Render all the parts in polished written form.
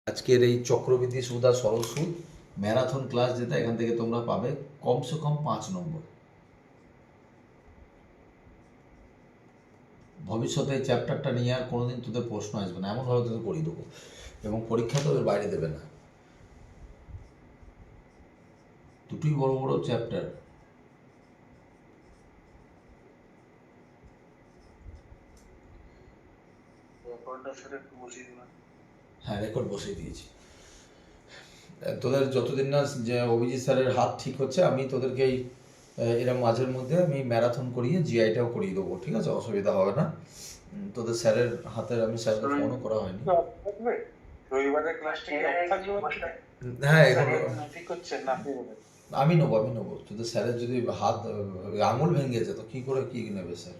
আজকের এই চক্রবৃদ্ধি সুদ আর সরল সুদ ম্যারাথন ক্লাস, যেটা এখান থেকে তোমরা পাবে কমসে কম 5 নম্বর। ভবিষ্যতে এই চ্যাপ্টারটা নিয়ে আর কোনোদিন তোদের প্রশ্ন আসবে না, এমনভাবে তোদের করিয়ে দেবো, এবং পরীক্ষা তো এর বাইরে দেবে না। দুটোই বড় বড় চ্যাপ্টার। হ্যাঁ, রেকর্ড বসিয়ে দিয়েছি। তোদের যতদিন না যে অভিজিৎ স্যারের হাত ঠিক হচ্ছে, আমি তোদেরকে এই এরা মাঝের মধ্যে আমি ম্যারাথন করিয়ে জিআইটাও করিয়ে দেবো, ঠিক আছে? অসুবিধা হবে না। তোদের স্যারের হাতের আমি স্যারকে ফোনও করা হয়নি। হ্যাঁ, আমি নেবো। তোদের স্যারের যদি হাত আঙুল ভেঙেছে তো কি করে কি নেবে স্যার?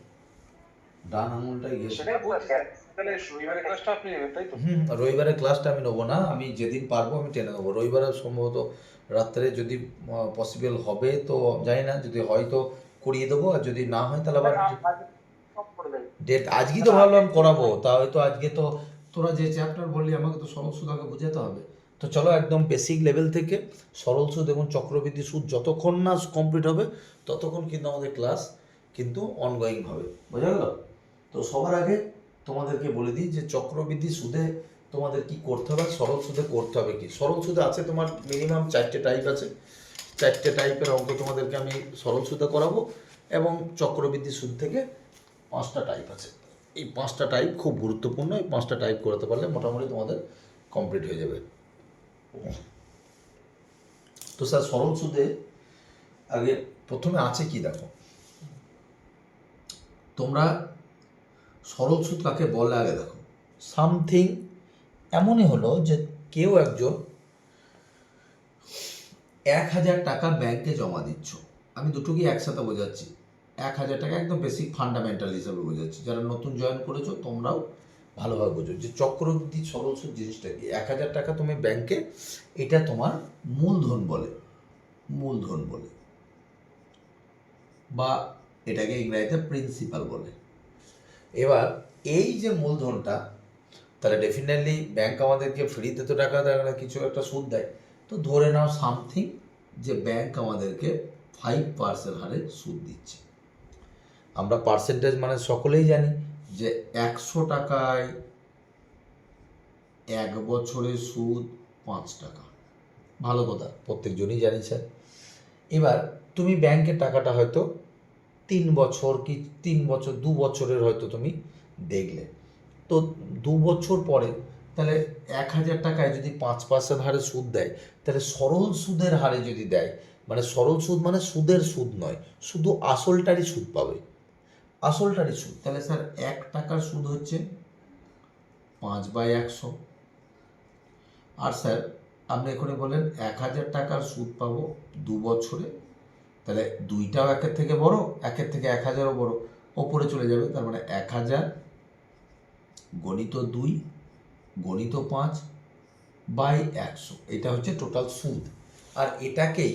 ডান আঙুলটাই গেছে। রবিবারের ক্লাসটা আমি নেবো না, আমি যেদিন পারবো আমি টেনে নেবো। রবিবারে সম্ভবত রাত্রে যদি পসিবল হবে তো জানি না, যদি হয় তো করিয়ে দেবো, আর যদি না হয় তাহলে আবার ডেট আজকেই তো ভাবলাম করাবো। তা হয়তো আজকে তো তোরা যে চ্যাপ্টার বললি আমাকে তো সরল সুদ আগে বুঝাতে হবে। তো চলো একদম বেসিক লেভেল থেকে সরল সুদ এবং চক্রবৃদ্ধি সুদ যতক্ষণ না কমপ্লিট হবে ততক্ষণ কিন্তু আমাদের ক্লাস কিন্তু অনগোয়িং হবে, বোঝা গেল? তো সবার আগে তোমাদেরকে বলে দিই যে চক্রবৃদ্ধি সুদে তোমাদের কি করতে হবে, সরল সুদে করতে হবে কি। সরল সুদে আছে তোমার মিনিমাম 4টে টাইপ আছে। 4টে টাইপের অঙ্ক তোমাদেরকে আমি সরল সুদে করাবো, এবং চক্রবৃদ্ধি সুদ থেকে 5টা টাইপ আছে। এই 5টা টাইপ খুব গুরুত্বপূর্ণ, এই 5টা টাইপ করতে পারলে মোটামুটি তোমাদের কমপ্লিট হয়ে যাবে। তো স্যার সরল সুদে আগে প্রথমে আছে কি দেখো, তোমরা সরল সুদ কাকে বলে আগে দেখো। সামথিং এমনই হলো যে কেউ একজন 1000 টাকা ব্যাংকে জমা দিচ্ছ। আমি দুটোকেই একসাথে বোঝাচ্ছি। 1000 টাকা একদম বেসিক ফান্ডামেন্টাল হিসাবে বোঝাচ্ছি, যারা নতুন জয়েন করেছো তোমরাও ভালোভাবে বোঝো যে চক্রবৃদ্ধি সরল সুদ জিনিসটা কি। 1000 টাকা তুমি ব্যাংকে, এটা তোমার মূলধন বলে, বা এটাকে ইংরেজিতে প্রিন্সিপাল বলে। এবার এই যে মূলধনটা, তাহলে ডেফিনেটলি ব্যাংক আমাদেরকে ফ্রিতে তো টাকা দেয় না, কিছু একটা সুদ দেয়। তো ধরে নাও সামথিং যে ব্যাংক আমাদেরকে 5% হারে সুদ দিচ্ছে। আমরা পার্সেন্টেজ মানে সকলেই জানি যে 100 টাকায় 1 বছরের সুদ 5 টাকা। ভালো কথা, প্রত্যেকজনই জানি স্যার। এবার তুমি ব্যাংকের টাকাটা হয়তো 3 বছর কি 3 বছর 2 বছরের হয়তো তুমি দেখলে, তো 2 বছর পরে তাহলে 1000 টাকায় যদি 5% হারে সুদ দেয়, তাহলে সরল সুদের হারে যদি দেয়, মানে সরল সুদ মানে সুদের সুদ নয়, শুধু আসলটারই সুদ পাবে, আসলটারই সুদ। তাহলে স্যার 1 টাকার সুদ হচ্ছে 5/100। আর স্যার আপনি এখানে বলেন 1000 টাকার সুদ পাবো 2 বছরে, তাহলে দুইটাও একের থেকে বড়, একের থেকে 1000ও বড়, ওপরে চলে যাবে। তার মানে 1000 গণিত 2 গণিত 5/100, এটা হচ্ছে টোটাল সুদ। আর এটাকেই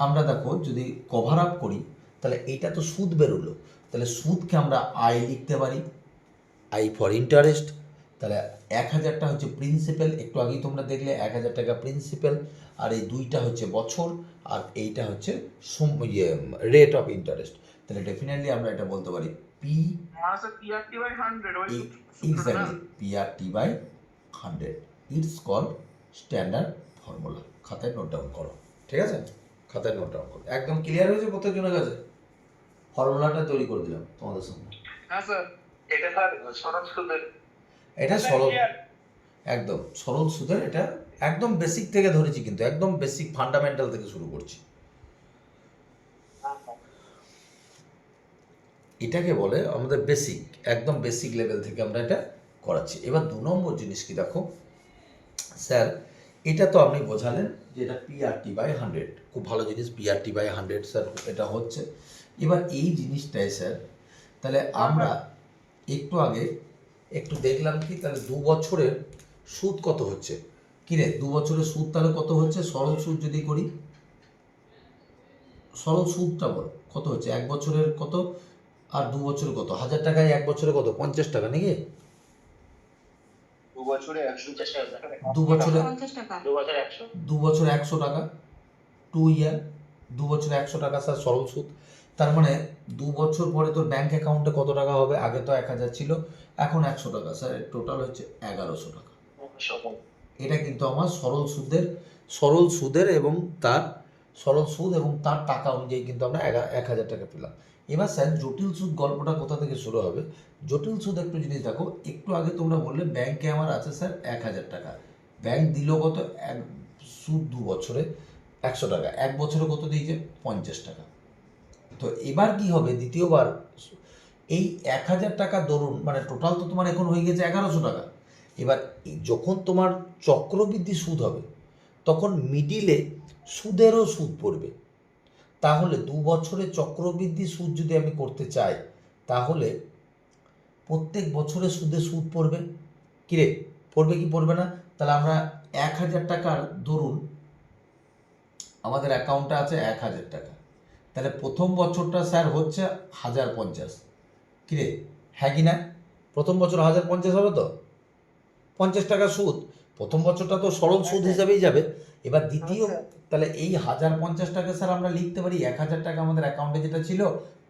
আমরা দেখো যদি কভার আপ করি, তাহলে এটা তো সুদ বেরোলো, তাহলে সুদকে আমরা আই লিখতে পারি, আই ফর ইন্টারেস্ট। তাহলে 1000টা হচ্ছে প্রিন্সিপাল, একটু আগেই তোমরা দেখলে 1000 টাকা প্রিন্সিপাল, আর এই দুইটা হচ্ছে বছর, আর এইটা হচ্ছে রেট অফ ইন্টারেস্ট। তাহলে ডেফিনেটলি আমরা এটা বলতে পারি P exactly PRT/100। It's call standard formula. খাতায় নোট ডাউন করো, ঠিক আছে? খাতায় নোট ডাউন করো। একদম ক্লিয়ার হয়েছে প্রত্যেকজনের কাছে? ফর্মুলাটা তৈরি করে দিলাম তোমাদের সামনে। হ্যাঁ স্যার, এটা সরল সুদের, এটা সরল, একদম সরল সুদের। এটা একদম বেসিক থেকে ধরেছি, কিন্তু একদম বেসিক ফান্ডামেন্টাল থেকে শুরু করছি। এটাকে বলে আমাদের বেসিক, একদম বেসিক লেভেল থেকে আমরা এটা করাচ্ছি। এবার 2 নম্বর জিনিস কি দেখো স্যার, এটা তো আপনি বোঝালেন যে এটা PRT/100, খুব ভালো জিনিস। PRT/100 স্যার এটা হচ্ছে। এবার এই জিনিসটাই স্যার, তাহলে আমরা একটু আগে একটু দেখলাম কি, তাহলে 2 বছরের সুদ কত হচ্ছে। কিরে 2 বছরের সুদ তাহলে কত হচ্ছে? সরল সুদ যদি করি, সরল সুদটা বল কত হচ্ছে। 1 বছরের কত আর 2 বছরের কত? 1000 টাকায় 1 বছরে কত? 50 টাকা নাকি? 2 দু বছরে 100 টাকা 2 ইয়ার 2 বছরে 100 টাকা স্যার সরল সুদ। তার মানে 2 বছর পরে তোর ব্যাংক অ্যাকাউন্টে কত টাকা হবে? আগে তো 1000 ছিল, এখন 100 টাকা স্যার, টোটাল হচ্ছে 1100 টাকা। এটা কিন্তু আমার সরল সুদের এবং তার সরল সুদ এবং তার টাকা অনুযায়ী কিন্তু আমরা 1000 টাকা পেলাম। এবার স্যার জটিল সুদ গল্পটা কোথা থেকে শুরু হবে? জটিল সুদ একটু যদি দেখো, একটু আগে তোমরা বললে ব্যাংকে আমার আছে স্যার 1000 টাকা, ব্যাংক দিল কত? সুদ 2 বছরে 100 টাকা, 1 বছরে কত দিয়েছে? 50 টাকা। তো এবার কি হবে? দ্বিতীয়বার এই 1000 টাকা ধরুন, মানে টোটাল তো তোমার এখন হয়ে গেছে 1100 টাকা। এবার যখন তোমার চক্রবৃদ্ধি সুদ হবে তখন মিডিলে সুদেরও সুদ পড়বে। তাহলে 2 বছরে চক্রবৃদ্ধি সুদ যদি আমি করতে চাই, তাহলে প্রত্যেক বছরে সুদ পড়বে। কিরে, পড়বে কি পড়বে না? তাহলে আমরা 1000 টাকার ধরুন আমাদের অ্যাকাউন্টে আছে 1000 টাকা, তাহলে প্রথম বছরটা স্যার হচ্ছে 1050। কিরে, হ্যাঁ কি না? প্রথম বছর 1050 হবে তো, 50 টাকা সুদ প্রথম বছরটা তো সরল সুদ হিসাবেই যাবে। এবার দ্বিতীয়, তাহলে এই 1050 টাকা স্যার আমরা লিখতে পারি 1000 টাকা আমাদের অ্যাকাউন্টে যেটা ছিল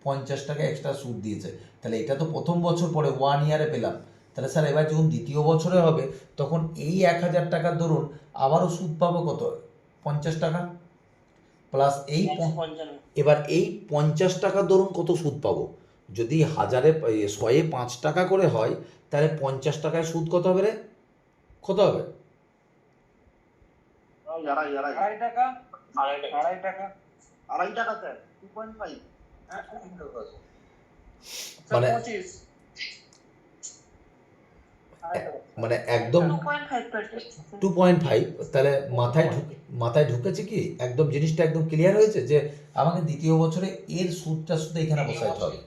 50 টাকা এক্সট্রা সুদ দিয়েছে, তাহলে এটা তো প্রথম বছর পরে 1 ইয়ারে পেলাম। তাহলে স্যার এবার যখন দ্বিতীয় বছরে হবে তখন এই 1000 টাকার ধরুন আবারও সুদ পাবো কত? 50 টাকা প্লাস এই এবার এই 50 টাকা ধরুন কত সুদ পাবো? যদি 100-এ 5 টাকা করে হয়, তাহলে 50 টাকায় সুদ কত হবে রে? কত হবে? মানে মানে একদম 2.5। তাহলে মাথায় ঢুকেছে কি? একদম জিনিসটা একদম ক্লিয়ার হয়েছে যে আমাকে দ্বিতীয় বছরে এর সুদটা শুধু এখানে বসাইতে হবে।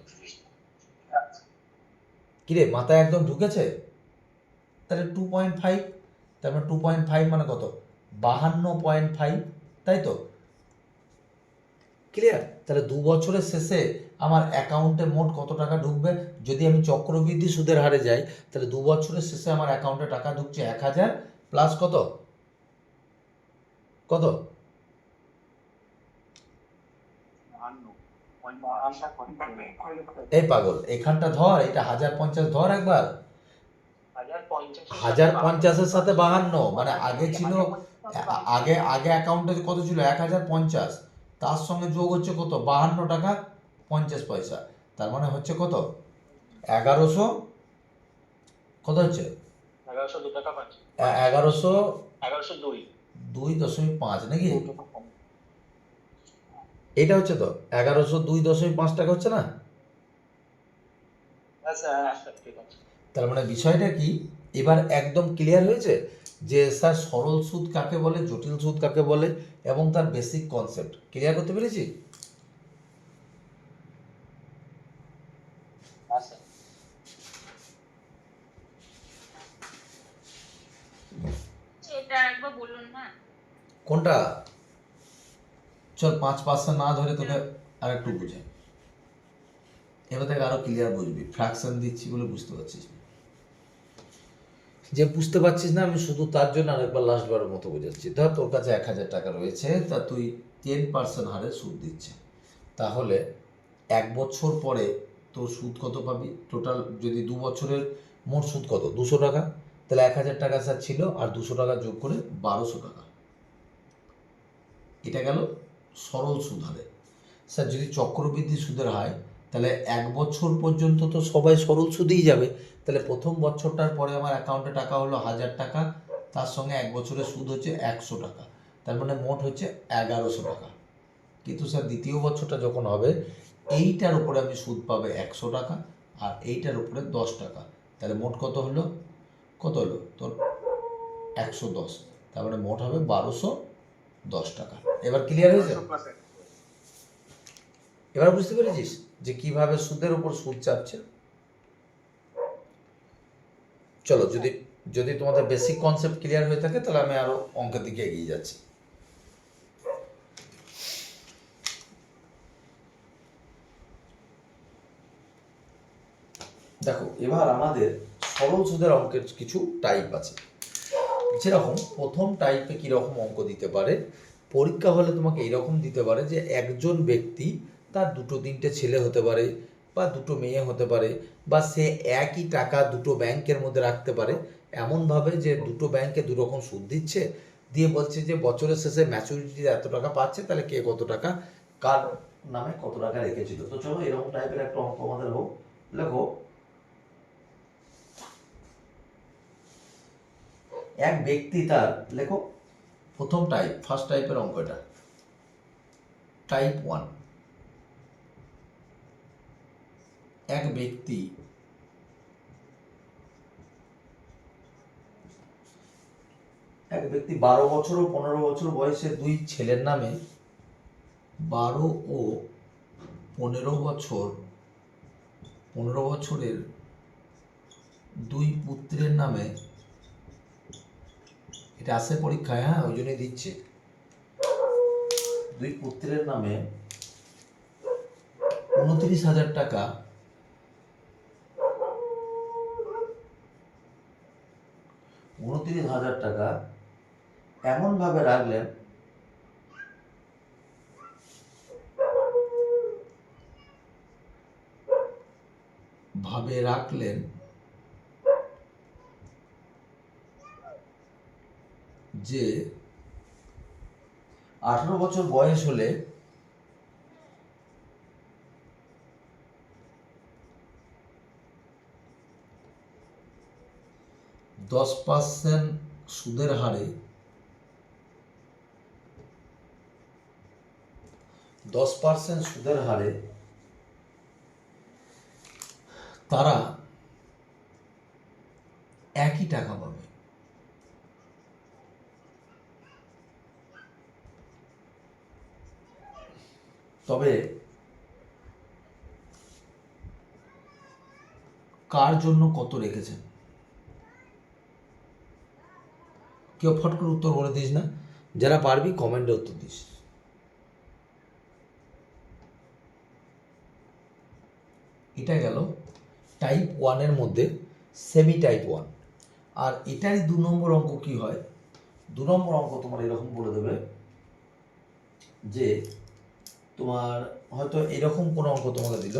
কিরে, মাথায় একদম ঢুকেছে? তাহলে 2.5, তার মানে 2.5 মানে কত? 52.5, তাই তো? ক্লিয়ার? তাহলে 2 বছরের শেষে আমার অ্যাকাউন্টে মোট কত টাকা ঢুকবে? যদি আমি চক্রবৃদ্ধি সুদের হারে যাই, তাহলে 2 বছরের শেষে আমার অ্যাকাউন্টে টাকা ঢুকছে 1000 প্লাস কত? কত? এই পাগল, এখানটা ধর, এটা 1050 ধর একবার। 1050-এর সাথে 52, মানে আগে ছিল, আগে অ্যাকাউন্টে কত ছিল? 1050, তার সঙ্গে যোগ হচ্ছে কত? 52 টাকা 50 পয়সা। তার মানে হচ্ছে কত? 1100। কত হচ্ছে? 1102.5 নাকি? এটা হচ্ছে তো 1102.5 টাকা হচ্ছে না? তার মানে বিষয়টা কি এবার একদম ক্লিয়ার হয়েছে যে স্যার সরল সুদ কাকে বলে, জটিল সুদ কাকে বলে, এবং তার বেসিক কনসেপ্ট ক্লিয়ার করতে পেরেছি? কোনটা? চল 5% না ধরে তোকে আর একটু বুঝে, এবার থেকে আরো ক্লিয়ার বুঝবি। ফ্র্যাকশন দিচ্ছি বলে বুঝতে পারছিস না। যে বুঝতে পারছিস না, আমি শুধু তার জন্য আরেকবার লাস্টবারের মতো বোঝাচ্ছি। ধর তোর কাছে 1000 টাকা রয়েছে, তা তুই 10% হারে সুদ দিচ্ছে, তাহলে 1 বছর পরে তোর সুদ কত পাবি? টোটাল যদি 2 বছরের মোট সুদ কত? 200 টাকা। তাহলে 1000 টাকা স্যার ছিল, আর 200 টাকা যোগ করে 1200 টাকা। এটা গেল সরল সুদ হারে। স্যার যদি চক্রবৃদ্ধি সুদের হয়, তাহলে 1 বছর পর্যন্ত তো সবাই সরল সুদেই যাবে। তাহলে প্রথম বছরটার পরে আমার অ্যাকাউন্টে টাকা হলো 1000 টাকা, তার সঙ্গে 1 বছরের সুদ হচ্ছে 100 টাকা, তার মানে মোট হচ্ছে 1100 টাকা। কিন্তু স্যার দ্বিতীয় বছরটা যখন হবে, এইটার উপরে আমি সুদ পাবে 100 টাকা, আর এইটার উপরে 10 টাকা, তাহলে মোট কত হলো? কত হলো তোর? 110, তার মানে মোট হবে 1210 টাকা। এবার ক্লিয়ার হয়েছে? এবার বুঝতে পেরেছিস যে কিভাবে সুদের উপর সুদ চাপছে? চলো, যদি তোমাদের বেসিক কনসেপ্ট ক্লিয়ার হয়ে থাকে, তাহলে আমি আরো অঙ্কের দিকে এগিয়ে যাচ্ছি। দেখো, এবার আমাদের সরল সুদের অঙ্কের কিছু টাইপ আছে। যেরকম প্রথম টাইপে কীরকম অঙ্ক দিতে পারে, পরীক্ষা হলে তোমাকে এইরকম দিতে পারে যে একজন ব্যক্তি, তার দুটো তিনটে ছেলে হতে পারে বা দুটো মেয়ে হতে পারে, বা সে একই টাকা দুটো ব্যাংকের মধ্যে রাখতে পারে, এমনভাবে যে দুটো ব্যাংকে দুরকম সুদ দিচ্ছে, দিয়ে বলছে যে বছরের শেষে ম্যাচুরিটিতে এত টাকা পাচ্ছে, তাহলে কে কত টাকা কার নামে কত টাকা রেখেছিল। তো চলো এরকম টাইপের একটা অঙ্ক আমাদের হোক। লেখো, এক ব্যক্তি তার, লেখো প্রথম টাইপ, ফার্স্ট টাইপের অঙ্ক এটা, টাইপ 1। এক ব্যক্তি এক ব্যক্তি 12 বছর ও 15 বছর বয়সে দুই ছেলের নামে 12 ও 15 বছরের দুই পুত্রের নামে, এটা আসে পরীক্ষায়, হ্যাঁ ওই জন্যই দিচ্ছে, দুই পুত্রের নামে 29,000 টাকা এমনভাবে রাখলেন যে 18 বছর বয়স হলে 10% সুদের হারে 10% সুদের হারে তারা একই টাকা পাবে। তবে কার জন্য কত রেখেছেন? কেউ ফট করে উত্তর বলে দিস না, যারা পারবি কমেন্টে উত্তর দিস। এটা গেল টাইপ 1-এর মধ্যে সেমি টাইপ 1। আর এটারই 2 নম্বর অঙ্ক কি হয়, 2 নম্বর অঙ্ক তোমার এরকম বলে দেবে যে তোমার হয়তো এরকম কোনো অঙ্ক তোমাকে দিল,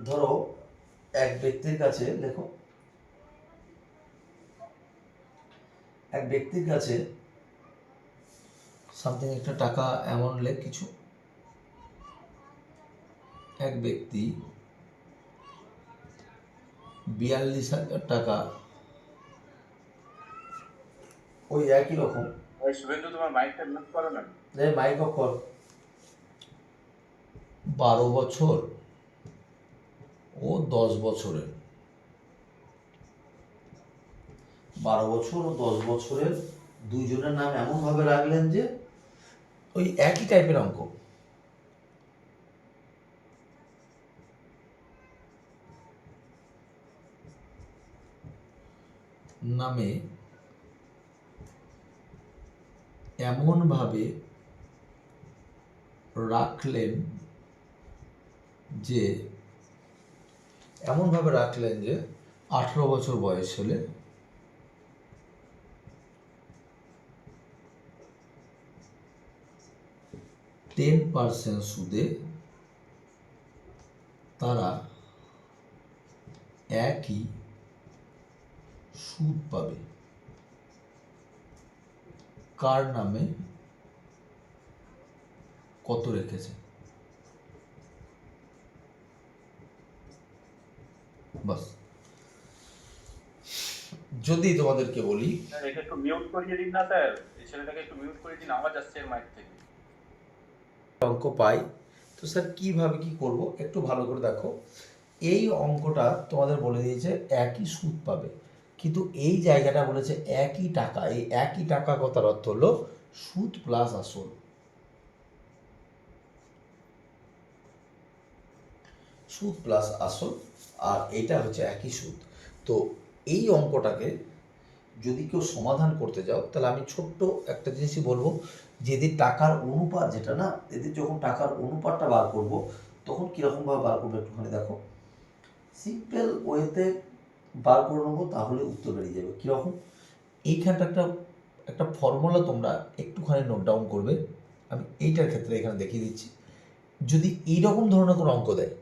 ধরো এক ব্যক্তির কাছে, লেখো এক ব্যক্তির কাছে সামথিং একটা টাকা, এমন লেখ কিছু, এক ব্যক্তি 42,000 টাকা, ওই একই রকম, শুভেন্দু তোমার মাইকটা মিউট করো না, মাইক অফ কর, 12 বছর ও 10 বছরের, 12 বছর ও 10 বছরের দুইজনের নাম এমনভাবে রাখলেন যে ওই একই টাইপের অঙ্ক, নামে এমনভাবে রাখলেন যে 18 বছর বয়স হলে 10% সুদে তারা একই সুদ পাবে। কার নামে কত রেখেছে? বাস। যদি তোমাদেরকে বলি, এটা একটু মিউট করিয়ে দিন না স্যার, এই ছেলেটাকে একটু মিউট করে দিন, আওয়াজ আসছে এর মাইক থেকে। অঙ্ক পাই, তো স্যার কিভাবে কি করব একটু ভালো করে দেখো। এই অঙ্কটা তোমাদের বলে দিয়েছে একই সুদ পাবে, কিন্তু এই জায়গাটা বলেছে একই টাকা। এই একই টাকা কথার অর্থ হলো সুদ প্লাস আসল, সুদ প্লাস আসল, আর এটা হচ্ছে একই সুদ। তো এই অঙ্কটাকে যদি কেউ সমাধান করতে যাও, তাহলে আমি ছোট্ট একটা জিনিসই বলবো, যে এদের টাকার অনুপাত যেটা না, এদের যখন টাকার অনুপাতটা বার করব, তখন কীরকমভাবে বার করবো একটুখানি দেখো। সিম্পল ওয়েতে বার করে নেবো, তাহলে উত্তর বেরিয়ে যাবে। কীরকম? এইখানটা একটা ফর্মুলা তোমরা একটুখানি নোট ডাউন করবে। আমি এইটার ক্ষেত্রে এখানে দেখিয়ে দিচ্ছি। যদি এইরকম ধরনের কোনো অঙ্ক দেয়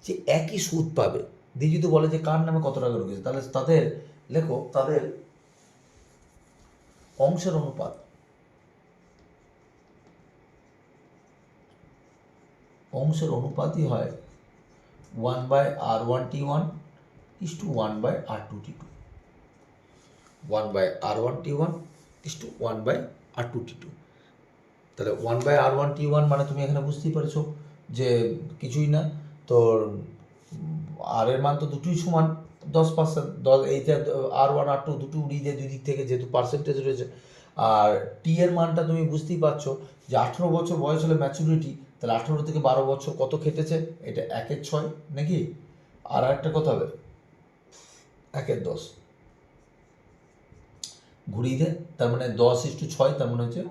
যে একই সুদ পাবে, দিয়ে যদি বলে যে কার নামে কত টাকা ঢুকেছে, তাহলে তাদের লেখো তাদের অংশের অনুপাত অনুপাতই হয় 1/r1t1 is to 1/r2t2, 1/r1t1 is to 1/r2t2। তাহলে 1/r1t1 মানে তুমি এখানে বুঝতেই পারছো যে কিছুই না, তোর আর এর মান তো দুটোই সমান 10%, 10 এইটা R1 R2 দুটো উড়িয়ে দিয়ে দুই দিক থেকে, যেহেতু পার্সেন্টেজ রয়েছে। আর টি এর মানটা তুমি বুঝতেই পারছো যে 18 বছর বয়স হলে ম্যাচুরিটি, তাহলে 18 থেকে 12 বছর কত খেটেছে, এটা 1/6 নাকি? আর একটা কত হবে, 1/10 ঘুরিয়ে দে, তার মানে 10:6, তার মানে হচ্ছে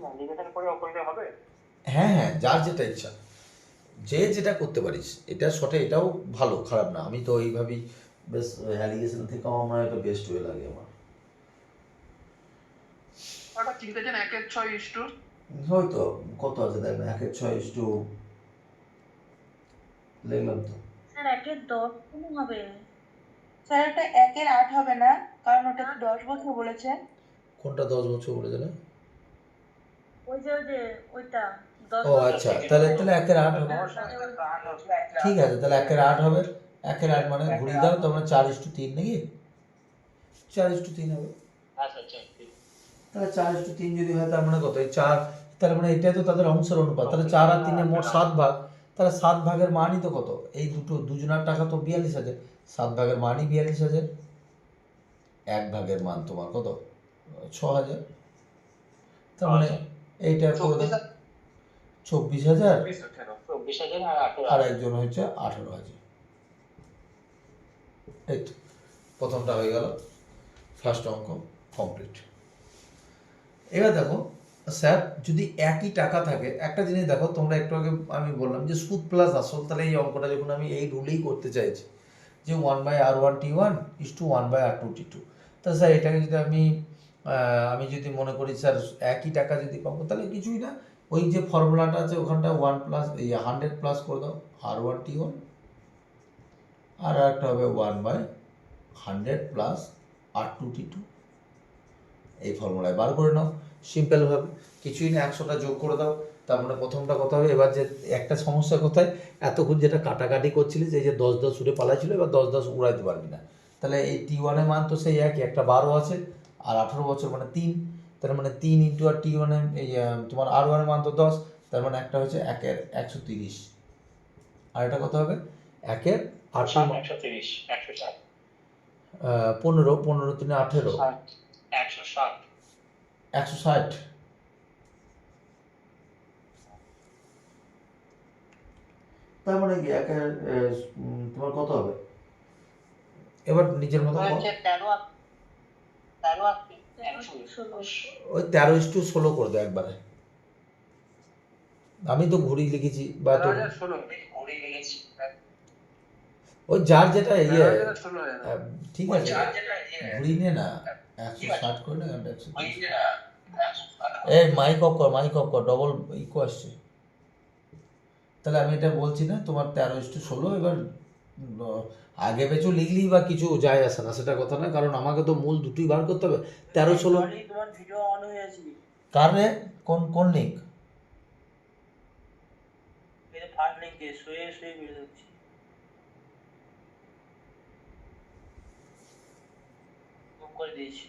হ্যাঁ হ্যাঁ, যার যেটা ইচ্ছা, যে যেটা করতে পারিস, এটা শর্টে এটাও ভালো, খারাপ না। আমি তো এইভাবেই বেশ অ্যালিগেশন থেকেও আমার এটা বেস্ট ওয়ে লাগে আমার। হয়তো কত আছে দেখ না, 1/6 লিখলাম তো। স্যার 1/10 কেন হবে? স্যার এটা 1/8 হবে না, কারণ ওটা তো 10 বছর বলেছে। কোনটা 10 বছর বলে দিলে? ওই যে ওইটা 10 ও আচ্ছা, তাহলে 1/8 হবে। ঠিক আছে, তাহলে 1/8 হবে। 1/8 মানে ঘুরিয়ে দাও, তার মানে 4:3 নাকি? 4:3 হবে। তাহলে 4:3 যদি হয়, তার মানে কত, এই 4, তার মানে এটাই তো তাদের অংশের অনুপাত। তাহলে 4 আর 3 মোট 7 ভাগ, তাহলে 7 ভাগের মানই তো কত, এই দুজনের টাকা তো 42,000, 7 ভাগের মানই 42,000, 1 ভাগের মান তোমার কত, 6,000। তার মানে এইটা করে দাও 24,000, আর একজন হচ্ছে 18,000। এই তো প্রথমটা হয়ে গেল, ফার্স্ট অঙ্ক কমপ্লিট। এবার দেখো স্যার, যদি একই টাকা থাকে, একটা জিনিস দেখো তোমরা একটু আগে আমি বললাম যে সুদ প্লাস আসল, তাহলে এই অঙ্কটা যখন আমি এই রুলেই করতে চাইছি যে 1/r1t1 is to 1/r2t2, তা স্যার এটাকে যদি আমি যদি মনে করি স্যার একই টাকা যদি পাবো, তাহলে কিছুই না, ওই যে ফর্মুলাটা আছে ওখানটা 100 প্লাস করে দাও r1t1, আর একটা হবে 1/100 প্লাস r2t2, এই ফর্মুলায় বার করে নাও সিম্পলভাবে, কিছুই না, 100টা যোগ করে দাও। তার মানে প্রথমটা কথা হবে, এবার যে একটা সমস্যা কোথায়, এতক্ষণ যেটা কাটাকাটি করছিলি, যে 10 উড়ে পালাইছিল, এবার 10 উড়াইতে পারবি না। তাহলে এই t1-এর মান তো সেই একই, একটা 12 আছে, আর 18 বছর মানে 3, তার মানে 3 ইন্টু আর t1 এই তোমার r1-এর মান তো 10, তার মানে একটা হচ্ছে 1/130, আর এটা কত হবে 1/130, 15 15 3 18, 160। তার মানে কি তোমার কত হবে, এবার নিজের মতো ওই 13:16 করে দাও একবারে। আমি তো ঘুরি লিখেছি, বা তো ওই যার যেটা ঠিক আছে, ঘুরি নিয়ে না 160 করে না, 130। এই মাইক অফ কর, ডবল ইকো আসছে। তাহলে আমি এটা বলছি না, তোমার 13:16, এবার আগে পেছু লিখলেই বা কিছু যায় আসে না, সেটা কথা না, কারণ আমাকে তো মূল দুটোই বার করতে হবে। 13-16 তোমার ভিডিও অন হয়ে আছে, কারণে কোন লিঙ্ক, এটা ফার্স্ট লিংকে শুয়ে ভিডিও দেখছি, জুম করে দিয়েছি।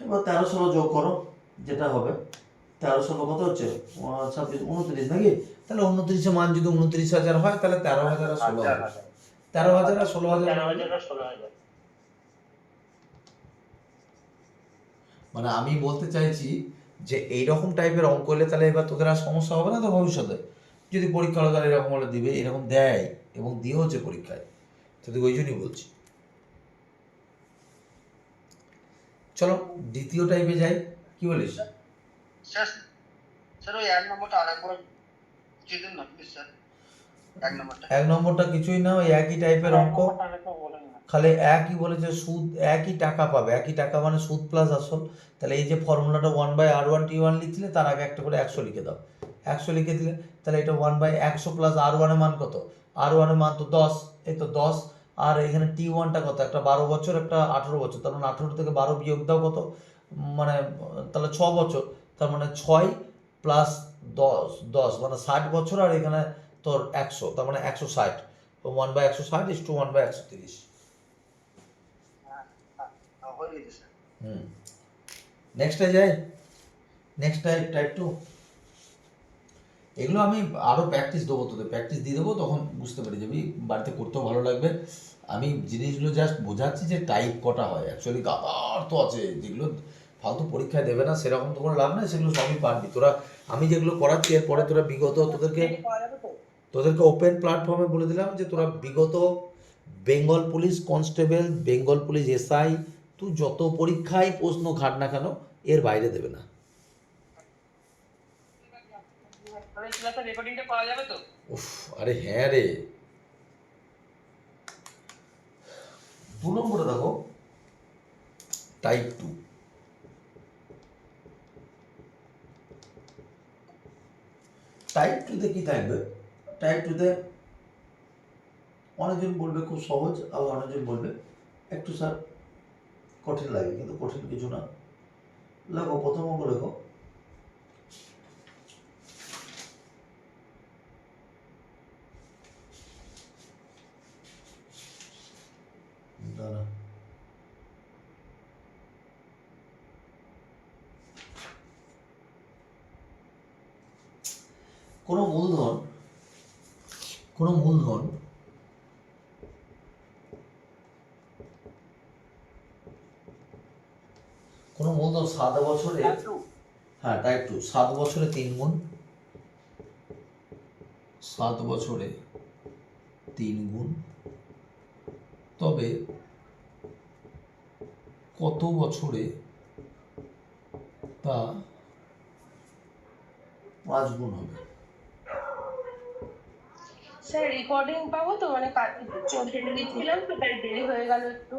এবার 13-16 যোগ করো, যেটা হবে 13-16 কত হচ্ছে, 26 29 নাকি? তাহলে 29-এর মান যদি 29,000 হয়, তাহলে 13,000 আর 16,000, 13,000 আর 16,000, মানে আমি বলতে চাইছি যে এইরকম টাইপের অঙ্ক হলে তাহলে এবার তোদের আর সমস্যা হবে না তো ভবিষ্যতে, যদি পরীক্ষা হলে তাহলে এরকম হলে দিবে, এরকম দেয় এবং দিয়েও হচ্ছে পরীক্ষায়, তো ওই জন্যই বলছি। চলো দ্বিতীয় টাইপে যাই, কি বলিস? স্যার ওই 1 নম্বরটা আরেকবার দিয়ে দিন না প্লিজ স্যার। এক নম্বরটা কিছুই না, ওই একই টাইপের অঙ্ক, খালি একই বলেছে সুদ, একই টাকা পাবে, একই টাকা মানে সুদ প্লাস আসল। তাহলে এই যে ফর্মুলাটা 1/r1t1 লিখলে তার আগে একটা করে 100 লিখে দাও, 100 লিখে দিলে তাহলে এটা 1/100 প্লাস r1 এর মান কত, r1 এর মান তো 10, এই তো 10, আর এখানে t1টা কত, একটা 12 বছর একটা 18 বছর, তার মানে 18 থেকে 12 বিয়োগ দাও কত, মানে তাহলে 6 বছর, তার মানে 6 প্লাস 10, 10 মানে 60 বছর, আর এখানে তোর 100, তার মানে 160, তো 1/160 ইস টু 1/130। হুম, নেক্সটে যাই, নেক্সট টাইপ 2। এগুলো আমি আরও প্র্যাকটিস দেবো, তোদের প্র্যাকটিস দিয়ে দেবো, তখন বুঝতে পেরে যাবি, বাড়িতে করতেও ভালো লাগবে। আমি জিনিসগুলো জাস্ট বোঝাচ্ছি যে টাইপ কটা হয়, অ্যাকচুয়ালি গাদার তো আছে যেগুলো ফালতু পরীক্ষায় দেবে না, সেরকম তো কোনো লাভ নেই, সেগুলো সবই পারবি তোরা। আমি যেগুলো করাচ্ছি এরপরে তোরা বিগত তোদেরকে ওপেন প্ল্যাটফর্মে বলে দিলাম যে তোরা বিগত Bengal police constable, Bengal police SI, তুই যত পরীক্ষায় প্রশ্ন ঘাট না কেন এর বাইরে দেবে না। উফ, আরে হ্যাঁ রে। 2 নম্বরে দেখো টাইপ 2। টাইপ 2তে কি থাকবে, টাইপ 2তে অনেকজন বলবে খুব সহজ, আবার অনেকজন বলবে একটু স্যার কঠিন লাগে, কিন্তু কঠিন কিছু না। লেখো, প্রথম অঙ্ক লেখো। দাঁড়া, কোনো মূলধন, কোনো মূলধন কোনো মূলধন 7 বছরে, হ্যাঁ টাইপ 2, 7 বছরে 3 গুণ, 7 বছরে 3 গুণ, তবে কত বছরে তা 5 গুণ হবে। স্যার রেকর্ডিং পাবো তো, মানে চলতে দিয়েছিলাম তো তাই দেরি হয়ে গেল একটু।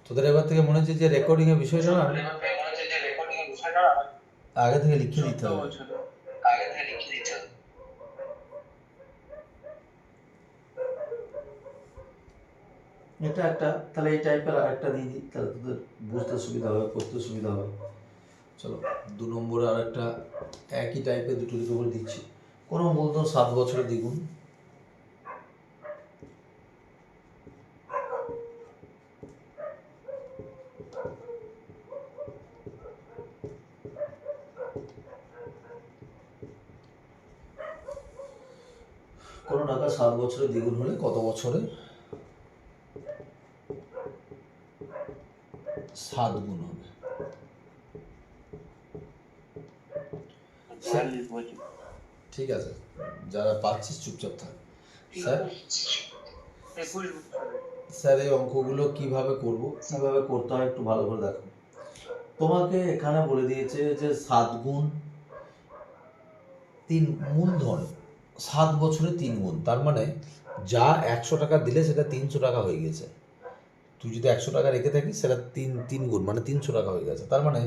তোদের এবার থেকে মনে হচ্ছে যে রেকর্ডিং এর বিষয়টা না আগে থেকে লিখে দিতে হবে। এটা একটা, তাহলে এই টাইপের আরেকটা দিয়ে দিই, তাহলে তোদের বুঝতে সুবিধা হবে, করতে সুবিধা হবে। চলো 2 নম্বরে আরেকটা একই টাইপের দুটো দুটো করে দিচ্ছি। কোনো মূলধন 7 বছরে দ্বিগুণ, কোনো টাকা 7 বছরে দ্বিগুণ হলে কত বছরে 7 গুণ হবে। ঠিক আছে, যারা পাচ্ছিস চুপচাপ থাক। স্যার স্যার এই অঙ্কগুলো কিভাবে করব, কিভাবে করতে হয় একটু ভালো করে দেখো। তোমাকে এখানে বলে দিয়েছে যে 7 গুণ 3, মূলধন 7 বছরে 3 গুণ, তার মানে যা 100 টাকা দিলে সেটা 300 টাকা হয়ে গেছে। তুই যদি 100 টাকা রেখে থাকিস সেটা 3 গুণ মানে 300 টাকা হয়ে গেছে, তার মানে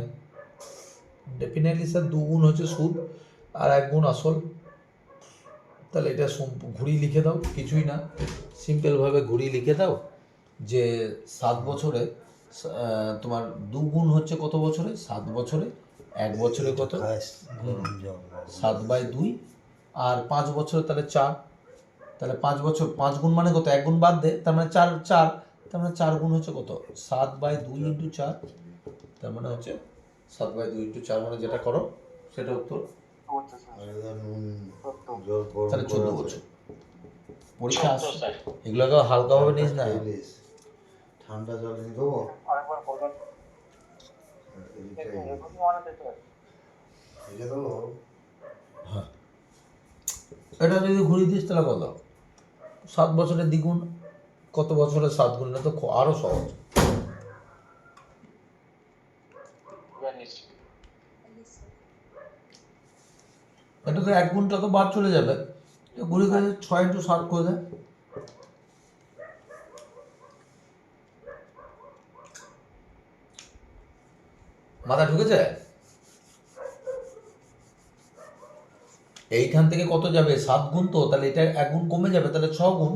ডেফিনেটলি স্যার 2 গুণ হচ্ছে সুদ আর 1 গুণ আসল। তাহলে এটা ঘুরিয়ে লিখে দাও, কিছুই না, সিম্পলভাবে ঘুরিয়ে লিখে দাও যে 7 বছরে তোমার 2 গুণ হচ্ছে কত বছরে, 7 বছরে, 1 বছরে কত 7/2, আর 5 বছরে তাহলে 4, তাহলে 5 বছর 5 গুণ মানে কত, 1 গুণ বাদ দে, তার মানে 4, তার মানে 4 গুণ হচ্ছে কত 7/2 ইন্টু 4, তার মানে হচ্ছে 7/2 ইন্টু 4 মানে যেটা করো সেটা উত্তর। তাহলে 14 বছর পরীক্ষা আসছে, এগুলোকে হালকাভাবে নিস না। ঠান্ডা জল এনে দেবো, রেখে দেবো। এটা যদি ঘুরিয়ে দিস তাহলে কত? 7 বছরের দ্বিগুণ। কত বছরের 7 গুণ? এটা তো আরো সহজ। জানিস এটা তো 1 গুণটা তো বাদ চলে যাবে। ঘুরে ঘুরে 6 × 7 করে দেয়। মাথা ঢুকেছে? এইখান থেকে কত যাবে? 7 গুণ, তো তাহলে এটা 1 গুণ কমে যাবে, তাহলে 6 গুণ।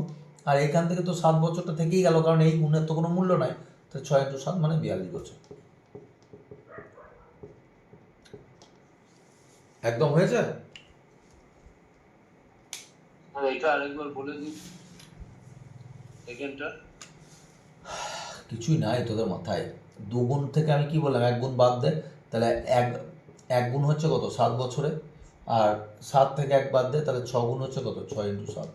আর এইখান থেকে তো 7 বছরটা থেকেই গেল, কারণ এই গুণের তো কোনো মূল্য নাই। তাহলে 6 × 7 মানে 42 বছর। একদম হয়েছে? এটা আরেকবার বলে দিন সেকেন্ডটা। কিছুই নাই তোদের মাথায়। 2 গুণ থেকে আমি কি বললাম? 1 গুণ বাদ দে। তাহলে এক গুণ হচ্ছে কত? 7 বছরে। আর 7 থেকে 1 বাদ দে, তাহলে 6 গুণ হচ্ছে কত? 6 × 7।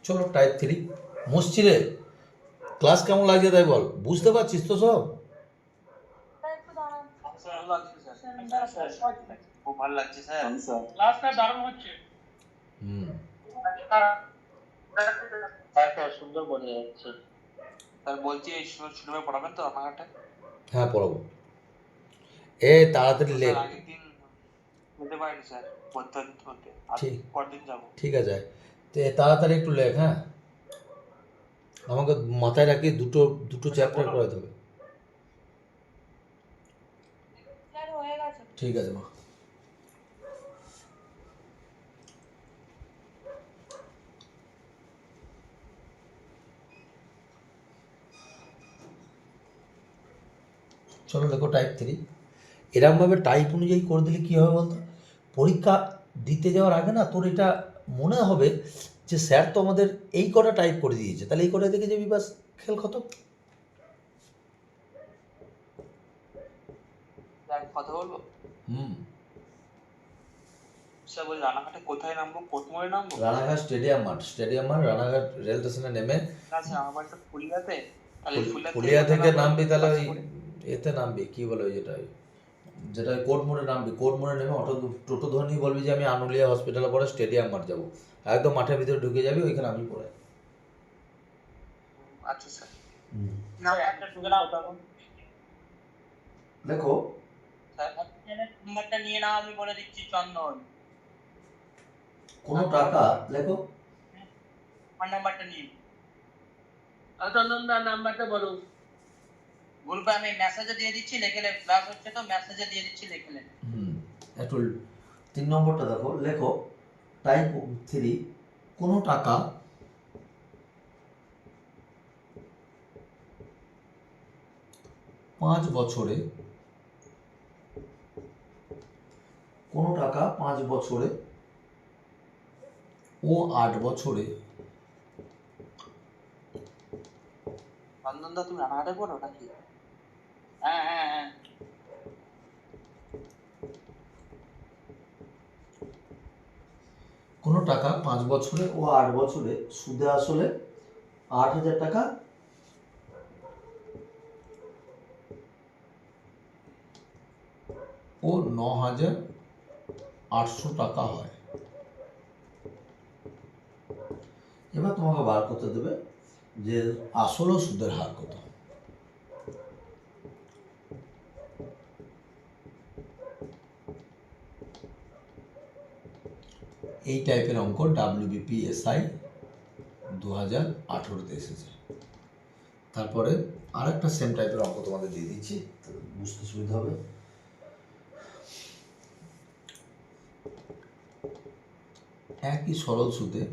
চলো টাইপ 3। মুশছি রে। ক্লাস কেমন লাগছে তাই বল। বুঝতে পারছিস তো সব? একটু দাঁড়ান। খুব ভালো লাগছে স্যার। ক্লাসটা দারুণ হচ্ছে। হুম। স্যার সুন্দর বোঝা যাচ্ছে। স্যার বলছি এই শুরুমে পড়াবেন তো রানাঘাটে? হ্যাঁ, পড়াবো। তাড়াতাড়ি লেখ। স্যার আগের দিন বলতে পারিনি স্যার, পড়তে আজ ঠিক পরদিন যাবো। ঠিক আছে। তাড়াতাড়ি একটু লেখ, হ্যাঁ। আমাকে মাথায় রাখি দুটো চ্যাপ্টার করাতে হবে। স্যার হয়ে গেছে। ঠিক আছে মা। চলো দেখো টাইপ 3। এরকমভাবে টাইপ অনুযায়ী করে দিলে কী হবে বলতো? পরীক্ষা দিতে যাওয়ার আগে না তোর এটা মনে হবে যে স্যার তো আমাদের এই কটা টাইপ করে দিয়েছে, তাহলে এই কটা দেখে যাবি, বাস খেল খতম। স্যার কথা বলবো? হুম। স্যার বলি রানাঘাটে কোথায় নামবো? কোটমোড়ে নামবো? রানাঘাট স্টেডিয়াম মাঠ, রানাঘাট রেল স্টেশনে নেমে না স্যার আমার বাড়ি তো ফুলিয়াতে। তাহলে ফুলিয়া থেকে নামবি, তাহলে ওই এতে নামবি, কি বলে ওই যেটা ওই কোর্ট মোড়ে নামবি। কোর্ট মোড়ে নেমে টোটো ধরে নিয়ে বলবি যে আমি আনুলিয়া হসপিটালে পরে স্টেডিয়াম মাঠ যাবো। একদম মাঠের ভিতরে ঢুকে যাবি, ওইখানে আমি পড়ে। আচ্ছা স্যার। না একটা ঢুকে নাও তখন। দেখো স্যার নাম্বারটা নিয়ে নাও, আমি বলে দিচ্ছি চন্দন। কোনো টাকা লেখো। আমার নাম্বারটা নিন। চন্দন দা নাম্বারটা বলো। গ্রুপে আমি মেসেজে দিয়ে দিচ্ছি, লিখে নে। ক্লাস হচ্ছে তো মেসেজে দিয়ে দিচ্ছি, লিখে নে। একটু 3 নম্বরটা দেখো, লেখো টাইপ 3। কোনো টাকা পাঁচ বছরে, কোনো টাকা 5 বছরে ও 8 বছরে। চন্দন দা তুমি রানাঘাটে পড়ো নাকি? হ্যাঁ হ্যাঁ হ্যাঁ। কোনো টাকা 5 বছরে ও 8 বছরে সুদে আসলে 8,000 টাকা ও 9,800 টাকা হয়। এবার তোমাকে বার করতে দেবে যে আসল ও সুদের হার কত। এই টাইপের অঙ্ক WBPSI 2018-তে এসেছে। তারপরে আরেকটা সেম টাইপের অঙ্ক তোমাদের দিয়ে দিচ্ছি, বুঝতে সুবিধা হবে। একই সরল সুদে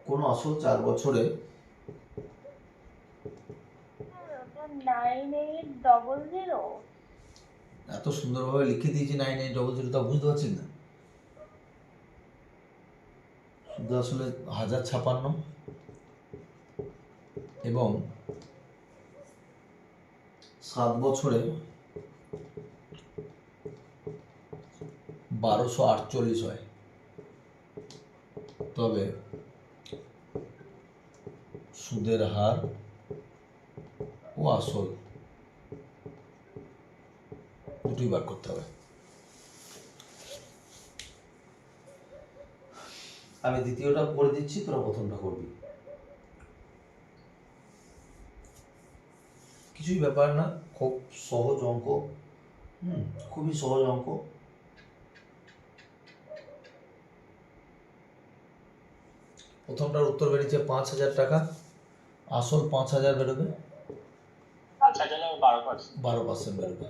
কোন আসল 4 বছরে 9800। এত সুন্দরভাবে লিখে দিয়েছি 9800, তা বুঝতে পারছিস না? সুদ আসলে 1056। এবং 7 বছরে 1248 হয়, তবে সুদের হার ও আসল দুটোই বার করতে হবে। আমি দ্বিতীয়টা করে দিচ্ছি, তোরা প্রথমটা করবি। কিছুই ব্যাপার না, খুব সহজ অঙ্ক। খুবই সহজ অঙ্ক। প্রথমটার উত্তর বেরিয়েছে 5,000 টাকা, আসল 5,000 বেরোবে, 12% বেরোবে,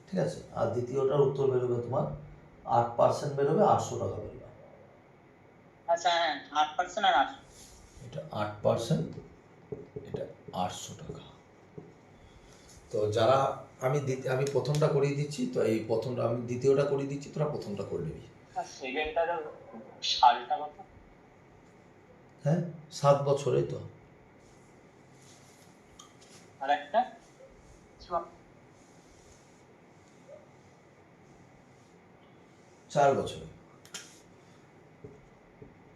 ঠিক আছে। আর দ্বিতীয়টার উত্তর বেরোবে তোমার 8% বেরোবে, 800 টাকা বেরোবে। আচ্ছা হ্যাঁ 8% আর 8 এটা 8%, এটা 800 টাকা। তো যারা আমি প্রথমটা করিয়ে দিচ্ছি, তো এই প্রথমটা আমি দ্বিতীয়টা করিয়ে দিচ্ছি, তোরা প্রথমটা করে নিবি। আর সেকেন্ডটার সালটা কত? হ্যাঁ 7 বছরেই তো। আর একটা 4 বছরে,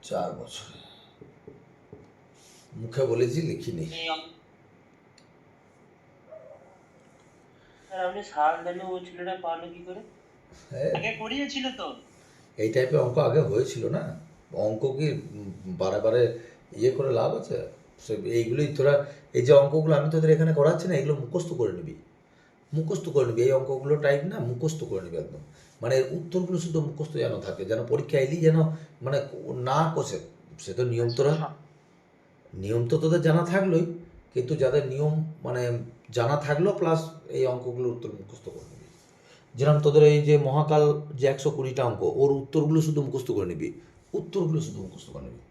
4 বছরে। মুখে বলেছি, লিখিনি। এই আপনি সাল দিলে ও ছেলেটা পারলো কি করে? হ্যাঁ আগে করিয়েছিল তো। এই টাইপের অঙ্ক আগে হয়েছিল না। অঙ্ক কি বারে বারে ইয়ে করে লাভ আছে? এইগুলোই তোরা, এই যে অঙ্কগুলো আমি তোদের এখানে করাচ্ছি না, এগুলো মুখস্থ করে নিবি, মুখস্থ করে নিবি। এই অঙ্কগুলো টাইপ না, মুখস্থ করে নিবি একদম। মানে উত্তরগুলো শুধু মুখস্থ যেন থাকে, যেন পরীক্ষা এলেই যেন মানে না কষে। সে তো নিয়ম নিয়ম তো তোদের জানা থাকলোই, কিন্তু যাদের নিয়ম মানে জানা থাকলো প্লাস এই অঙ্কগুলোর উত্তর মুখস্থ করে নিবি। যেরকম তোদের এই যে মহাকাল যে 120টা অঙ্ক, ওর উত্তরগুলো শুধু মুখস্থ করে নিবি, উত্তরগুলো শুধু মুখস্থ করে নিবি।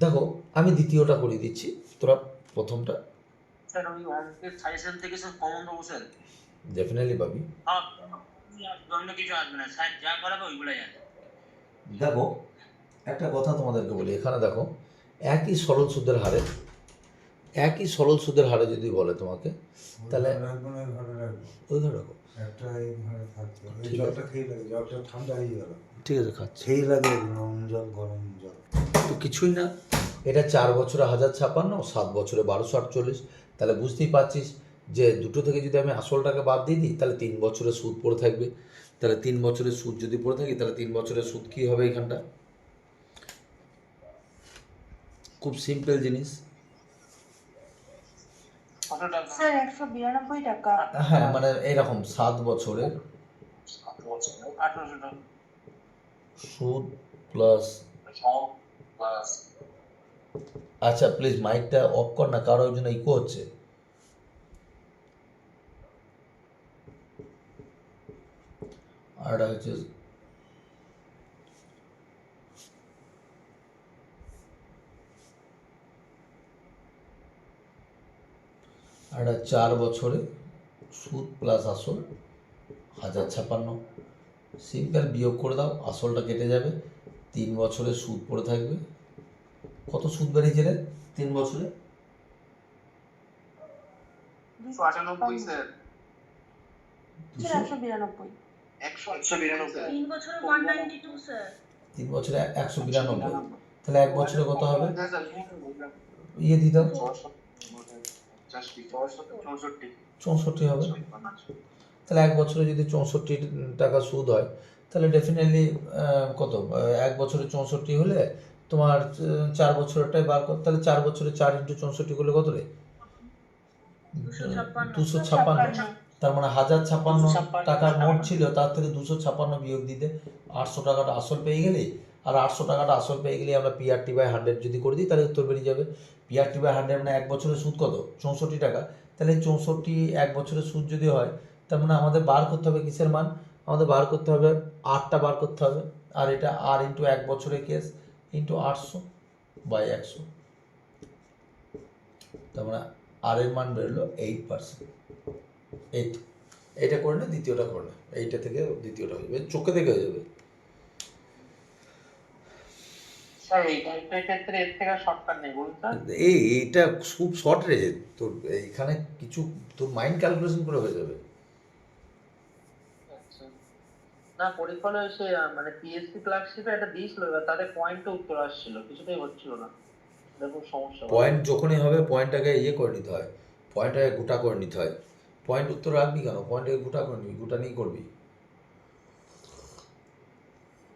দেখো আমি দ্বিতীয়টা করে দিচ্ছি, তোরা প্রথমটা। স্যার ওই অঙ্কের সাজেশন থেকে সব কমন পাবো স্যার? ডেফিনেটলি পাবি। হ্যাঁ অন্য কিছু আসবে না স্যার, যা করাবে ওইগুলাই আসবে। দেখো একটা কথা তোমাদেরকে বলি, এখানে দেখো একই সরল সুদের হারে, একই সরল সুদের হারে যদি বলে তোমাকে, তাহলে ওই ঘরে রাখো, একটা এই ঘরে থাকতো, এই ঠিক জলটা খেয়ে লাগে, জলটা ঠান্ডা হয়ে গেল, ঠিক আছে খাচ্ছি। খেয়ে লাগে গরম জল, গরম জল। তো কিছুই না, এটা 4 বছরে 1056, 7 বছরে 1248। তাহলে বুঝতেই পারছিস যে দুটো থেকে যদি আমি আসলটাকে বাদ দিয়ে দিই, তাহলে 3 বছরের সুদ পড়ে থাকবে। তাহলে 3 বছরের সুদ যদি পড়ে থাকি, তাহলে 3 বছরের সুদ কী হবে এখানটা? খুব সিম্পল জিনিস। কত টাকা? স্যার 192 টাকা। হ্যাঁ মানে এইরকম 7 বছরের 1800 টাকা সুদ প্লাস, আচ্ছা প্লিজ মাইকটা অফ কর না, কারো ওই জন্য ইকো হচ্ছে। আর এটা হচ্ছে আর 4 বছরে সুদ প্লাস আসল 1056। সিম্পল বিয়োগ করে দাও, আসলটা কেটে যাবে, 3 বছরের সুদ পড়ে থাকবে। কত সুদ বেরিয়েছে রে 3 বছরে? 298 স্যার। স্যার 192। 192 3 বছরে 192 স্যার। 3 বছরে 192, তাহলে 1 বছরে কত হবে? ইয়ে দিয়ে দাও, 64 হবে। তাহলে 1 বছরে যদি 64 টাকা সুদ হয়, তাহলে ডেফিনেটলি কত 1 বছরে 64 হলে তোমার 4 বছরটাই বার কর, তাহলে 4 বছরে 4 × 64 করলে কত রে? 256। তার মানে 1056 টাকার নোট ছিল, তার থেকে 256 বিয়োগ দিতে 800 টাকাটা আসল পেয়ে গেলে, আর 800 টাকাটা আসল পেয়ে গেলে আমরা PRT/100 যদি করে দিই, তাহলে উত্তর বেরিয়ে যাবে। PRT/100 মানে 1 বছরের সুদ কত? 64 টাকা। তাহলে 64 1 বছরের সুদ যদি হয়, তার মানে আমাদের বার করতে হবে কিসের মান? আমাদের বার করতে হবে আরটা বার করতে হবে, আর এটা আর ইন্টু 1 বছরের কেস ইন্টু 800/100। তার মানে আর এর মান বেরোলো 8%। এইটা করে না, দ্বিতীয়টা করে না, এইটা থেকে দ্বিতীয়টা হয়ে যাবে, চোখে দেখে হয়ে যাবে। স্যার এই টাইপের ক্ষেত্রে এর থেকে শর্টকাট নেই বলুন স্যার। এইটা খুব শর্ট রে, তোর এইখানে কিছু তোর মাইন্ড ক্যালকুলেশন করে হয়ে যাবে। আচ্ছা, না পরীক্ষা হলে সে মানে পিএসসি ক্লার্কশিপে একটা দিয়েছিল, এবার তাদের পয়েন্টে উত্তর আসছিল, কিছুতেই হচ্ছিল না, দেখুন সমস্যা হলো। পয়েন্ট যখনই হবে পয়েন্টটাকে ইয়ে করে নিতে হয়, পয়েন্টটাকে গোটা করে নিতে হয়। পয়েন্ট উত্তর রাখবি কেন, পয়েন্টটাকে গোটা করে নিবি, গোটা নিয়ে করবি।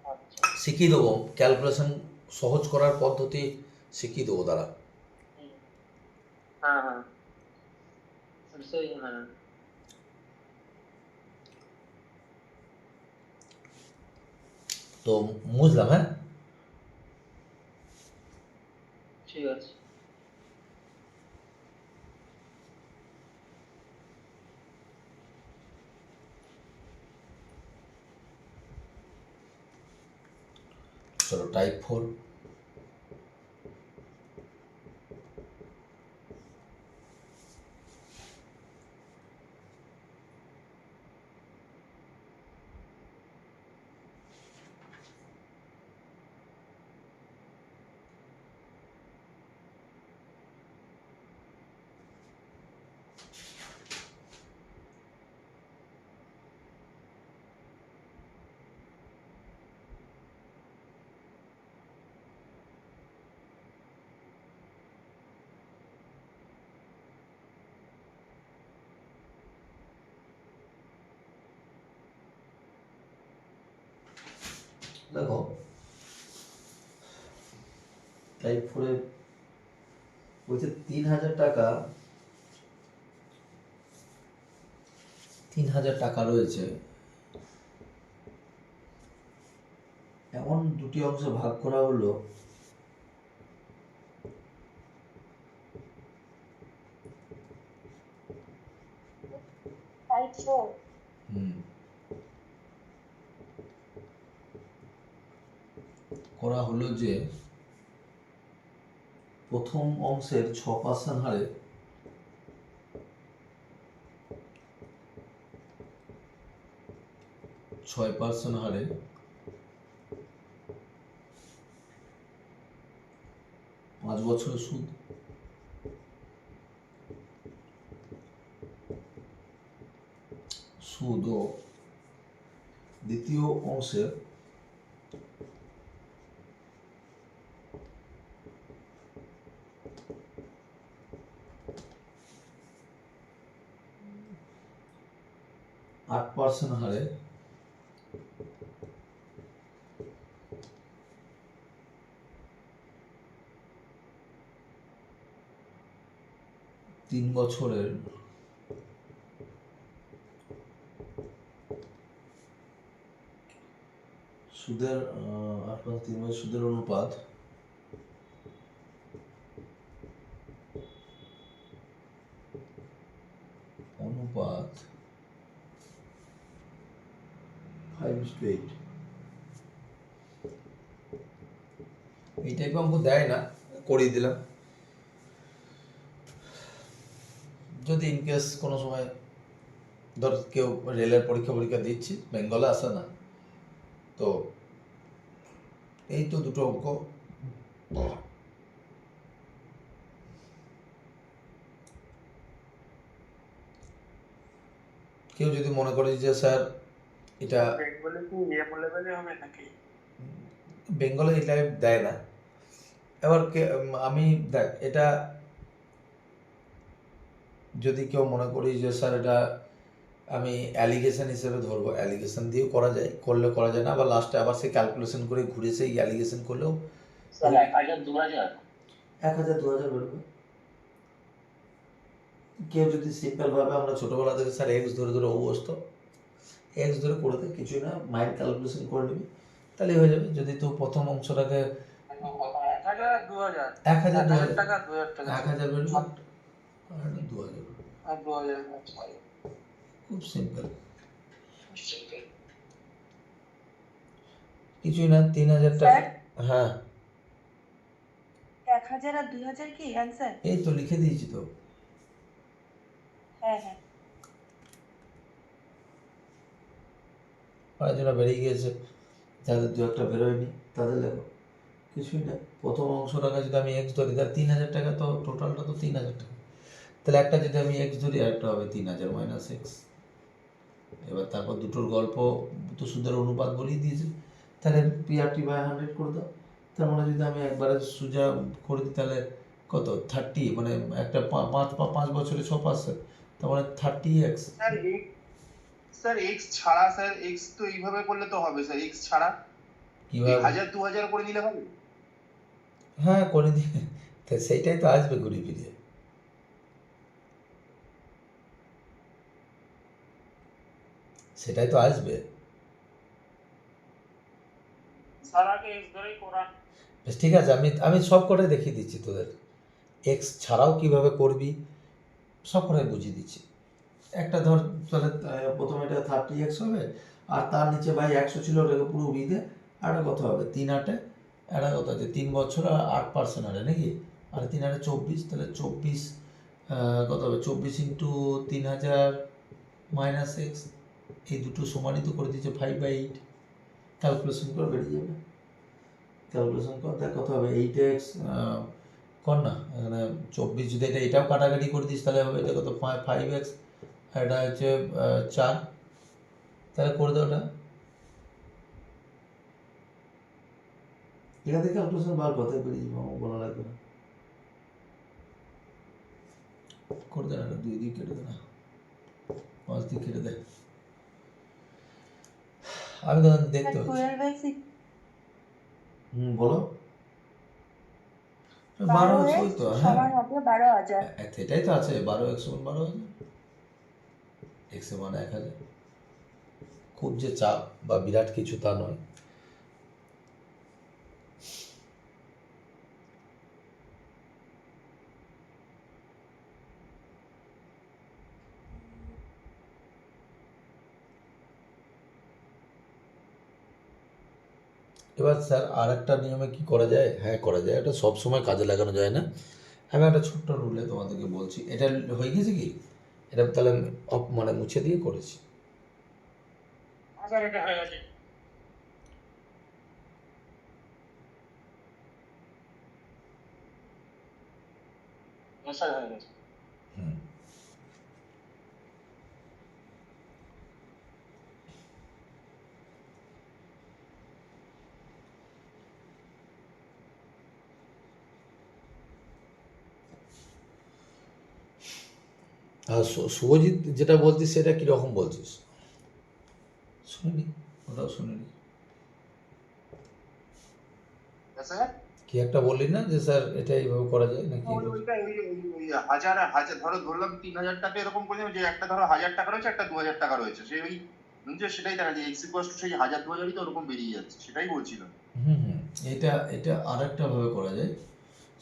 আচ্ছা। শিখিয়ে দেবো ক্যালকুলেশন সহজ করার পদ্ধতি, শিখিয়ে দেবো দাঁড়া। হুম। হ্যাঁ হ্যাঁ সেই হ্যাঁ। তো বুঝলাম, হ্যাঁ। ঠিক আছে। চলো টাইপ 4। দেখো টাইপ 4-এ বলছে 3,000 টাকা, 3,000 টাকা রয়েছে, এমন দুটি অংশে ভাগ করা হলো। টাইপ 4। করা হলো যে প্রথম অংশের 6% হারে 6% হারে 5 বছরের সুদ, ও দ্বিতীয় অংশের 8% হারে 3 বছরের সুদের 8+3 বছর সুদের অনুপাত অনুপাত 5:8। এই টাইপের অঙ্ক দেয় না, করিয়ে দিলাম। যদি ইনকেস কোনো সময় ধর কেউ রেলের পরীক্ষা দিচ্ছি, বেঙ্গলে আসে না, তো এই তো দুটো অঙ্ক। কেউ যদি মনে করে যে স্যার এটা বেঙ্গলে কি এম লেভেলে হবে নাকি? বেঙ্গলে এটা দেয় না। এবার আমি দেখ, এটা যদি কেউ মনে করি যে স্যার এটা আমি অ্যালিগেশন হিসেবে ধরবো, অ্যালিগেশন দিয়েও করা যায়, করলে করা যায় না, আবার লাস্টে আবার সে ক্যালকুলেশন করে ঘুরে সেই অ্যালিগেশন করলেও স্যার 1000 2000 1,000 2,000 বেরোবে। কেউ যদি সিম্পল ভাবে, আমরা ছোটবেলা থেকে স্যার এক্স ধরে ধরে অভ্যস্ত, এক্স ধরে করে দেয়, কিছুই না, মাইন্ড ক্যালকুলেশন করে নিবি, তাহলে হয়ে যাবে। যদি তুই প্রথম অংশটাকে 1000 2000 1,000 2,000 টাকা 2000 টাকা 1,000 বেরোবে আর 2,000 বেরোবে। আর 2000 আচ্ছা খুব সিম্পল, কিছুই না। 3,000 টাকা। হ্যাঁ 1,000 আর 2,000 কি অ্যান্সার? এই তো লিখে দিয়েছি তো। হ্যাঁ হ্যাঁ। অনেকজনা বেরিয়ে গিয়েছে, যাদের দু একটা বেরোয়নি তাদের লেখো, কিছুই না, প্রথম অংশটাকে যদি আমি এক্স ধরি তাহলে 3,000 টাকা, তো টোটালটা তো 3,000 টাকা। তাহলে একটা যদি আমি এক্স ধরি আর একটা হবে 3,000 মাইনাস এক্স। এবার তারপর দুটোর গল্প তো সুদের অনুপাত বলেই দিয়েছে, তাহলে পিআরটি বাই 100 করে দাও। তার মানে যদি আমি একবারে সোজা করে দিই তাহলে কত 30, মানে একটা 5 বছরে 6%, তার মানে 30x। স্যার এক্স ছাড়া স্যার, এক্স তো এইভাবে করলে তো হবে স্যার, এক্স ছাড়া কীভাবে? 1000-2000 করে দিলে হবে। হ্যাঁ করে দিয়ে, তো সেইটাই তো আসবে ঘুরে ফিরে, সেটাই তো আসবে। স্যার আগে এক্স ধরেই করান। বেশ ঠিক আছে, আমি আমি সব কটাই দেখিয়ে দিচ্ছি তোদের, এক্স ছাড়াও কিভাবে করবি সব কটাই বুঝিয়ে দিচ্ছি। একটা ধর তাহলে প্রথমে এটা 30x হবে, আর তার নিচে বাই 100 ছিল, ওটাকে পুরো উড়িয়ে দে। আর একটা কত হবে 3/8, একটা কত আছে 3 বছর আর 8% হারে নাকি, আর 3/8 24, তাহলে 24 কত হবে 24 ইন্টু 3,000 মাইনাস এক্স, এই দুটো সমানই তো করে দিচ্ছে 5/8। ক্যালকুলেশন করে বেরিয়ে যাবে, ক্যালকুলেশন কর দেখ কত হবে 8x কর না, এখানে 24 যদি এটাও কাটাকাটি করে দিস তাহলে হবে এটা কত 5x, আর এটা হচ্ছে 4, তাহলে করে দাও ওটা। এখান থেকে ক্যালকুলেশন বার করতে বেরিয়ে যাবো, আমার বলা লাগবে না, করে দেয় না, 2 দিয়ে কেটে দে না, 5 দিয়ে কেটে দেয়। আমি তো দেখতে পাচ্ছি। 12x বলো। 12x ওই তো, হ্যাঁ সমান হবে 12,000। সেটাই তো আছে, 12x সমান 12,000, x এর মান 1,000। খুব যে চাপ বা বিরাট কিছু তা নয়। এবার স্যার আর একটা নিয়মে কি করা যায়? হ্যাঁ করা যায়, এটা সব সময় কাজে লাগানো যায় না, আমি একটা ছোট্ট রুলে তোমাদেরকে বলছি। এটা হয়ে গেছে কি, এটা তাহলে আমি মানে মুছে দিয়ে করেছি। স্যার এটা হয়ে গেছে। স্যার হয়ে গেছে। হুম। আর শুভজিৎ যেটা বলছিস সেটা কীরকম বলছিস? শুনিনি, ওটাও শুনিনি। স্যার কি একটা বললি না যে স্যার এটা এইভাবে করা যায় নাকি? ওইটা ওই হাজার হাজার ধরলাম 3,000 টাকা এরকম করে, যে একটা ধরো 1,000 টাকা রয়েছে, একটা 2,000 টাকা রয়েছে, সেই ওই যে সেটাই দেখা যায় এক্স ইকুয়াল টু সেই 1,000-2,000ই তো ওরকম বেরিয়ে যাচ্ছে, সেটাই বলছিলাম। এটা এটা আর একটা ভাবে করা যায়,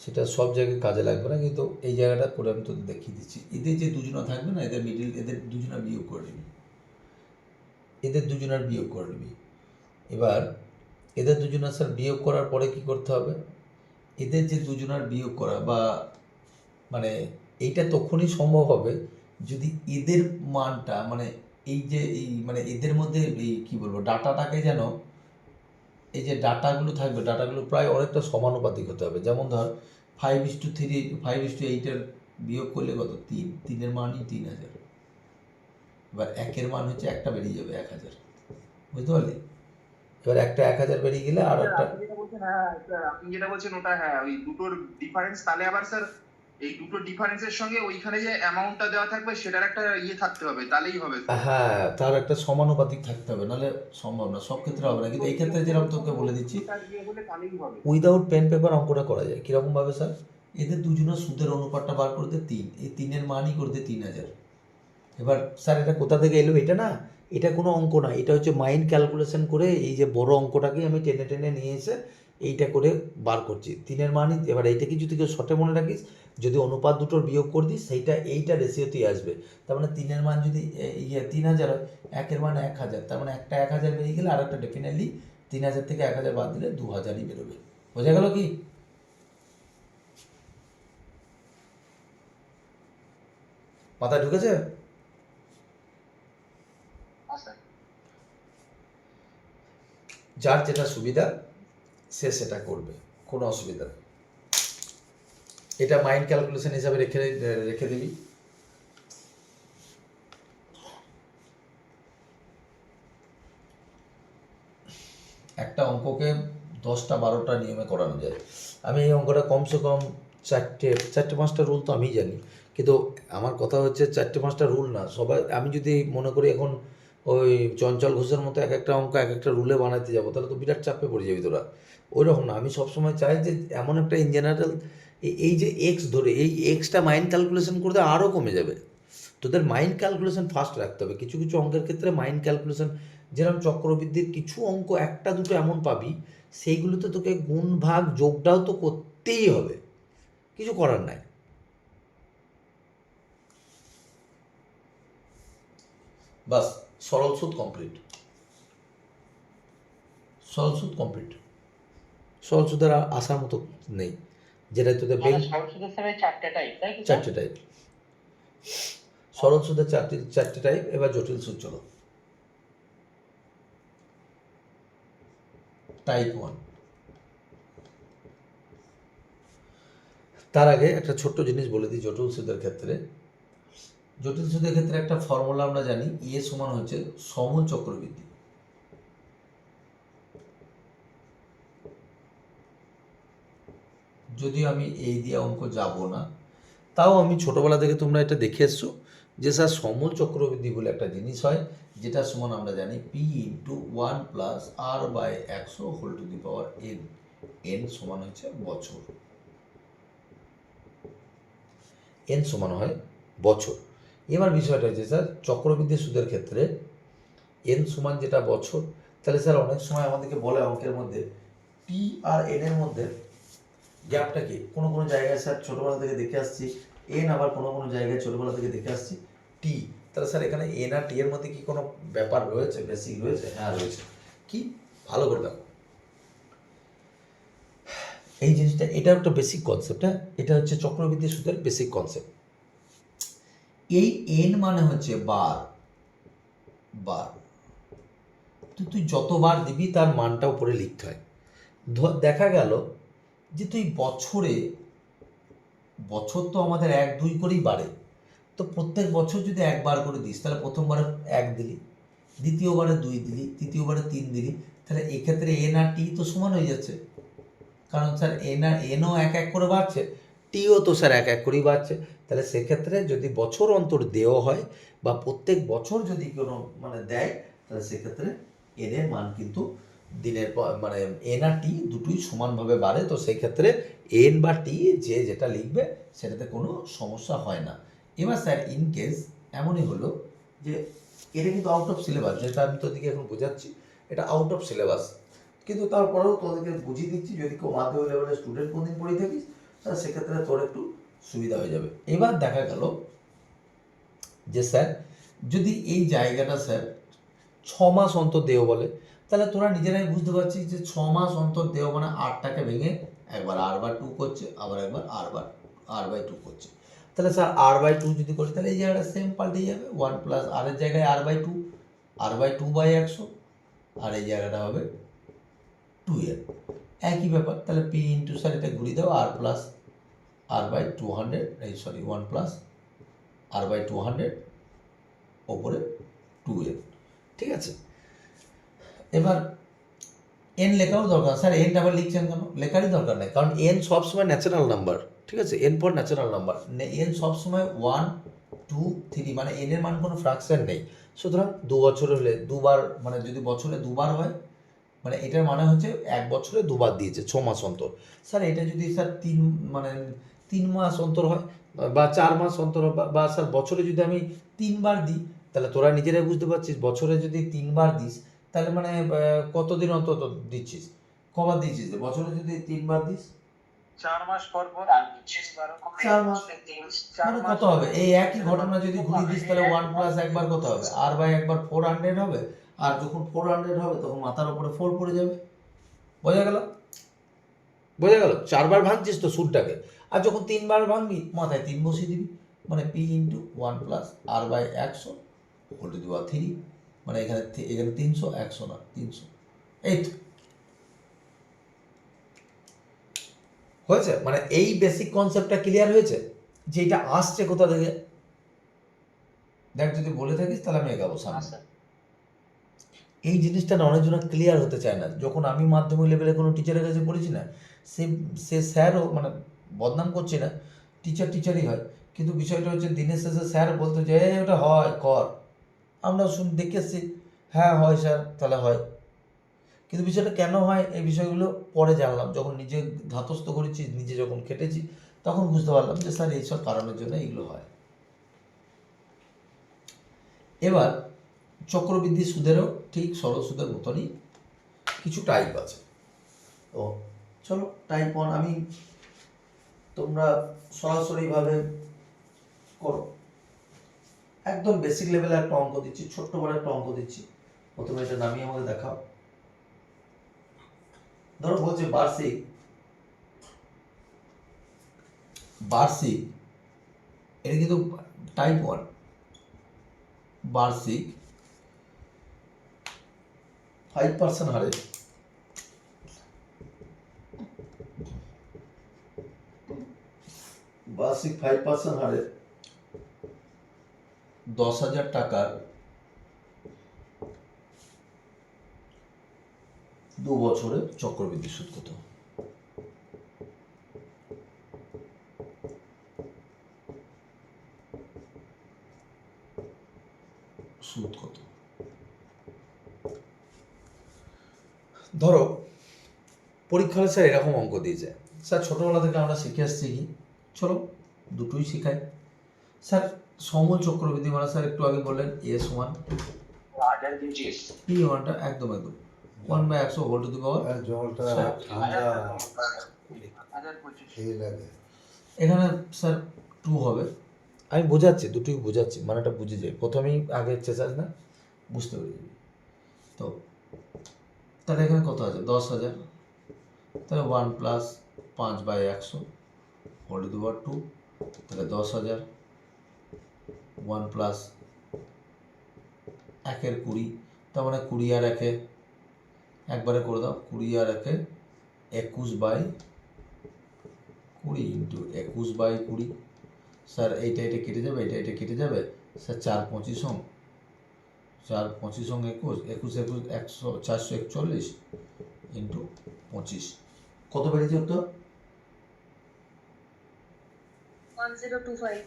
সেটা সব জায়গায় কাজে লাগবে না, কিন্তু এই জায়গাটা করে আমি তোদের দেখিয়ে দিচ্ছি। এদের যে দুজনা থাকবে না, এদের মিডিল, এদের দুজনা বিয়োগ করে নিবি, এদের দুজনার বিয়োগ করে নিবি। এবার এদের দুজনার স্যার বিয়োগ করার পরে কি করতে হবে, এদের যে দুজনার বিয়োগ করা বা মানে এইটা তখনই সম্ভব হবে যদি এদের মানটা মানে এই যে এই মানে এদের মধ্যে এই কী বলবো ডাটাটাকে যেন, এই যে ডাটাগুলো থাকবে ডাটাগুলো প্রায় অনেকটা সমানুপাতিক হতে হবে। যেমন ধর 5:3, 5:8 বিয়োগ করলে কত 3, 3-এর মানই 3,000। এবার 1-এর মান হচ্ছে একটা বেরিয়ে যাবে 1,000, বুঝতে পারলি? এবার একটা 1,000 বেরিয়ে গেলে আর একটা, আপনি যেটা বলছেন, হ্যাঁ স্যার আপনি যেটা বলছেন ওটা, হ্যাঁ ওই দুটোর ডিফারেন্স, তাহলে আবার স্যার এই দুটো ডিফারেন্সের সঙ্গে ওইখানে যে অ্যামাউন্টটা দেওয়া থাকবে সেটার একটা ইয়ে থাকতে হবে, তাহলেই হবে স্যার। হ্যাঁ তার একটা সমানুপাতিক থাকতে হবে, নাহলে সম্ভব না, সব ক্ষেত্রে হবে না। কিন্তু এই ক্ষেত্রে যেরকম তোকে বলে দিচ্ছি, ওটা ইয়ে হলে তাহলেই হবে। উইদাউট পেন পেপার অঙ্কটা করা যায়। কীরকমভাবে স্যার, এদের দুজনের সুদের অনুপাতটা বার করতে 3, এই 3-এর মানই করতে 3,000। এবার স্যার এটা কোথা থেকে এলো? এটা না, এটা কোনো অঙ্ক না, এটা হচ্ছে মাইন্ড ক্যালকুলেশন করে এই যে বড় অঙ্কটাকেই আমি টেনে টেনে নিয়ে এসে এইটা করে বার করছি 3-এর মানই। এবার এইটাকে যদি কেউ শর্টে মনে রাখিস, যদি অনুপাত দুটোর বিয়োগ করে দিস সেইটা এইটা রেশিওতেই আসবে। তার মানে 3-এর মান যদি 3,000 হয়, 1-এর মান 1,000, তার মানে একটা 1,000 বেরিয়ে গেলে আর একটা ডেফিনেটলি 3,000 থেকে 1,000 বাদ দিলে 2,000ই বেরোবে। বোঝা গেল কি? মাথায় ঢুকেছে? হ্যাঁ স্যার। যার যেটা সুবিধা সে সেটা করবে। কোনো অসুবিধা নেই। এটা মাইন্ড ক্যালকুলেশন হিসাবে রেখে দিবি। একটা অঙ্ককে 10টা-12টা নিয়মে করানো যায়। আমি এই অঙ্কটা কমসে কম 4টে-5টা রুল তো আমিই জানি, কিন্তু আমার কথা হচ্ছে 4টে-5টা রুল না, সবাই আমি যদি মনে করি এখন ওই চঞ্চল ঘোষের মতো এক একটা অঙ্ক এক একটা রুলে বানাতে যাবো, তাহলে তো বিরাট চাপে পড়ে যাবি তোরা। ওই রকম না, আমি সবসময় চাই যে এমন একটা ইন জেনারেল এই যে এক্স ধরে এই এক্সটা মাইন্ড ক্যালকুলেশন করতে আরও কমে যাবে। তোদের মাইন্ড ক্যালকুলেশন ফার্স্ট রাখতে হবে। কিছু কিছু অঙ্কের ক্ষেত্রে মাইন্ড ক্যালকুলেশন, যেরকম চক্রবৃদ্ধির কিছু অঙ্ক একটা দুটো এমন পাবি সেইগুলোতে তোকে গুণ ভাগ যোগটাও তো করতেই হবে, কিছু করার নাই। বাস, সরল সুদ কমপ্লিট, সরল সুদ কমপ্লিট। সরল সুদের আর আসার মতো নেই, যেটা তোদের মানে সরল সুদের স্যার 4টে টাইপ, তাই তো? 4টে টাইপ, সরল সুদের 4টে টাইপ। এবার জটিল সুদ চলো। টাইপ 1। তার আগে একটা ছোট্ট জিনিস বলে দিই। জটিল সুদের ক্ষেত্রে একটা ফর্মুলা আমরা জানি, ইয়ে সমান হচ্ছে সমূল চক্রবৃদ্ধি। যদিও আমি এই দিয়ে অঙ্ক যাব না, তাও আমি ছোটবেলা থেকে তোমরা এটা দেখে এসছো যে স্যার সমূল চক্রবৃদ্ধি বলে একটা জিনিস হয়, যেটা সমান আমরা জানি P×1 + R/100 whole to the power n। n সমান হচ্ছে বছর, n সমান হয় বছর। এবার বিষয়টা হচ্ছে স্যার চক্রবৃদ্ধি সুদের ক্ষেত্রে n সমান যেটা বছর, তাহলে স্যার অনেক সময় আমাদেরকে বলে অঙ্কের মধ্যে P আর n এর মধ্যে গ্যাপটা কি। কোনো কোনো জায়গায় স্যার ছোটোবেলা থেকে দেখে আসছি n, আবার কোনো কোনো জায়গায় ছোটোবেলা থেকে দেখে আসছি t। তাহলে স্যার এখানে n আর t এর মধ্যে কি কোনো ব্যাপার রয়েছে, বেসিক রয়েছে? হ্যাঁ রয়েছে। কি? ভালো করে দেখো এই জিনিসটা, এটা একটা বেসিক কনসেপ্ট। হ্যাঁ, এটা হচ্ছে চক্রবৃদ্ধি সুদের বেসিক কনসেপ্ট। এই n মানে হচ্ছে বার, তুই যতবার দিবি তার মানটা উপরে লিখতে হয়। দেখা গেল যে তুই বছর তো আমাদের 1-2 করেই বাড়ে, তো প্রত্যেক বছর যদি একবার করে দিস, তাহলে প্রথমবারে 1 দিলি, দ্বিতীয়বারে 2 দিলি, তৃতীয়বারে 3 দিলি, তাহলে এক্ষেত্রে n আর t তো সমান হয়ে যাচ্ছে। কারণ স্যার nও 1-1 করে বাড়ছে, টিও তো স্যার 1-1 করেই বাড়ছে। তাহলে সেক্ষেত্রে যদি বছর অন্তর দেওয়া হয় বা প্রত্যেক বছর যদি কোনো দেয়, তাহলে সেক্ষেত্রে n এর মান কিন্তু দিনের পর n আর t দুটোই সমানভাবে বাড়ে। তো সেই ক্ষেত্রে n বা t যে যেটা লিখবে সেটাতে কোনো সমস্যা হয় না। এবার স্যার ইন কেস এমনই হলো যে এটা কিন্তু আউট অফ সিলেবাস, যেটা আমি তোদেরকে এখন বোঝাচ্ছি এটা আউট অফ সিলেবাস, কিন্তু তারপরেও তোদেরকে বুঝিয়ে দিচ্ছি, যদি কেউ মাধ্যমিক লেভেলের স্টুডেন্ট কোনদিন পড়ে থাকিস তাহলে সেক্ষেত্রে তোর একটু সুবিধা হয়ে যাবে। এবার দেখা গেল যে স্যার যদি এই জায়গাটা স্যার 6 মাস অন্তর দেও বলে, তাহলে তোরা নিজেরাই বুঝতে পারছিস যে 6 মাস অন্তর দেও মানে 8টাকে ভেঙে একবার r/2 করছে, আবার একবার r/2 করছে। তাহলে স্যার r/2 যদি করি, তাহলে এই জায়গাটা সেম পাল্টে যাবে, 1 + r এর জায়গায় r/2/100, আর এই জায়গাটা হবে 2n, একই ব্যাপার। তাহলে p ইন্টু স্যার এটা ঘুরিয়ে দাও r+r/200, 1 + r/200 ওপরে 2n, ঠিক আছে। এবার n লেখাও দরকার স্যার, n আবার লিখছেন কেন? লেখারই দরকার নেই, কারণ n সবসময় ন্যাচারাল নাম্বার, ঠিক আছে। n for natural number, n সবসময় 1, 2, 3, মানে n এর মান কোনো ফ্র্যাকশন নেই। সুতরাং 2 বছর হলে দুবার, যদি বছরে দুবার হয়, এটার মানে হচ্ছে 1 বছরে দুবার দিয়েছে 6 মাস অন্তর। স্যার এটা যদি স্যার 3 মাস অন্তর হয় বা 4 মাস অন্তর বা স্যার বছরে যদি আমি 3 বার দিই, তাহলে তোরা নিজেরাই বুঝতে পারছিস বছরে যদি 3 বার দিস তাহলে কতদিন অন্তর দিচ্ছিস, কবার দিচ্ছিস? বছরে যদি 3 বার দিস 4 মাস পর 4 মাস কত হবে? এই একই ঘটনা যদি ঘুরিয়ে দিস তাহলে 1 + একবার কত হবে? r/1 400 হবে, আর যখন 400 হবে তখন মাথার উপরে 4 পড়ে যাবে। বোঝা গেল? 4 বার ভাঙছিস তো সুদটাকে, আর যখন 3 বার ভাঙবি মাথায় 3 বসিয়ে দিবি, p×1 + r/100 whole to the পাওয়ার 3, এখানে 300, 100 না 300, এই তো হয়েছে? মানে এই বেসিক কনসেপ্টটা ক্লিয়ার হয়েছে যে এটা আসছে কোথা থেকে। দেখ যদি বলে থাকিস তাহলে আমি এগাবো সামনে। আচ্ছা এই জিনিসটা না অনেকজন ক্লিয়ার হতে চায় না। যখন আমি মাধ্যমিক লেভেলে কোনো টিচারের কাছে পড়েছি না, সে সে স্যারও মানে বদনাম করছে না, টিচারই হয়, কিন্তু বিষয়টা হচ্ছে দিনের শেষে স্যার বলতো যে "এই ওটা হয় কর", আমরা দেখে এসছি হ্যাঁ হয় স্যার, তাহলে হয়। কিন্তু বিষয়টা কেন হয় এই বিষয়গুলো পরে জানলাম, যখন নিজে ধাতস্থ করেছি, নিজে যখন খেটেছি, তখন বুঝতে পারলাম যে স্যার এইসব কারণের জন্য এইগুলো হয়। এবার চক্রবৃদ্ধি সুদেরও ঠিক সরল সুদের মতনই কিছু টাইপ আছে। তো চলো টাইপ 1 আমি তোমরা সরাসরিভাবে করো। একদম বেসিক লেভেলে একটা অঙ্ক দিচ্ছি, ছোট্ট বড় একটা অঙ্ক দিচ্ছি। প্রথমে এটা নামিয়ে আমাকে দেখাও। ধরো বলছে বার্ষিক এটা কিন্তু টাইপ 1, বার্ষিক 5% হারে বার্ষিক 5% হারে 10,000 টাকার 2 বছরের চক্রবৃদ্ধি সুদ কত? সুদ কত? ধরো পরীক্ষা হলে স্যার এরকম অঙ্ক দিয়েছে, স্যার ছোটবেলা থেকে আমরা শিখে আসছি কি, চলো দুটোই শেখাই। স্যার সমল চক্রবৃদ্ধি মানে স্যার একটু আগে বললেন এ সমান পি ওয়ানটা একদম 1/100 হোল টু দি পাওয়ার। আর জলটা স্যার, ঠান্ডা 1025 সেই লাগে। এখানে স্যার 2 হবে। আমি বোঝাচ্ছি, দুটোই বোঝাচ্ছি, মানেটা বুঝে যাই, প্রথমেই আগে চেঁচাস না, বুঝতে পেরে যাবি। তো তাহলে এখানে কত আছে? 10,000, তাহলে 1 plus 5/100 whole to the power 2, তাহলে 10,000 1 প্লাস 1 20, তার মানে 20 আর 1 একবারে করে দাও, 20 আর 1 21/20 ইন্টু 21/20। স্যার এইটা কেটে যাবে, এটা কেটে যাবে, স্যার 4 25 4 25 21 21 100 441 ইন্টু 25 কত বেরিয়েছে উত্তর? 1025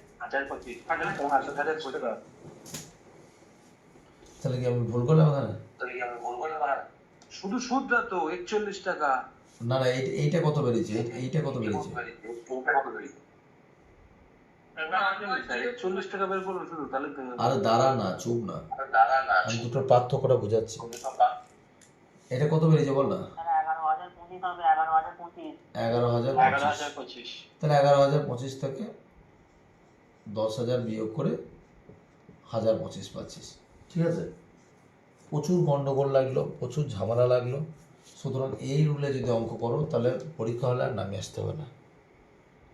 তাহলে কি আমি ভুল করলাম এখানে? শুধু সুদটা তো 41 টাকা। না না, এইটা কত বেরিয়েছে? এইটা কত বেরিয়েছে? 41 টাকা বের করলো শুধু, তাহলে তো আরে দাঁড়া না, চুপ না, আমি দুটোর পার্থক্যটা বোঝাচ্ছি। এটা কত বেরিয়েছে বল না? 11,025 হবে, 11,025 11,025। তাহলে 11,025 থেকে 10,000 বিয়োগ করে 1,025 পাচ্ছিস, ঠিক আছে? প্রচুর গন্ডগোল লাগলো, প্রচুর ঝামেলা লাগলো, সুতরাং এই রুলে যদি অঙ্ক করো তাহলে পরীক্ষা হলে আর নামে আসতে হবে না,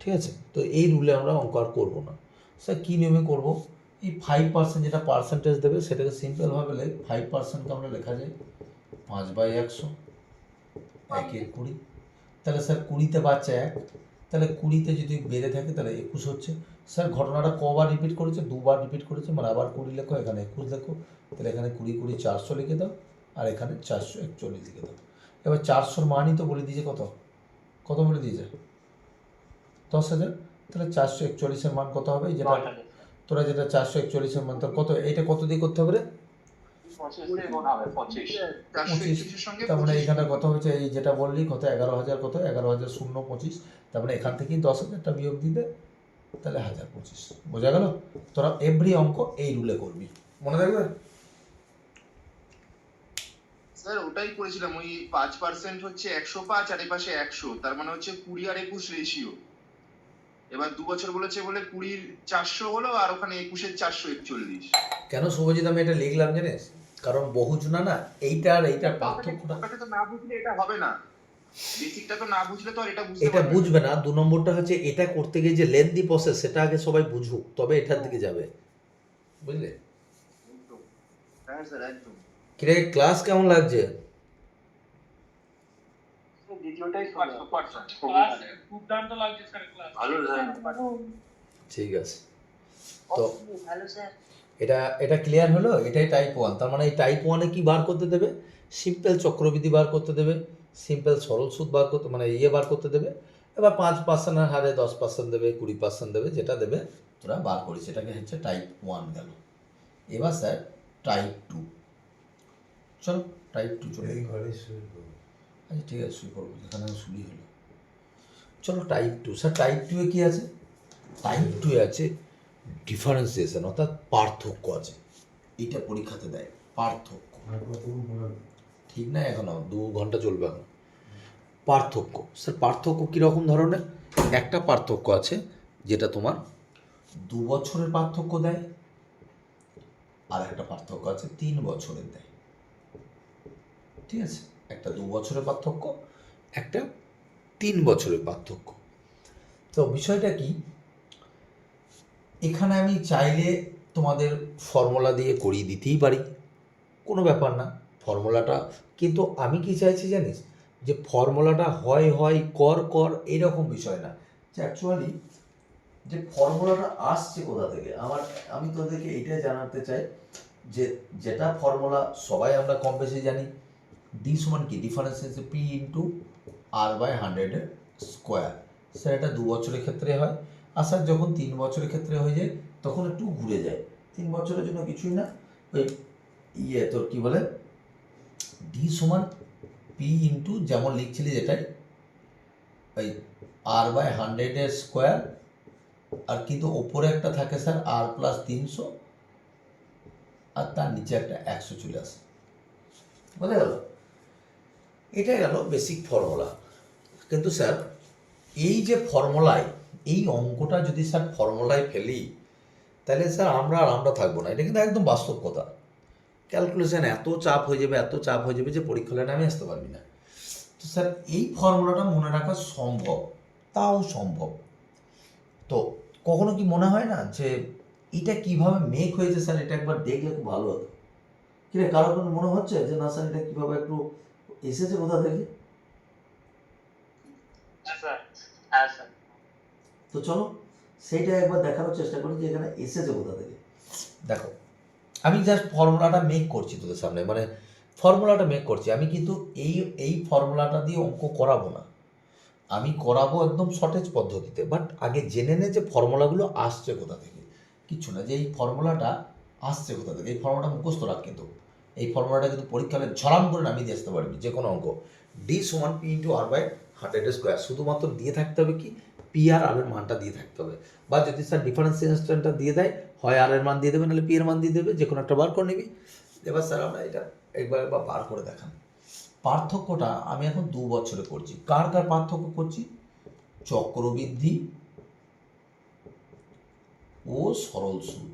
ঠিক আছে? তো এই রুলে আমরা অঙ্ক আর করবো না। স্যার কী নিয়মে করবো? এই 5% যেটা পার্সেন্টেজ দেবে সেটাকে সিম্পলভাবে 5%কে আমরা লেখা যায় 5/100, 1 20। তাহলে স্যার 20তে বাচ্চা 1, তাহলে 20তে যদি বেড়ে থাকে তাহলে 21 হচ্ছে। স্যার ঘটনাটা কবার রিপিট করেছে? 2বার রিপিট করেছে, মানে আবার 20 লেখো, এখানে 21 লেখো, তাহলে এখানে 20 20 400 লিখে দাও, আর এখানে 441 লিখে দাও। এবার 400-র মানই তো বলে দিয়েছে কত বলে দিয়েছে? 10,000। তাহলে 441-এর মান কত হবে? যেটা তোরা যেটা 441-এর মান, তোর কত, এইটা কত দিয়ে করতে হবে রে? 25। তার মানে এখানে কত হচ্ছে? এই যেটা বললি কত, 11,000, কত 11,025, তার মানে এখান থেকেই 10,000টা বিয়োগ দিবে, তাহলে 1,025। বোঝা গেল? তোরা এভরি অঙ্ক এই রুলে করবি, মনে থাকবে? স্যার ওটাই করেছিলাম, ওই 5% হচ্ছে 105 আর এপাশে 100, তার মানে হচ্ছে 20 আর 21 রেশিও। এবার 2 বছর বলেছে বলে 20 400 হলো, আর ওখানে 21 441। কেন শুভজিৎ আমি এটা লিখলাম জানিস? কারণ বহুজনা না এইটা আর এইটার পার্থক্যটা, ওটাকে তো না বুঝলে এটা হবে না, বেসিকটা তো না বুঝলে তো আর এটা বুঝতে এটা পারবে না। বুঝবে না। 2 নম্বরটা হচ্ছে এটা করতে গিয়ে যে লেন্দি প্রসেস, সেটা আগে সবাই বুঝুক, তবে এটার দিকে যাবে, বুঝলে? একদম। হ্যাঁ স্যার একদম। কিরে ক্লাস কেমন লাগছে? দ্বিতীয়টাই ক্লাস দুর্দান্ত লাগছে স্যার ক্লাস। ভালো ঠিক আছে, তো ভালো স্যার। এটা ক্লিয়ার হলো। এটাই টাইপ 1। তার মানে এই টাইপ 1-এ কি বার করতে দেবে? সিম্পল চক্রবৃদ্ধি বার করতে দেবে, সিম্পল সরল সুদ বার করতে মানে বার করতে দেবে। এবার 5% হারে 10% দেবে, 20% দেবে, যেটা দেবে তোরা বার করিস। সেটাকে হচ্ছে টাইপ 1 গেল। এবার স্যার টাইপ 2। চলো টাইপ 2 চলে। এই ঘরে শুরু করবো। আচ্ছা ঠিক আছে, শুরু করবো, এখানে শুরুই হলো। চলো টাইপ 2। স্যার টাইপ 2-এ কী আছে? টাইপ 2-এ আছে ডিফারেন্সিয়েশন, অর্থাৎ পার্থক্য আছে। এটা পরীক্ষাতে দেয়, পার্থক্য। আর কতক্ষণ পড়াবে? ঠিক না, এখনও 2 ঘন্টা চলবে এখন। পার্থক্য, স্যার পার্থক্য কীরকম ধরনের? একটা পার্থক্য আছে যেটা তোমার 2 বছরের পার্থক্য দেয়, আর একটা পার্থক্য আছে 3 বছরের দেয়। ঠিক আছে, একটা 2 বছরের পার্থক্য, একটা 3 বছরের পার্থক্য। তো বিষয়টা কি, এখানে আমি চাইলে তোমাদের ফর্মুলা দিয়ে করিয়ে দিতেই পারি, কোনো ব্যাপার না ফর্মুলাটা। কিন্তু আমি কি চাইছি জানিস, যে ফর্মুলাটা হয় কর এইরকম বিষয় না, যে অ্যাকচুয়ালি যে ফর্মুলাটা আসছে কোথা থেকে। আমি তোদেরকে এইটাই জানাতে চাই যে যেটা ফর্মুলা সবাই আমরা কম বেশি জানি, ডি সমান কি, differentiation P into R by 100 square. Sir এটা 2 বছরের ক্ষেত্রে হয়, আর স্যার যখন 3 বছরের ক্ষেত্রে হয়ে যায় তখন একটু ঘুরে যায়। 3 বছরের জন্য কিছুই না, ওই তোর কী বলে, ডি সমান পি ইন্টু যেমন লিখছিলি যেটাই, ওই আর বাই 100 স্কোয়ার, আর কিন্তু ওপরে একটা থাকে স্যার আর প্লাস 300, আর তার নিচে একটা 100 চলে আসে। বোঝা গেল? এটাই গেল বেসিক ফর্মুলা। কিন্তু স্যার এই যে ফর্মুলায়, এই অঙ্কটা যদি স্যার ফর্মুলায় ফেলি, তাহলে স্যার আমরা থাকবো না। এটা কিন্তু একদম বাস্তব কথা। ক্যালকুলেশন এত চাপ হয়ে যাবে যে পরীক্ষা হলে নামে আসতে পারবি না। তো স্যার এই ফর্মুলাটা মনে রাখা সম্ভব, তাও সম্ভব। তো কখনো কি মনে হয় না যে এটা কিভাবে মেক হয়েছে স্যার, এটা একবার দেখলে খুব ভালো হতো। কিরে, কারো কোনো মনে হচ্ছে যে না স্যার এটা কীভাবে একটু এসেছে কোথা থেকে? হ্যাঁ স্যার। তো চলো সেইটা একবার দেখানোর চেষ্টা করি যে এখানে এসেছে কোথা থেকে। দেখো, আমি জাস্ট ফর্মুলাটা মেক করছি তোদের সামনে, মানে ফর্মুলাটা মেক করছি আমি, কিন্তু এই ফর্মুলাটা দিয়ে অঙ্ক করাবো না, আমি করাবো একদম শর্টেজ পদ্ধতিতে। বাট আগে জেনে নে যে ফর্মুলাগুলো আসছে কোথা থেকে। কিচ্ছু না, যে এই ফর্মুলাটা আসছে কোথা থেকে, এই ফর্মুলাটা মুখস্থ রাখ। কিন্তু এই ফর্মুলাটা কিন্তু পরীক্ষায় ঝরাম করে নামিয়ে দিয়ে আসতে পারবি যে কোনো অঙ্ক। ডি সমান P into R by 100 square, শুধুমাত্র দিয়ে থাকতে হবে কি, পি আর এর মানটা দিয়ে থাকতে হবে। বা যদি স্যার ডিফারেন্সিয়েশনটা দিয়ে দেয়, হয় আর এর মান দিয়ে দেবে, নাহলে পি এর মান দিয়ে দেবে, যে কোনো একটা বার করে নিবি। এবার স্যার আমরা এটা একবার বার করে দেখান। পার্থক্যটা আমি এখন 2 বছরে করছি। কার পার্থক্য করছি? চক্রবৃদ্ধি ও সরল সুদ,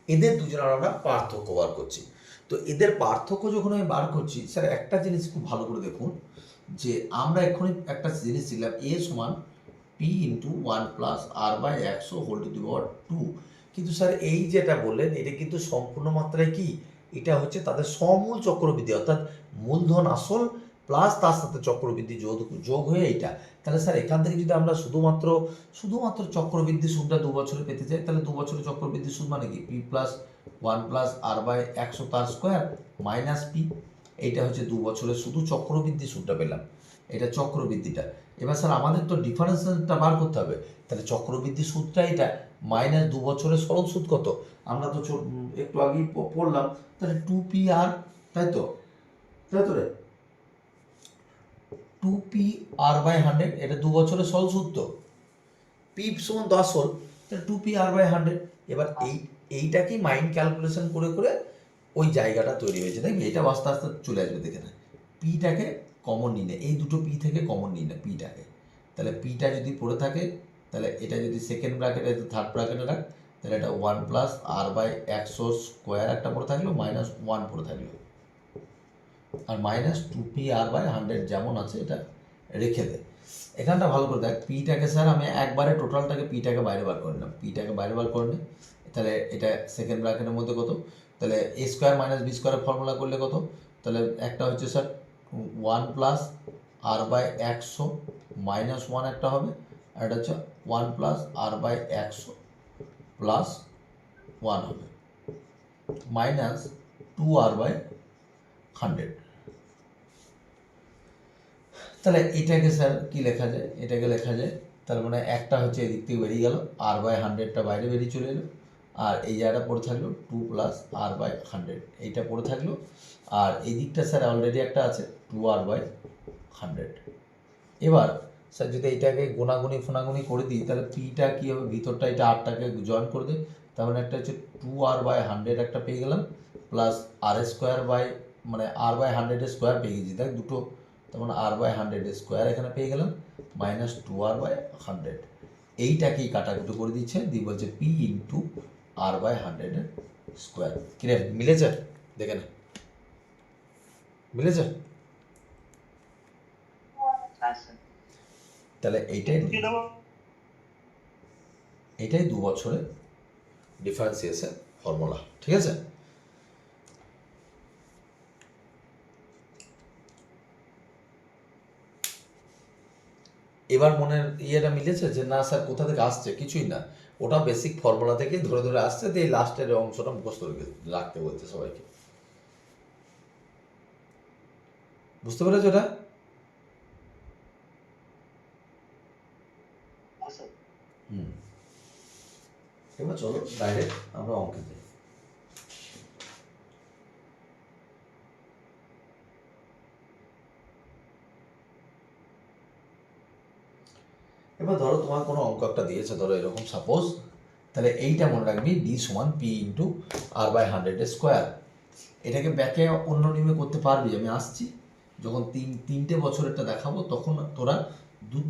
এদের দুজনের আমরা পার্থক্য বার করছি। তো এদের পার্থক্য যখন আমি বার করছি, স্যার একটা জিনিস খুব ভালো করে দেখুন, যে আমরা এক্ষুনি একটা জিনিস শিখলাম, এ সমান P into 1 plus R by 100 whole to the power 2। কিন্তু স্যার এই যেটা বললেন, এটা কিন্তু সম্পূর্ণ মাত্রায় কি, এটা হচ্ছে তাদের সমূল চক্রবৃদ্ধি, অর্থাৎ মূলধন আসল প্লাস তার সাথে চক্রবৃদ্ধি যোগ হয়ে এইটা। তাহলে স্যার এখান থেকে যদি আমরা শুধুমাত্র চক্রবৃদ্ধি সুদটা 2 বছরে পেতে চাই, তাহলে 2 বছরের চক্রবৃদ্ধি সুদ মানে কি, P plus 1 plus R by 100 তার স্কোয়ার মাইনাস পি। এইটা হচ্ছে 2 বছরের শুধু চক্রবৃদ্ধি সুদটা পেলাম, এটা চক্রবৃদ্ধিটা। এবার স্যার আমাদের তো ডিফারেন্সটা বার করতে হবে, তাহলে চক্রবৃদ্ধি সুদটা এটা মাইনাস 2 বছরের সরল সুদ কত, আমরা তো একটু আগেই পড়লাম, তাহলে 2p আর, তাই তো রে, 2p আর বাই 100, এটা 2 বছরের সরল সুদ, তো পি সমান 10 হল, তাহলে 2p আর বাই 100। এবার এইটাকেই মাইন্ড ক্যালকুলেশন করে ওই জায়গাটা তৈরি হয়েছে, দেখবি এটা আস্তে আস্তে চলে আসবে, দেখে না। পিটাকে কমন নিয়ে নে, এই দুটো পি থেকে কমন নিয়ে নে পিটাকে, তাহলে পিটা যদি পড়ে থাকে, তাহলে এটা যদি সেকেন্ড ব্র্যাকেটে, থার্ড ব্র্যাকেটে রাখ, তাহলে এটা 1 প্লাস আর বাই 100 স্কোয়ার একটা পড়ে থাকলো, মাইনাস 1 পড়ে থাকলো, আর মাইনাস 2p আর বাই 100 যেমন আছে এটা রেখে দে। এখানটা ভালো করে দেখ, পিটাকে স্যার আমি একবারে টোটালটাকে পিটাকে বাইরে বার করে নিলাম, পিটাকে বাইরে বার করে নে, তাহলে এটা সেকেন্ড ব্র্যাকেটের মধ্যে কত, তাহলে এ স্কোয়ার মাইনাস বি স্কোয়ারের ফর্মুলা করলে কত, তাহলে একটা হচ্ছে sir one plus R by 100 minus one একটা হবে, আর এটা হচ্ছে one plus R by 100 plus one হবে, মাইনাস 2r বাই 100। তাহলে এটাকে স্যার কি লেখা যায়, এটাকে লেখা যায় তার মানে একটা হচ্ছে এদিক থেকে বেরিয়ে গেল, আর বাই 100টা বাইরে বেরিয়ে চলে এলো, আর এই জায়গাটা পড়ে থাকলো 2 প্লাস আর বাই 100, এইটা পড়ে থাকলো, আর এই দিকটা স্যার অলরেডি একটা আছে 2r বাই 100। এবার স্যার যদি এইটাকে গোনাগুনি ফোনাগুনি করে দিই তাহলে পিটা কী হবে, ভিতরটা এটা আরটাকে জয়েন করে দেয়, তার মানে একটা হচ্ছে 2r বাই 100 একটা পেয়ে গেলাম, প্লাস আর স্কোয়ার বাই মানে আর বাই 100 স্কোয়ার পেয়ে গেছি, দেখ দুটো, তার মানে আর বাই 100 স্কোয়ার এখানে পেয়ে গেলাম, মাইনাস 2r বাই 100। এইটাকেই কাটাকুটি করে দিচ্ছে, দিয়ে বলছে P into R by 100 square. কিরে মিলেছে? দেখে না, মিলেছে? আচ্ছা তাহলে এইটাই 2 বছরের ডিফারেন্সিয়েশন ফর্মুলা, ঠিক আছে? এবার মনের ইয়েটা মিলেছে যে না স্যার কোথা থেকে আসছে, কিছুই না, ওটা বেসিক ফর্মুলা থেকে ধরে ধরে আসছে, দিয়ে এই লাস্টের অংশটা মুখস্থ রাখতে বলছে সবাইকে। বুঝতে পেরেছো এটা? হুম, এবার চলো ডাইরেক্ট আমরা অঙ্কে যাই। এবার ধরো তোমার কোনো অঙ্ক একটা দিয়েছে, ধরো এরকম সাপোজ, তাহলে এইটা মনে রাখবি ডি সমান P into R by 100 square. এটাকে ব্যাকে অন্য নিয়মে করতে পারবি, আমি আসছি যখন তিনটে বছরেরটা দেখাবো তখন তোরা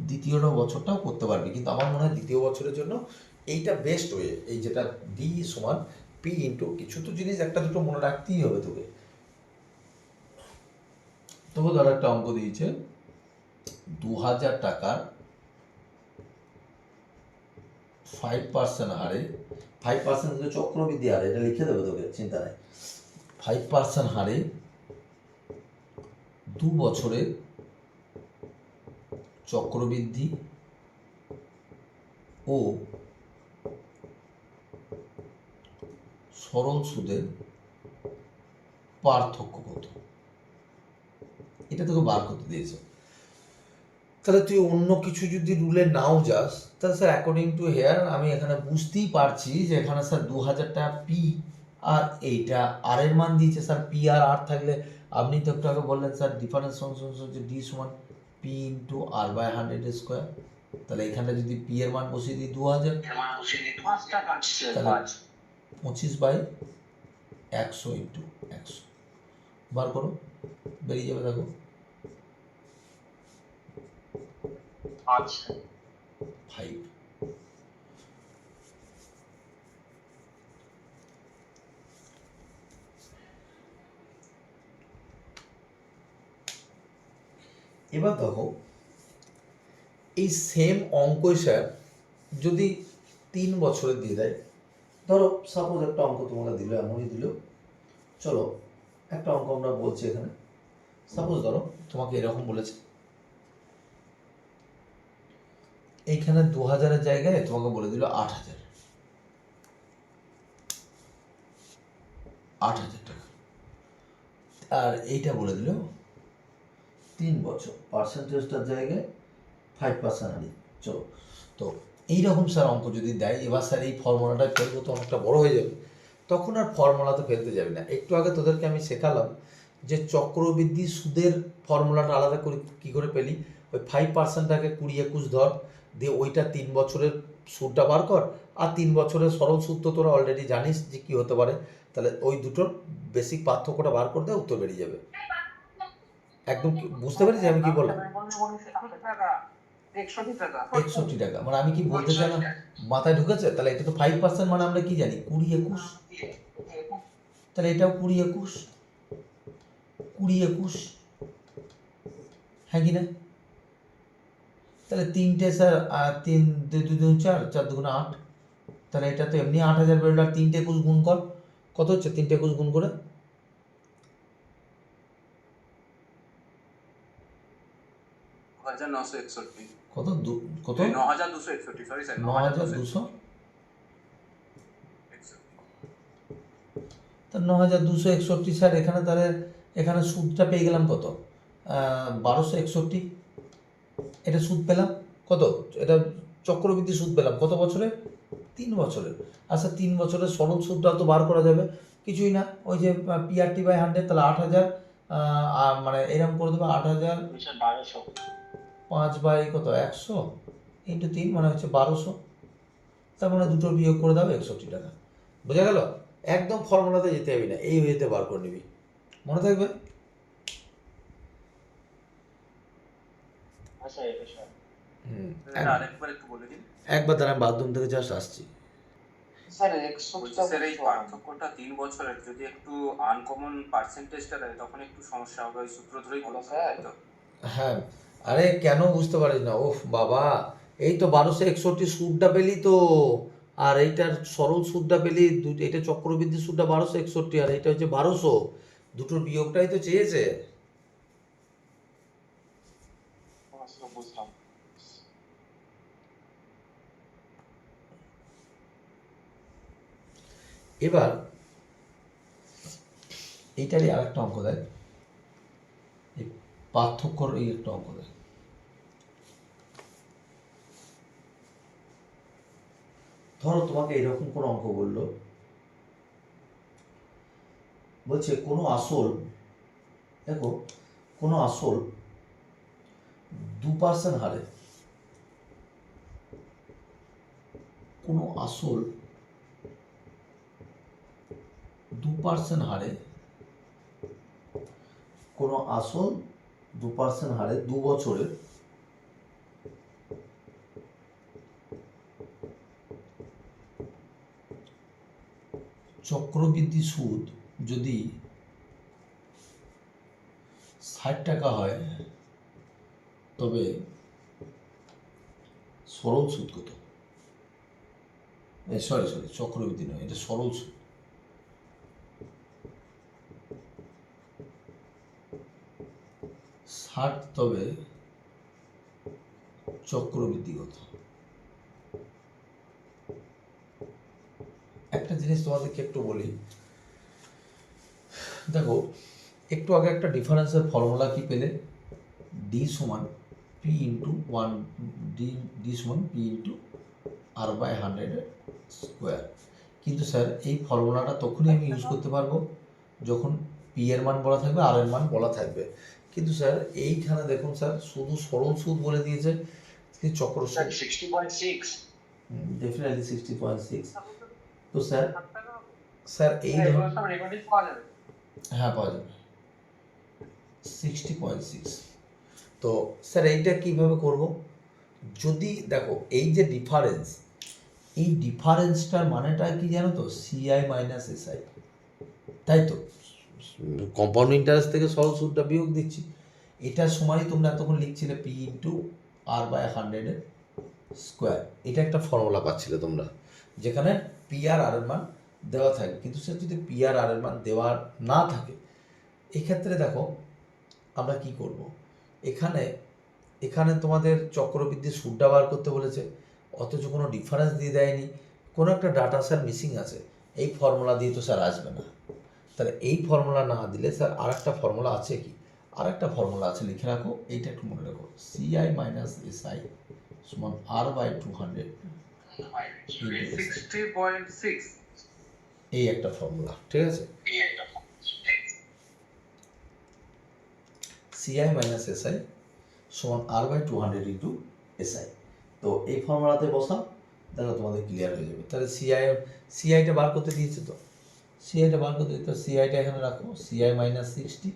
দ্বিতীয় বছরটাও করতে পারবি, কিন্তু আমার মনে হয় দ্বিতীয় বছরের জন্য এইটা বেস্ট ওয়ে, এই যেটা ডি সমান পি ইন্টু কিছু তো জিনিস একটা দুটো মনে রাখতেই হবে তোকে। তবু ধরো একটা অঙ্ক দিয়েছে 2000 টাকার 5% হারে, 5% কিন্তু চক্রবৃদ্ধি হারে, এটা লিখে দেবে তোকে, চিন্তা নাই, 5% হারে 2 বছরের চক্রবৃদ্ধি ও সরল সুদের পার্থক্য কত, এটা তোকে বার করতে দিয়েছে। তাহলে তুই অন্য কিছু যদি রুলে নাও যাস তাহলে স্যার অ্যাকর্ডিং টু হেয়ার আমি এখানে বুঝতেই পারছি যে এখানে স্যার 2000 টাকা পি, আর এইটা আর এর মান দিয়েছে স্যার পি আর আর থাকলে আপনি তো একটু আগে বললেন স্যার ডিফারেন্স ফাংশন হচ্ছে ডি সমান P into R by 100 square. তাহলে এখানে যদি পি এর মান বসিয়ে দিই 2000, তাহলে 25/100 ইন্টু 100 বার করো, বেরিয়ে যাবে দেখো। আচ্ছা 5। এবার দেখো এই সেম অঙ্কই স্যার যদি 3 বছরের দিয়ে দেয়, ধরো সাপোজ একটা অঙ্ক তোমাকে দিল, এমনই দিল, চলো একটা অঙ্ক আমরা বলছি এখানে, সাপোজ ধরো তোমাকে এরকম বলেছে, এইখানে 2000-এর জায়গায় তোমাকে বলে দিল 8000 টাকা, আর এইটা বলে দিল 3 বছর, পার্সেন্টেজটার জায়গায় 5% হারি। চলো, তো এইরকম স্যার অঙ্ক যদি দেয়, এবার স্যার এই ফর্মুলাটা ফেলবো তো অনেকটা বড় হয়ে যাবে, তখন আর ফর্মুলাতে ফেলতে যাবে না। একটু আগে তোদেরকে আমি শেখালাম যে চক্রবৃদ্ধি সুদের ফর্মুলাটা আলাদা করে কী করে পেলি, ওই 5%টাকে 20-21 ধর, দিয়ে ওইটা 3 বছরের সুদটা বার কর, আর 3 বছরের সরল সুদ তো তোরা অলরেডি জানিস যে কী হতে পারে, তাহলে ওই দুটোর বেসিক পার্থক্যটা বার করতে উত্তর বেরিয়ে যাবে। একদম বুঝতে পেরেছি আমি কি বললাম? 61 টাকা মানে আমি কি বলতে চাইলাম মাথায় ঢুকেছে? তাহলে এটা তো 5% মানে আমরা কি জানি 20-21, তাহলে এটাও 20-21, 20-21, হ্যাঁ কি না? তাহলে তিনটে স্যার 3 2 2 4 4 2 8, তাহলে এটা তো এমনি 8000 বেরোলো, আর 3টে 21 গুণ কর, কত হচ্ছে 3টে 21 গুণ করে 9,961 কত কত 9,261 সরি স্যার 9,200 9,261 তা 9,261 স্যার, এখানে তাহলে এখানে সুদটা পেয়ে গেলাম কত 1261, এটা সুদ পেলাম কত, এটা চক্রবৃদ্ধি সুদ পেলাম কত বছরে, 3 বছরের। আচ্ছা 3 বছরের সরল সুদটা তো বার করা যাবে, কিছুই না, ওই যে PRT বাই 100, তাহলে 8,000 মানে এরকম করে দেবো 8,000 1200 5 বাই কত 100 ইন্টু 3 মানে হচ্ছে 1200, তার মানে দুটো বিয়োগ করে দাও 61 টাকা। বোঝা গেল? একদম ফর্মুলাতে যেতে হবে না, এই ওয়েতে বার করে নিবি, মনে থাকবে? আচ্ছা এটা স্যার এটা আরেকবার একটু বলে দিন একবার দাঁড়া, আমি বাথরুম থেকে জাস্ট আসছি। স্যার বলছি স্যার এই পার্থক্যটা 3 বছরের যদি একটু আনকমন পার্সেন্টেজটা দেয় তখন একটু সমস্যা হবে, ওই সূত্র ধরেই করতে হবে তাই তো? হ্যাঁ, আরে কেন বুঝতে পারিস না, ওফ বাবা, এই তো 1261 সুদটা পেলি তো, আর এইটার সরল সুদটা পেলি, এটা চক্রবৃদ্ধি সুদটা 1261 আর এটা হচ্ছে 1200, দুটোর বিয়োগটাই তো চেয়েছে। বুঝলাম। এবার এইটারই আর একটা অঙ্ক দেয়, এই পার্থক্যর এই একটা অঙ্ক দেয়। ধরো তোমাকে এরকম কোনো অঙ্ক বললো, বলছে কোনো আসল, দেখো কোনো আসল 2% হারে, কোনো আসল 2% হারে, কোনো আসল 2% হারে 2 বছরের চক্রবৃদ্ধি সুদ যদি 60 টাকা হয়, তবে সরল সুদ কত? সরি চক্রবৃদ্ধি নয়, এটা সরল সুদ। তবে চক্রবৃদ্ধিগত। একটা জিনিস তোমাদেরকে একটু বলি, দেখো একটু আগে একটা ডিফারেন্সের ফর্মুলা কি পেলে, ডি সমান পি ইন্টু 1 ডি সমান P into R by 100 square. কিন্তু স্যার এই ফর্মুলাটা তখনই আমি ইউজ করতে পারবো যখন পি এর মান বলা থাকবে, আর এর মান বলা থাকবে। কিন্তু স্যার এইখানে দেখুন স্যার, শুধু সরল সুদ বলে দিয়েছে, চক্র সুদ 60.6 ডেফিনেটলি 60.6। তো স্যার এই রেকর্ডিং পাওয়া যাবে। হ্যাঁ পাওয়া যাবে 60.6। তো স্যার এইটা কিভাবে করব, যদি দেখো এই যে ডিফারেন্স, এই ডিফারেন্সটার মানেটা কি জানো তো, সিআই মাইনাস এসআই, তাই তো? কম্পাউন্ড ইন্টারেস্ট থেকে সরল সুদটা বিয়োগ দিচ্ছি, এটার সময়ই তোমরা এতক্ষণ লিখছিলে P into R by 100 square, এটা একটা ফর্মুলা পাচ্ছিলে তোমরা, যেখানে পি আর আর এর মান দেওয়া থাকে। কিন্তু সে যদি পি আর আর এর মান দেওয়া না থাকে, এক্ষেত্রে দেখো আমরা কি করব, এখানে তোমাদের চক্রবৃদ্ধি সুদটা বার করতে বলেছে, অথচ কোনো ডিফারেন্স দিয়ে দেয়নি, কোনো একটা ডাটা স্যার মিসিং আছে, এই ফর্মুলা দিয়ে তো স্যার আসবে না। তাহলে এই ফর্মুলা না দিলে স্যার আর একটা ফর্মুলা আছে, কি আর একটা ফর্মুলা আছে, লিখে রাখো, এইটা একটু মনে রাখো, সিআই মাইনাস এসআই সমান আর বাই 200 60.6 এই একটা ফর্মুলা, ঠিক আছে? সিআই মাইনাস এসআই সমান আর বাই 200 ইন্টু এসআই। তো এই ফর্মুলাতে বসাও, দেখো তোমাদের ক্লিয়ার হয়ে যাবে। তাহলে সিআইটা বার করতে দিয়েছে, তো সিআইটা বার করতে দিতে, সিআইটা এখানে রাখো, সিআই মাইনাস 60,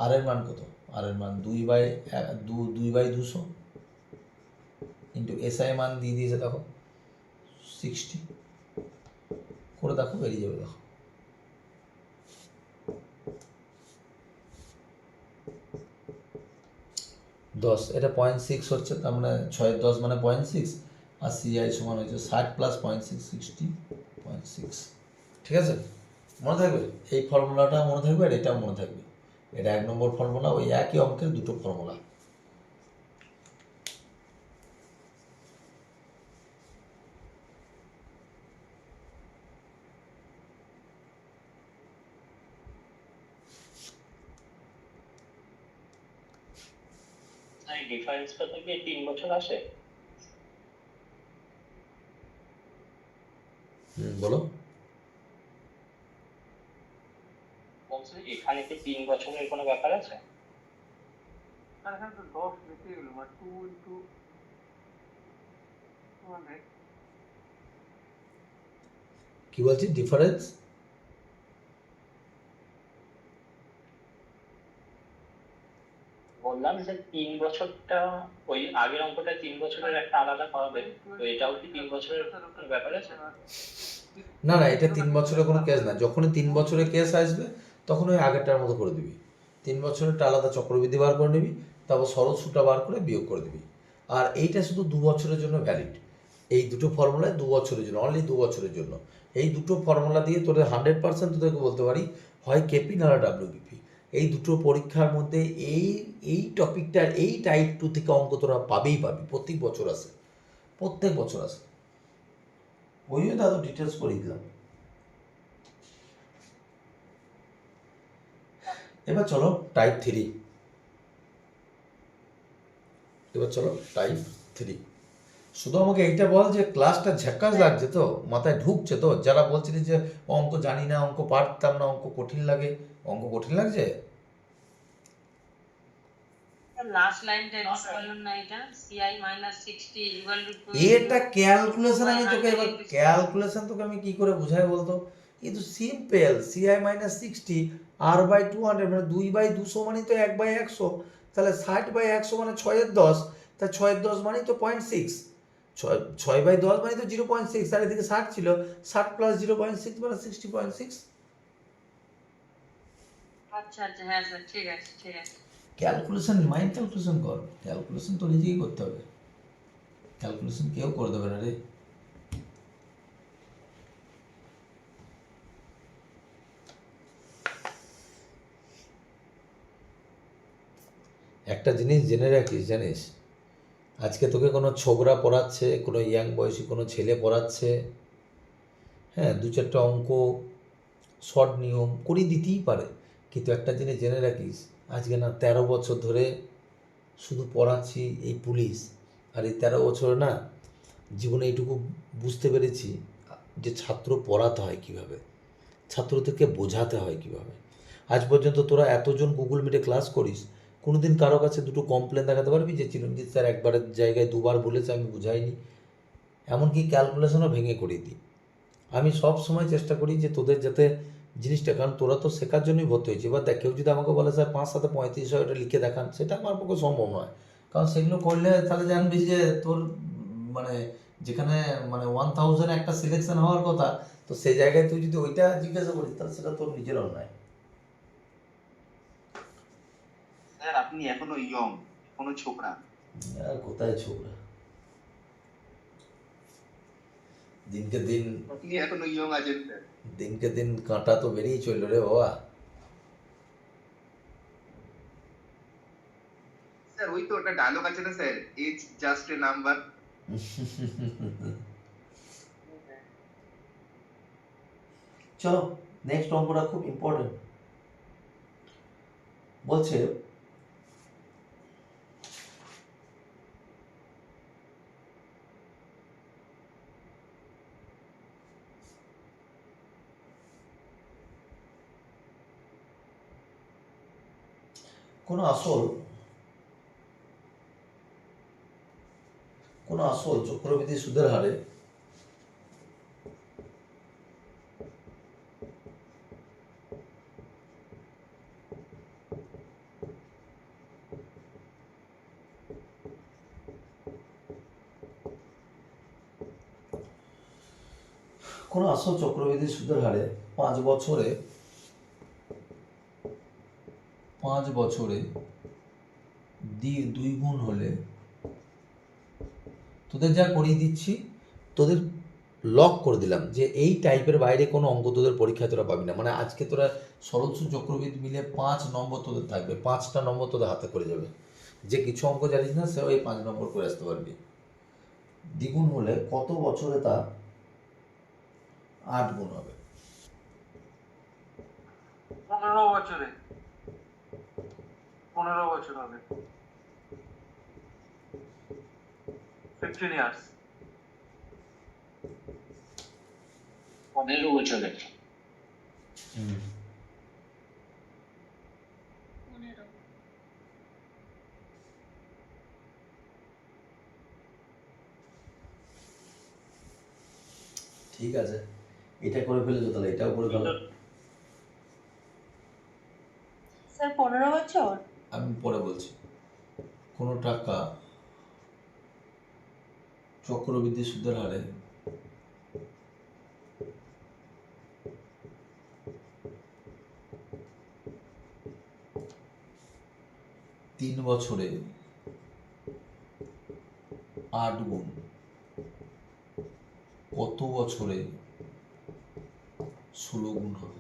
আর এর মান কত, আর এর মান 2/200 ইন্টু এসআই মান দিয়ে দিয়েছে, দেখো 60 করে দেখো, বেরিয়ে যাবে, দেখো দশ, এটা 0.6 হচ্ছে, তার মানে 6 10 মানে 0.6, আর সিআই সমান হচ্ছে 60 প্লাস 0.6 60.6। ঠিক আছে, মনে থাকবে এই ফর্মুলাটা, মনে থাকবে আর এটাও মনে থাকবে, এটা 1 নম্বর ফর্মুলা, ওই একই অঙ্কের দুটো ফর্মুলা। এই ডিফারেন্সটা থেকে 3 বছর আসে? বলো। বলছি এখানে কি 3 বছরের কোনো ব্যাপার আছে? আর এখানে তো 10 লিখে গেল, মানে 2 into 200। কি বলছি ডিফারেন্স? বললাম যে 3 বছরটা ওই আগের অঙ্কটা 3 বছরের একটা আলাদা হবে, তো এটাও কি 3 বছরের কোনো ব্যাপার আছে? না না, এটা 3 বছরের কোনো কেস না। যখনই 3 বছরের কেস আসবে তখন ওই আগেরটার মতো করে দিবি। 3 বছরেরটা আলাদা চক্রবৃদ্ধি বার করে নিবি, তারপর সরল সুদটা বার করে বিয়োগ করে দিবি। আর এইটা শুধু 2 বছরের জন্য ভ্যালিড। এই দুটো ফর্মুলায় 2 বছরের জন্য, অনলি 2 বছরের জন্য। এই দুটো ফর্মুলা দিয়ে তোদের 100% তোদেরকে বলতে পারি হয় কেপি নাহলে ডাব্লিউবিপি। এই দুটো পরীক্ষার মধ্যে এই টপিকটার এই টাইপ 2 থেকে অঙ্ক তোরা পাবেই পাবি। প্রত্যেক বছর আসে, প্রত্যেক বছর আসে। ওই জন্য আরও ডিটেলস করে দিলাম। এবার চলো টাইপ 3। এবার চলো টাইপ 3। শুধু আমাকে এইটা বল যে ক্লাসটা ঝাক্কাস লাগছে তো, মাথায় ঢুকছে তো? যারা বলছিলি যে অঙ্ক জানি না, অঙ্ক পারতাম না, অঙ্ক কঠিন লাগে, অঙ্ক কঠিন লাগছে? লাস্ট লাইনটা একটু বলুন না, এটা CI - 60 = এটা ক্যালকুলেশন আমি তোকে এবার ক্যালকুলেশন তোকে আমি কি করে বুঝাই বলতো? কিন্তু সিম্পল CI - 60 R/200 মানে 2/200 মানে তো 1/100, তাহলে 60/100 মানে 6/10, তা 6/10 মানে তো 0.6, 6/10 মানে তো 0.6, আর এদিকে 60 ছিল, 60 প্লাস 0.6 মানে 60.6। আচ্ছা আচ্ছা, হ্যাঁ স্যার, ঠিক আছে ঠিক আছে। ক্যালকুলেশন, মাইন্ড ক্যালকুলেশন কর, ক্যালকুলেশন তো নিজেই করতে হবে, ক্যালকুলেশন কেউ করে দেবে না রে। একটা জিনিস জেনে রাখিস, জানিস, আজকে তোকে কোনো ছোকরা পড়াচ্ছে, কোনো ইয়াং বয়সী কোনো ছেলে পড়াচ্ছে, হ্যাঁ, 2-4টা অঙ্ক শর্ট নিয়ম করিয়ে দিতেই পারে, কিন্তু একটা জিনিস জেনে রাখিস, আজকে না 13 বছর ধরে শুধু পড়াচ্ছি এই পুলিশ, আর এই 13 বছরে না জীবনে এইটুকু বুঝতে পেরেছি যে ছাত্র পড়াতে হয় কীভাবে, ছাত্রদেরকে বোঝাতে হয় কীভাবে। আজ পর্যন্ত তোরা এতজন গুগল মিটে ক্লাস করিস, কোনোদিন কারো কাছে দুটো কমপ্লেন দেখাতে পারবি যে চিরঞ্জিত স্যার একবারের জায়গায় 2বার বলেছে আমি বুঝাইনি? এমনকি ক্যালকুলেশনও ভেঙে করিয়ে দিই। আমি সব সময় চেষ্টা করি যে তোদের যাতে জিনিসটা, কারণ তোরা তো শেখার জন্যই ভর্তি হয়েছে। এবার দেখ, কেউ যদি আমাকে বলে স্যার 5×7 = 35 এটা লিখে দেখান, সেটা আমার পক্ষে সম্ভব নয়, কারণ সেগুলো করলে তাহলে জানবি যে তোর মানে যেখানে মানে 1000 একটা সিলেকশন হওয়ার কথা, তো সেই জায়গায় তুই যদি ওইটা জিজ্ঞাসা করিস তাহলে সেটা তোর নিজের অন্যায়। স্যার আপনি এখনো ইয়ং, এখনো ছোকরা। আর কোথায় ছোকরা, দিনকে দিন আপনি এখনো ইয়ং আছেন স্যার। দিনকে দিন কাঁটা তো বেরিয়ে চললো রে বাবা। স্যার ওই তো ওটা ডায়লগ আছে না sir, age just a number. চলো নেক্সট অঙ্কটা খুব ইম্পর্টেন্ট। বলছে কোনো আসল চক্রবৃদ্ধি সুদের হারে কোনো আসল চক্রবৃদ্ধি সুদের হারে 5 বছরে 2 গুণ হলে, তোদের যা করিয়ে দিচ্ছি, তোদের লক করে দিলাম যে এই টাইপের বাইরে কোনো অঙ্ক তোদের পরীক্ষায় তোরা পাবি না। মানে আজকে তোরা সরল সুদ চক্রবৃদ্ধি মিলে 5 নম্বর তোদের থাকবে, 5টা নম্বর তোদের হাতে করে যাবে। যে কিছু অঙ্ক জানিস না সেও এই 5 নম্বর করে আসতে পারবি। দ্বিগুণ হলে কত বছরে তা 8 গুণ হবে? 15 বছরে 15 বছর হবে। 15 years. 15 বছরের। হুম। 15 ঠিক আছে, এটা করে ফেলেছো তাহলে এটাও করে ফেলো। স্যার 15 বছর। আমি পরে বলছি। কোনো টাকা চক্রবৃদ্ধি সুদের হারে 3 বছরে 8 গুণ কত বছরে 16 গুণ হবে?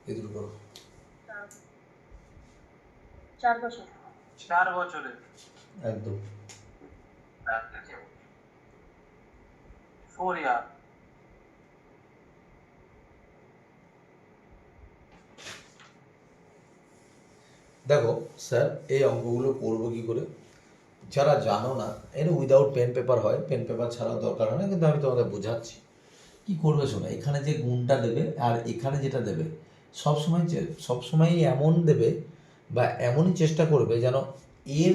এই দুটো করো। 4 বছর। 4 বছরে। একদম। 4 year. দেখো স্যার, এই অঙ্কগুলো করবো কি করে? যারা জানো না, এটা উইদাউট পেন পেপার হয়, পেন পেপার ছাড়াও দরকার হয় না, কিন্তু আমি তোমাদের বোঝাচ্ছি কি করবে। শোনো, এখানে যে গুণটা দেবে আর এখানে যেটা দেবে সবসময়ই এমন দেবে বা এমনই চেষ্টা করবে যেন এর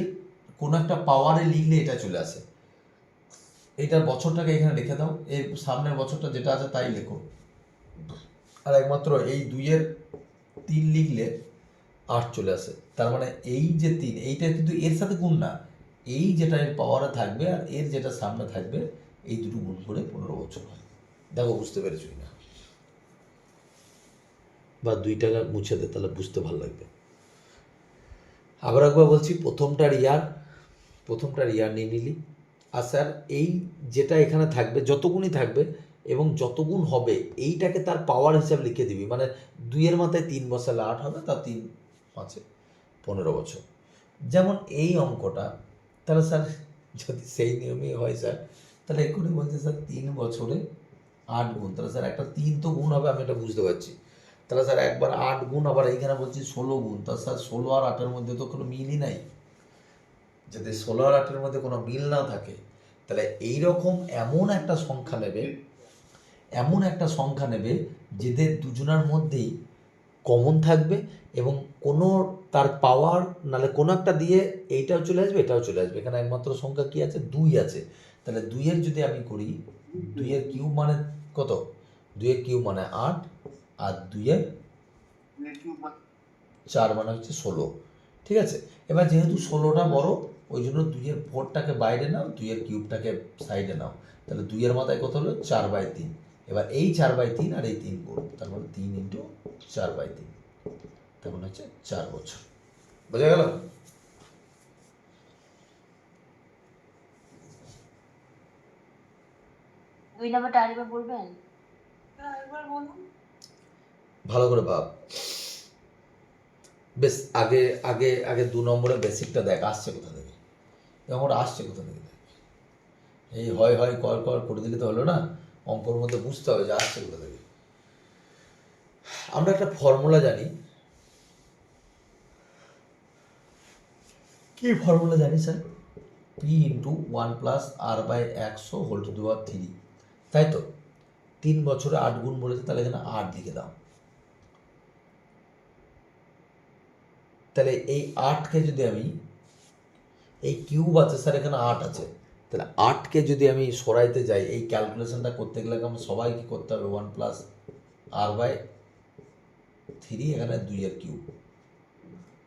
কোনো একটা পাওয়ারে লিখলে এটা চলে আসে। এইটার বছরটাকে এখানে রেখে দাও, এর সামনের বছরটা যেটা আছে তাই লেখো, আর একমাত্র এই 2-এর 3 লিখলে 8 চলে আসে। তার মানে এই যে 3, এইটা কিন্তু এর সাথে গুণ না, এই যেটা এর পাওয়ারে থাকবে আর এর যেটা সামনে থাকবে, এই দুটো গুণ করে 15 বছর হয়। দেখো বুঝতে পেরেছো কিনা, বা 2 টাকা মুছে দে, তাহলে বুঝতে ভালো লাগবে। আবার একবার বলছি, প্রথমটার ইয়ার নিয়ে নিলি, আর স্যার এই যেটা এখানে থাকবে যত গুণই থাকবে এবং যত গুণ হবে এইটাকে তার পাওয়ার হিসাব লিখে দিবি। মানে 2-এর মাথায় 3 বসালে 8 হবে, তার 3 5 15 বছর। যেমন এই অঙ্কটা, তাহলে স্যার যদি সেই নিয়মেই হয় স্যার, তাহলে এক্ষুনি বলছে স্যার 3 বছরে 8 গুণ, তাহলে স্যার একটা 3 তো গুণ হবে, আমি এটা বুঝতে পারছি। তাহলে স্যার একবার 8 গুণ, আবার এইখানে বলছি 16 গুণ, তা স্যার 16 আর 8-এর মধ্যে তো কোনো মিলই নাই। যদি 16 আর 8-এর মধ্যে কোনো মিল না থাকে, তাহলে এইরকম এমন একটা সংখ্যা নেবে যেদের দুজনের মধ্যেই কমন থাকবে এবং কোনো তার পাওয়ার নালে কোনো একটা দিয়ে এইটাও চলে আসবে, এটাও চলে আসবে। এখানে একমাত্র সংখ্যা কি আছে? 2 আছে। তাহলে 2-এর যদি আমি করি, 2-এর কিউব মানে কত? 2-এর কিউব মানে 8, আর 2-এর 4 মানে হচ্ছে 16। ঠিক আছে, এবার যেহেতু 16টা বড়, ওই জন্য 2-এর 4টাকে বাইরে নাও, 2-এর কিউবটাকে সাইডে নাও। তাহলে 2-এর মাথায় কত হলো? 4/3। এবার এই 4/3 আর এই 3 গুণ, তার মানে 3 × 4/3, তার মানে হচ্ছে 4 বছর। বোঝা গেল? দুই নাম্বারটা আরেকবার বলবেন? আরেকবার বলুন। ভালো করে ভাব। বেশ, আগে আগে আগে 2 নম্বরে বেসিকটা দেখ আসছে কোথা থেকে, এবং ওটা আসছে কোথা থেকে। এই হয় কর করে দিলে তো হলো না, অঙ্কর মধ্যে বুঝতে হবে যে আসছে কোথা থেকে। আমরা একটা ফর্মুলা জানি, কি ফর্মুলা জানি স্যার? P × 1 + r/100^3, তাই তো? 3 বছরে 8 গুণ বলেছে, তাহলে এখানে 8 লিখে দাও। তাহলে এই 8কে যদি আমি, এই কিউব আছে স্যার, এখানে 8 আছে, তাহলে 8কে যদি আমি সরাইতে যাই, এই ক্যালকুলেশনটা করতে গেলে আমার সবাইকে করতে হবে 1 + r/3, এখানে 2-এর কিউব,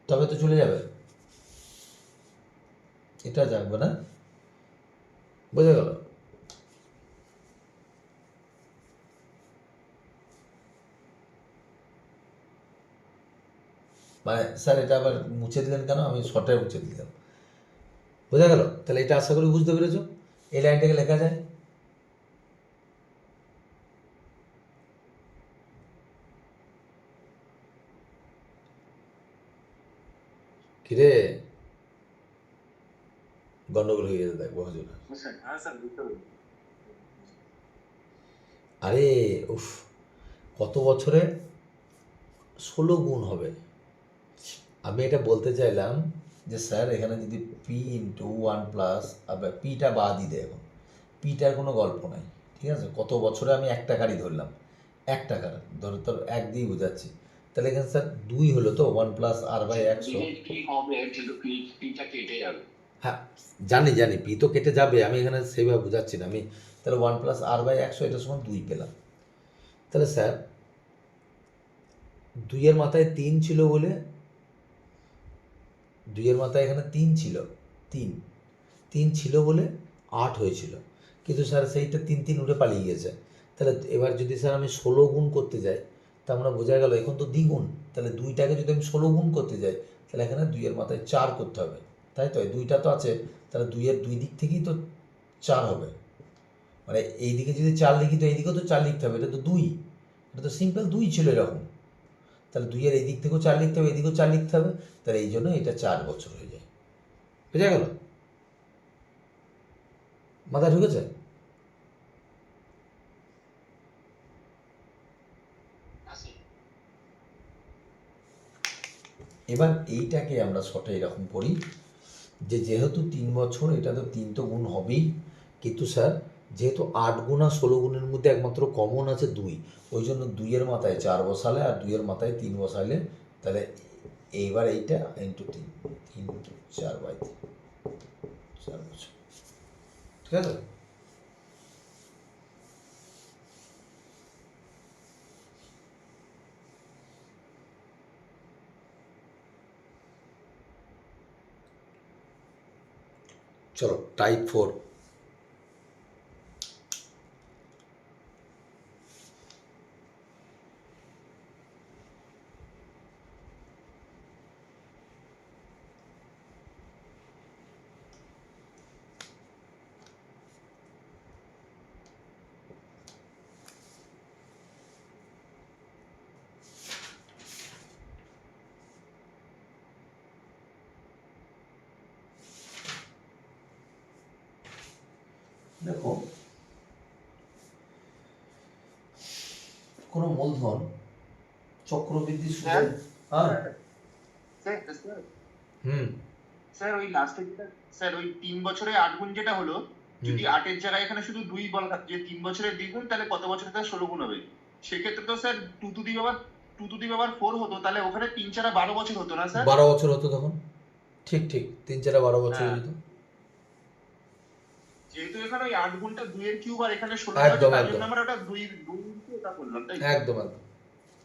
তবে তো চলে যাবে, এটা জানবে না। বোঝা গেল? মানে স্যার এটা আবার মুছে দিলেন কেন? আমি শর্টে মুছে দিলাম। বোঝা গেল? তাহলে এটা আশা করি বুঝতে পেরেছো। এই লাইনটাকে লেখা যায়, কিরে গন্ডগোল হয়ে গেছে, দেখবো হজুর। হ্যাঁ স্যার, বুঝতে পেরেছি। আরে উফ, কত বছরে 16 গুণ হবে? আমি এটা বলতে চাইলাম যে স্যার এখানে যদি পি ইন্টু 1+, পিটা বাদই দেয়, এখন পিটার কোনো গল্প নাই, ঠিক আছে? কত বছরে আমি 1 টাকারই ধরলাম, 1 টাকার ধরো, তোর 1 দিয়েই বোঝাচ্ছি। তাহলে এখানে স্যার 2 হলো তো, 1+r/100। কি হবে কিন্তু পিটা কেটে যাবে। হ্যাঁ জানি পি তো কেটে যাবে, আমি এখানে সেইভাবে বোঝাচ্ছি না আমি। তাহলে 1+r/100 এটা সমান 2 পেলাম। তাহলে স্যার 2-এর মাথায় 3 ছিল বলে, 2-এর মাথায় এখানে 3 ছিল, 3 ছিল বলে 8 হয়েছিল, কিন্তু স্যার সেইটা 3 উঠে পালিয়ে গেছে। তাহলে এবার যদি স্যার আমি 16 গুণ করতে যাই, তার মানে বোঝা গেল এখন তো দ্বিগুণ। তাহলে 2টাকে যদি আমি 16 গুণ করতে যাই, তাহলে এখানে 2-এর মাথায় 4 করতে হবে, তাই তো? 2টা তো আছে, তাহলে 2-এর 2 দিক থেকেই তো 4 হবে, মানে এই দিকে যদি 4 লিখি তো এই দিকেও তো 4 লিখতে হবে, এটা তো 2, এটা তো সিম্পল 2 ছিল এরকম। তাহলে 2-এর এই দিক থেকেও 4 লিখতে হবে, এদিকেও 4 লিখতে হবে, তাহলে এই জন্য এটা 4 বছর হয়ে যায়। বুঝা গেল? মাথায় ঢুকেছে? এবার এইটাকে আমরা শর্টে এরকম করি যে যেহেতু 3 বছর, এটা তো 3 তো গুণ হবেই, কিন্তু স্যার যেহেতু 8 গুণ আর 16 গুণের মধ্যে একমাত্র কমন আছে 2, ওই জন্য 2-এর মাথায় 4 বসালে আর 2-এর মাথায় 3 বসালে, তাহলে এইবার এইটা ইন্টু 3, 4/3, 4 বছর, ঠিক আছে? চলো টাইপ 4। দেখো, কোনো মূলধন চক্রবৃদ্ধি সুদে, হ্যাঁ স্যার ওই লাস্টে যেটা, স্যার ওই 3 বছরে 8 গুণ যেটা হলো, যদি 8-এর জায়গায় এখানে শুধু 2 বলা থাকতো যে 3 বছরের দ্বিগুণ, তাহলে কত বছরে তার 16 গুণ হবে? সেক্ষেত্রে তো স্যার 2 টু দি পাওয়ার 4 হতো, তাহলে ওখানে 3 4 12 বছর হতো না স্যার? 12 বছর হতো তখন, ঠিক 3 4 12 বছর হতো। যেহেতু এখানে ওই 8 গুণটা 2 এর কিউব আর এখানে 16 একদম, আছে, তার একদম। জন্য আমরা ওটা 2 এটা করলাম, তাই তো? একদম।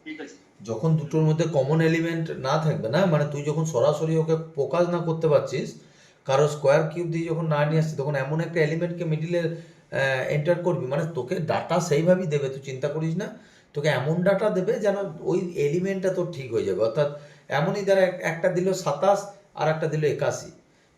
ঠিক আছে। যখন দুটোর মধ্যে কমন এলিমেন্ট না থাকবে না, মানে তুই যখন সরাসরি ওকে প্রকাশ না করতে পারছিস, কারো স্কোয়ার কিউব দিয়ে যখন না নিয়ে আসছিস, তখন এমন একটা এলিমেন্টকে মিডিলে এন্টার করবি, মানে তোকে ডাটা সেইভাবেই দেবে, তুই চিন্তা করিস না, তোকে এমন ডাটা দেবে যেন ওই এলিমেন্টটা তোর ঠিক হয়ে যাবে। অর্থাৎ এমনই দ্বারা একটা দিল 27 আর একটা দিল 81,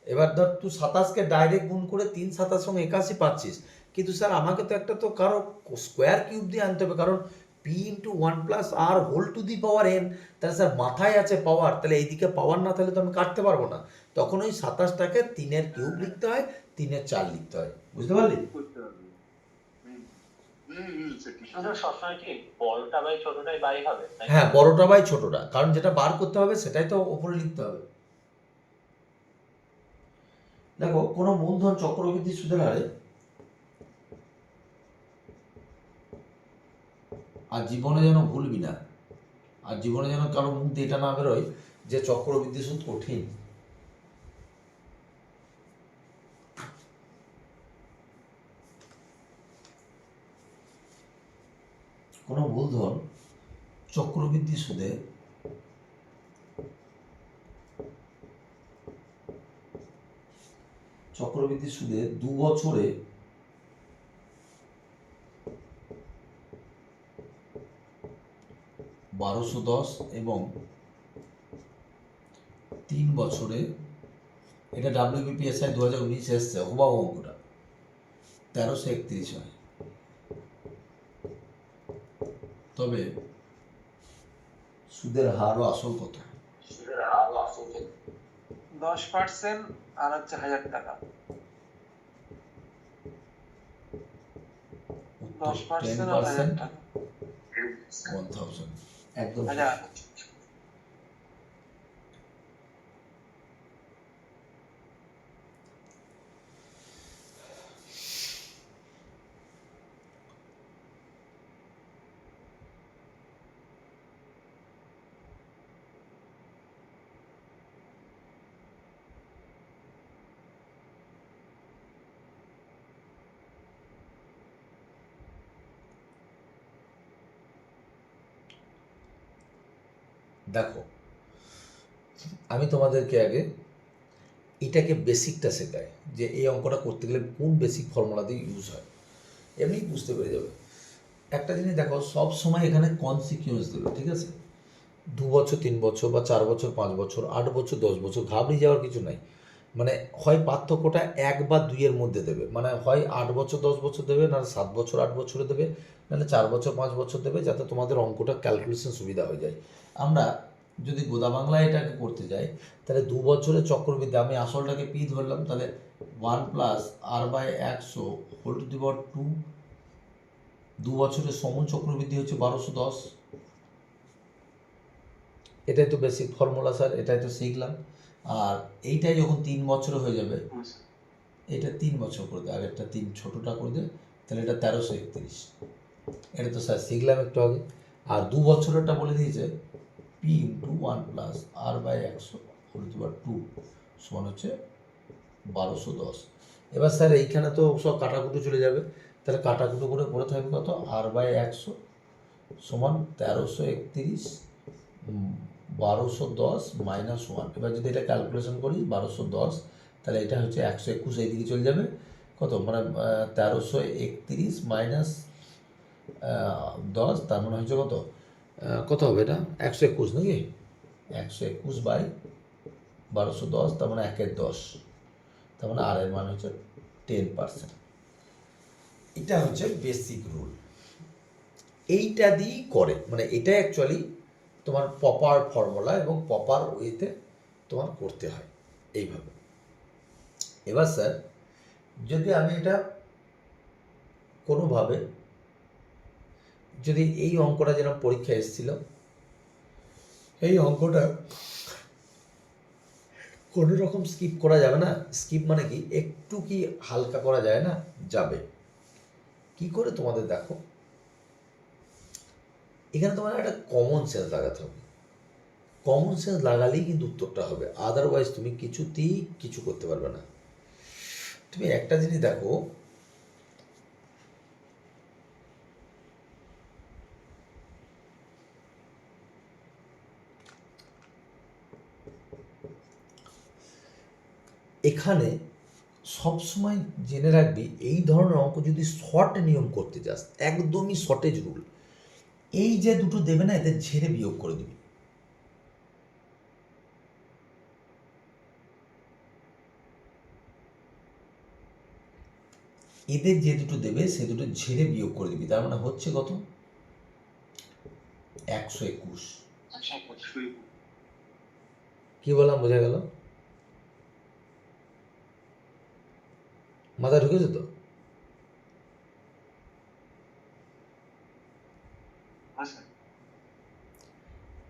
এবার ধর তুই 27কে ডাইরেক্ট গুণ করে 3 27 সঙ্গে 81 পাচ্ছিস, কিন্তু স্যার আমাকে তো একটা তো কারো স্কোয়ার কিউব দিয়ে আনতে হবে, কারণ P into 1+r whole to the power n, তাহলে স্যার মাথায় আছে পাওয়ার, তাহলে এইদিকে পাওয়ার না থাকলে তো আমি কাটতে পারবো না, তখন ওই 27টাকে 3-এর কিউব লিখতে হয়, 3-এর 4 লিখতে হয়। বুঝতে পারলি? সবসময় কি বড়টা বাই ছোটটাই বাই হবে? হ্যাঁ, বড়টা বাই ছোটটা, কারণ যেটা বার করতে হবে সেটাই তো ওপরে লিখতে হবে। দেখো, কোনো মূলধন চক্রবৃদ্ধি সুদের হারে, আর জীবনে যেন ভুলবি না, আর জীবনে যেন কারো মুখ দিয়ে এটা না বেরোয় যে চক্রবৃদ্ধি সুদ কঠিন। কোনো মূলধন চক্রবৃদ্ধি সুদে চক্রবৃদ্ধি সুদে 2 বছরে 1210 এবং 3 বছরে, এটা WBPSI 2019 এসছে, হুবাহু অঙ্কটা 1331 হয়। তবে সুদের হার ও আসল কত? 10% আর হচ্ছে 1000 টাকা। 10% আর 1000 টাকা, 1000 একদম। দেখো, আমি তোমাদেরকে আগে এটাকে বেসিকটা শেখাই যে এই অঙ্কটা করতে গেলে কোন বেসিক ফর্মুলা দিয়ে ইউজ হয়, এমনি বুঝতে পেরে যাবে। একটা জিনিস দেখো, সব সময় এখানে কনসিকুয়েন্স দেবে, ঠিক আছে? 2 বছর 3 বছর বা 4 বছর 5 বছর 8 বছর 10 বছর, ঘাবড়িয়ে যাওয়ার কিছু নাই। মানে হয় পার্থক্যটা 1 বা 2 এর মধ্যে দেবে, মানে হয় 8 বছর 10 বছর দেবে, নাহলে 7 বছর 8 বছরে দেবে, নাহলে 4 বছর 5 বছর দেবে, যাতে তোমাদের অঙ্কটা ক্যালকুলেশন সুবিধা হয়ে যায়। আমরা যদি গোদা বাংলায় এটাকে করতে যাই, তাহলে 2 বছরের চক্রবৃদ্ধি, আমি আসলটাকে পি ধরলাম, তাহলে 1 plus R by 100 whole to the power 2। 2 বছরের সমন চক্রবৃদ্ধি হচ্ছে 1210। এটাই তো বেসিক ফর্মুলা স্যার, এটাই তো শিখলাম। আর এইটাই যখন 3 বছর হয়ে যাবে, এটা 3 বছর করে দেয়, আগেরটা 3 ছোটোটা করে দেয়, তাহলে এটা 1331। এটা তো স্যার শিখলাম একটু আগে। আর 2 বছরেরটা বলে দিয়েছে P into 1 plus R by 100 whole to power 2 সমান হচ্ছে 1210। এবার স্যার এইখানে তো সব কাটাকুটো চলে যাবে, তাহলে কাটাকুটো করে পড়ে থাকবে কত, আর বাই 100 সমান 1331 1210 মাইনাস 1। এবার যদি এটা ক্যালকুলেশন করি 1210, তাহলে এটা হচ্ছে 121 এইদিকে চলে যাবে, কত মানে 1331 মাইনাস 10, তার মানে হচ্ছে কত, কত হবে এটা 121 নাকি, 121 বাই 1210, তার মানে 1/10, তার মানে আর এর মান হচ্ছে 10%। এটা হচ্ছে বেসিক রুল, এইটা দিয়েই করে, মানে এটা অ্যাকচুয়ালি তোমার প্রপার ফর্মুলা এবং প্রপার ওয়েতে তোমার করতে হয় এইভাবে। এবার স্যার যদি আমি এটা কোনোভাবে, যদি এই অঙ্কটা যেরকম পরীক্ষা এসেছিল, এই অঙ্কটা কোনো রকম স্কিপ করা যাবে না। স্কিপ মানে কি, একটু কি হালকা করা যায় না, যাবে। কি করে তোমাদের দেখো, এখানে তোমার একটা কমন সেন্স লাগাতে হবে। কমন সেন্স লাগালেই কিন্তু উত্তরটা হবে, আদারওয়াইজ তুমি কিছুতেই কিছু করতে পারবে না। তুমি একটা জিনিস দেখো, এখানে সবসময় জেনে রাখবি, এই ধরনের অঙ্ক যদি শর্ট নিয়ম করতে যাস, একদমই শর্টেজ রুল, এই যে দুটো দেবে না, এদের ঝেড়ে বিয়োগ করে দিবি। এদের যে দুটো দেবে সে দুটো ঝেড়ে বিয়োগ করে দিবি, তার মানে হচ্ছে কত, 121। কি বললাম, বোঝা গেল? মাথায় ঢুকেছে তো?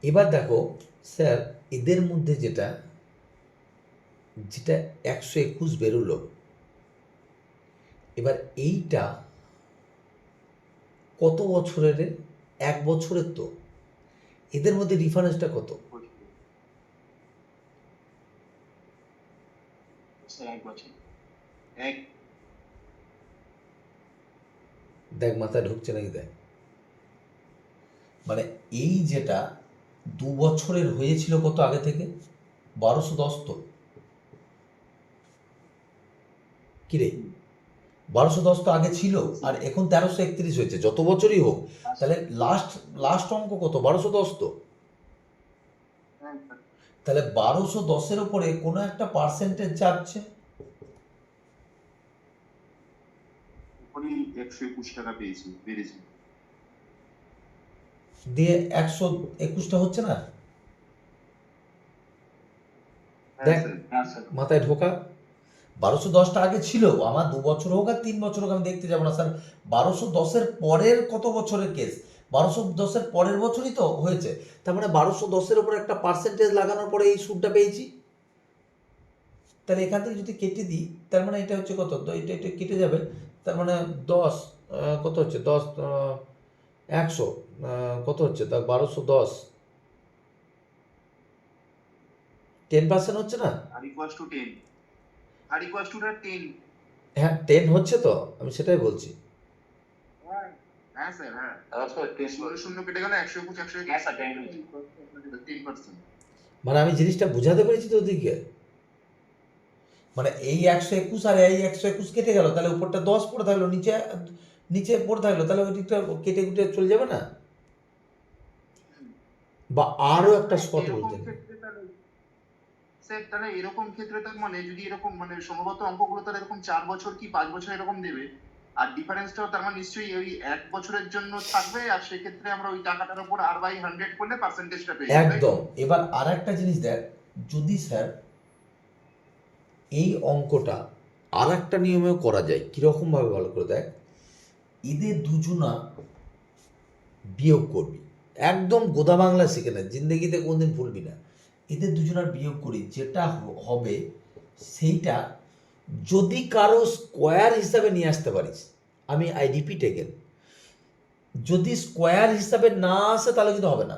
এবার দেখো স্যার, এদের মধ্যে যেটা 121 বেরোলো, এবার এইটা কত বছরের, 1 বছরের, তো এদের মধ্যে ডিফারেন্সটা কত? দেখ মাথায় ঢুকছে নাকি দেখ। মানে এই যেটা 2 বছরের হয়েছিল কত আগে থেকে, 1210, তো কিরে 1210 তো আগে ছিল, আর এখন 1331 হয়েছে, যত বছরই হোক, তাহলে লাস্ট অঙ্ক কত, 1210 তো। তাহলে 1210-এর উপরে কোনো একটা পার্সেন্টেজ যাচ্ছে, 121 টাকা পেয়েছি, বেড়েছে। দিয়ে 121টা হচ্ছে না, দেখ মাথায় ঢোকা। 1210টা আগে ছিল, আমার 2 বছর হোক আর 3 বছর হোক আমি দেখতে যাবো না স্যার। 1210-এর পরের কত বছরের কেস, 1210-এর পরের বছরই তো হয়েছে, তার মানে 1210-এর উপর একটা পার্সেন্টেজ লাগানোর পরে এই সুদটা পেয়েছি। তাহলে এখান থেকে যদি কেটে দিই, তার মানে এটা হচ্ছে কত, তো এটা কেটে যাবে, তার মানে 10 কত হচ্ছে, 10 100 কত হচ্ছে, তা 1210 10% হচ্ছে না, R equals to 10, R equals to 10। হ্যাঁ 10 হচ্ছে তো, আমি সেটাই বলছি। হ্যাঁ স্যার, হ্যাঁ, 0 কেটে গেল 121 121। 10%। মানে আমি জিনিসটা বুঝাতে পেরেছি তো ওদিকে, মানে এই 121 আর এই 121 কেটে গেল, তাহলে উপরটা 10 পড়ে থাকলো, নিচে নিচে পড়ে থাকলো, তাহলে ওই দিকটা কেটে কুটে চলে যাবে না? বা আরো একটা স্পট এরকম বলতেন। ক্ষেত্রে তাহলে স্যার, তাহলে এরকম ক্ষেত্রে তার মানে যদি এরকম মানে সম্ভবত অঙ্কগুলো তাহলে এরকম 4 বছর কি 5 বছর এরকম দেবে, আর ডিফারেন্সটাও তার মানে নিশ্চয়ই ওই 1 বছরের জন্য থাকবে, আর সেক্ষেত্রে আমরা ওই টাকাটার উপর আর বাই 100 করলে পার্সেন্টেজটা পেয়ে যাবো, তাই তো? একদম। এবার আর একটা জিনিস দেখ, যদি স্যার এই অঙ্কটা আর একটা নিয়মেও করা যায়, কিরকম ভাবে ভালো করে দেখ, এদের দুজনা বিয়োগ করবি, একদম গোদা বাংলা শিখে না, জিন্দগিতে কোনদিন ভুলবি না। এদের দুজনার বিয়োগ করি, যেটা হবে সেইটা যদি কারো স্কোয়ার হিসাবে নিয়ে আসতে পারিস, আই রিপিট এগেন, যদি স্কোয়ার হিসাবে না আসে তাহলে কিন্তু হবে না।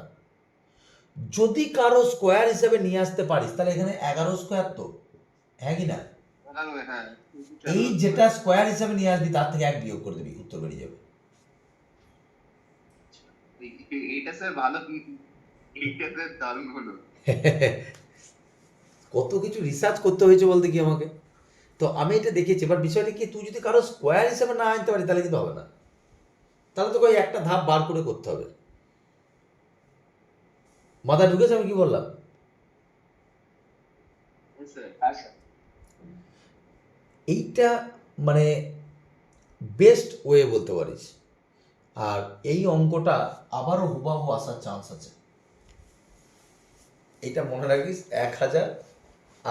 যদি কারো স্কোয়ার হিসাবে নিয়ে আসতে পারিস, তাহলে এখানে 11 স্কোয়ার তো, হ্যাঁ কি না? হ্যাঁ, এই যেটা স্কোয়ার হিসাবে নিয়ে আসবি তার থেকে 1 বিয়োগ করে দিবি, উত্তর বেরিয়ে যাবে। এইটা স্যার ভালো, এইটা স্যার দারুণ হলো। কত কিছু রিসার্চ করতে হয়েছে বলতে কি আমাকে, তো আমি এটা দেখেছি। এবার বিষয়টা কি, তুই যদি কারো স্কোয়ার হিসাবে না আনতে পারি তাহলে কিন্তু হবে না, তাহলে তোকে ওই একটা ধাপ বার করে করতে হবে। মাথা ঢুকেছে আমি কি বললাম? হ্যাঁ স্যার। এইটা মানে বেস্ট ওয়ে বলতে পারিস। আর এই অঙ্কটা আবারও হুবাহু আসার চান্স আছে, এইটা মনে রাখিস। 1000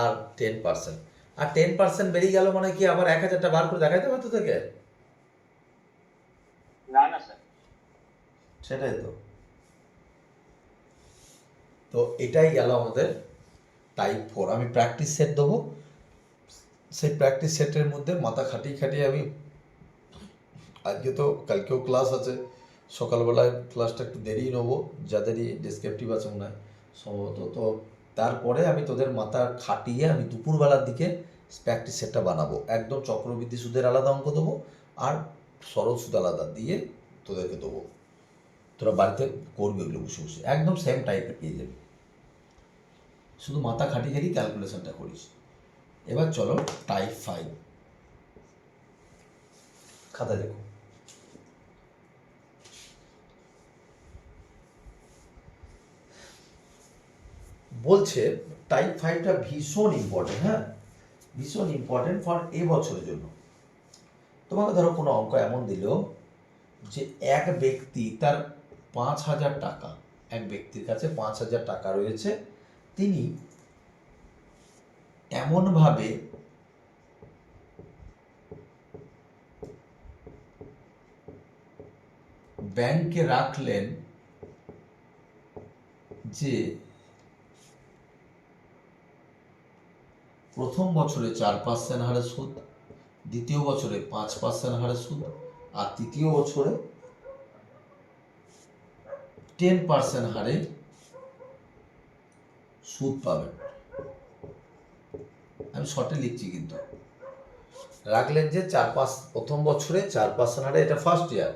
আর 10%, আর 10% বেরিয়ে গেল মানে কি আবার 1000টা বার করে দেখাইতে হবে তো থেকে? না না স্যার। সেটাই তো। তো এটাই গেল আমাদের টাইপ 4। আমি প্র্যাকটিস সেট দেবো, সেই প্র্যাকটিস সেটের মধ্যে মাথা খাটিয়ে খাটিয়ে আমি, আজকে তো কালকেও ক্লাস আছে, সকালবেলায় ক্লাসটা একটু দেরিই নেবো, যাদেরই ডেসক্রিপটিভ আছে মনে হয় সম্ভবত। তো তারপরে আমি তোদের মাথা খাটিয়ে আমি দুপুরবেলার দিকে প্র্যাকটিস সেটটা বানাবো, একদম চক্রবৃদ্ধি সুদের আলাদা অঙ্ক দেবো আর সরল সুদ আলাদা দিয়ে তোদেরকে দেবো। তোরা বাড়িতে করবি ওগুলো বসে বসে, একদম সেম টাইপের পেয়ে যাবি, শুধু মাথা খাটিয়ে খাটিয়ে ক্যালকুলেশনটা করিস। এবার চলো টাইপ 5 খাতা দেখো। বলছে টাইপ 5টা ভীষণ ইম্পর্টেন্ট, হ্যাঁ ভীষণ ইম্পর্টেন্ট ফর এ বছরের জন্য। তোমাকে ধরো কোনো অঙ্ক এমন দিল যে এক ব্যক্তি তার 5000 টাকা, এক ব্যক্তির কাছে 5000 টাকা রয়েছে, তিনি এমনভাবে ব্যাংকে রাখলেন যে প্রথম বছরে 4% হারে সুদ, দ্বিতীয় বছরে 5% হারে সুদ, আর তৃতীয় বছরে 10% হারে সুদ পাবেন। আমি শর্টে লিখছি কিন্তু, রাখলেন যে প্রথম বছরে 4% হারে, এটা ফার্স্ট ইয়ার,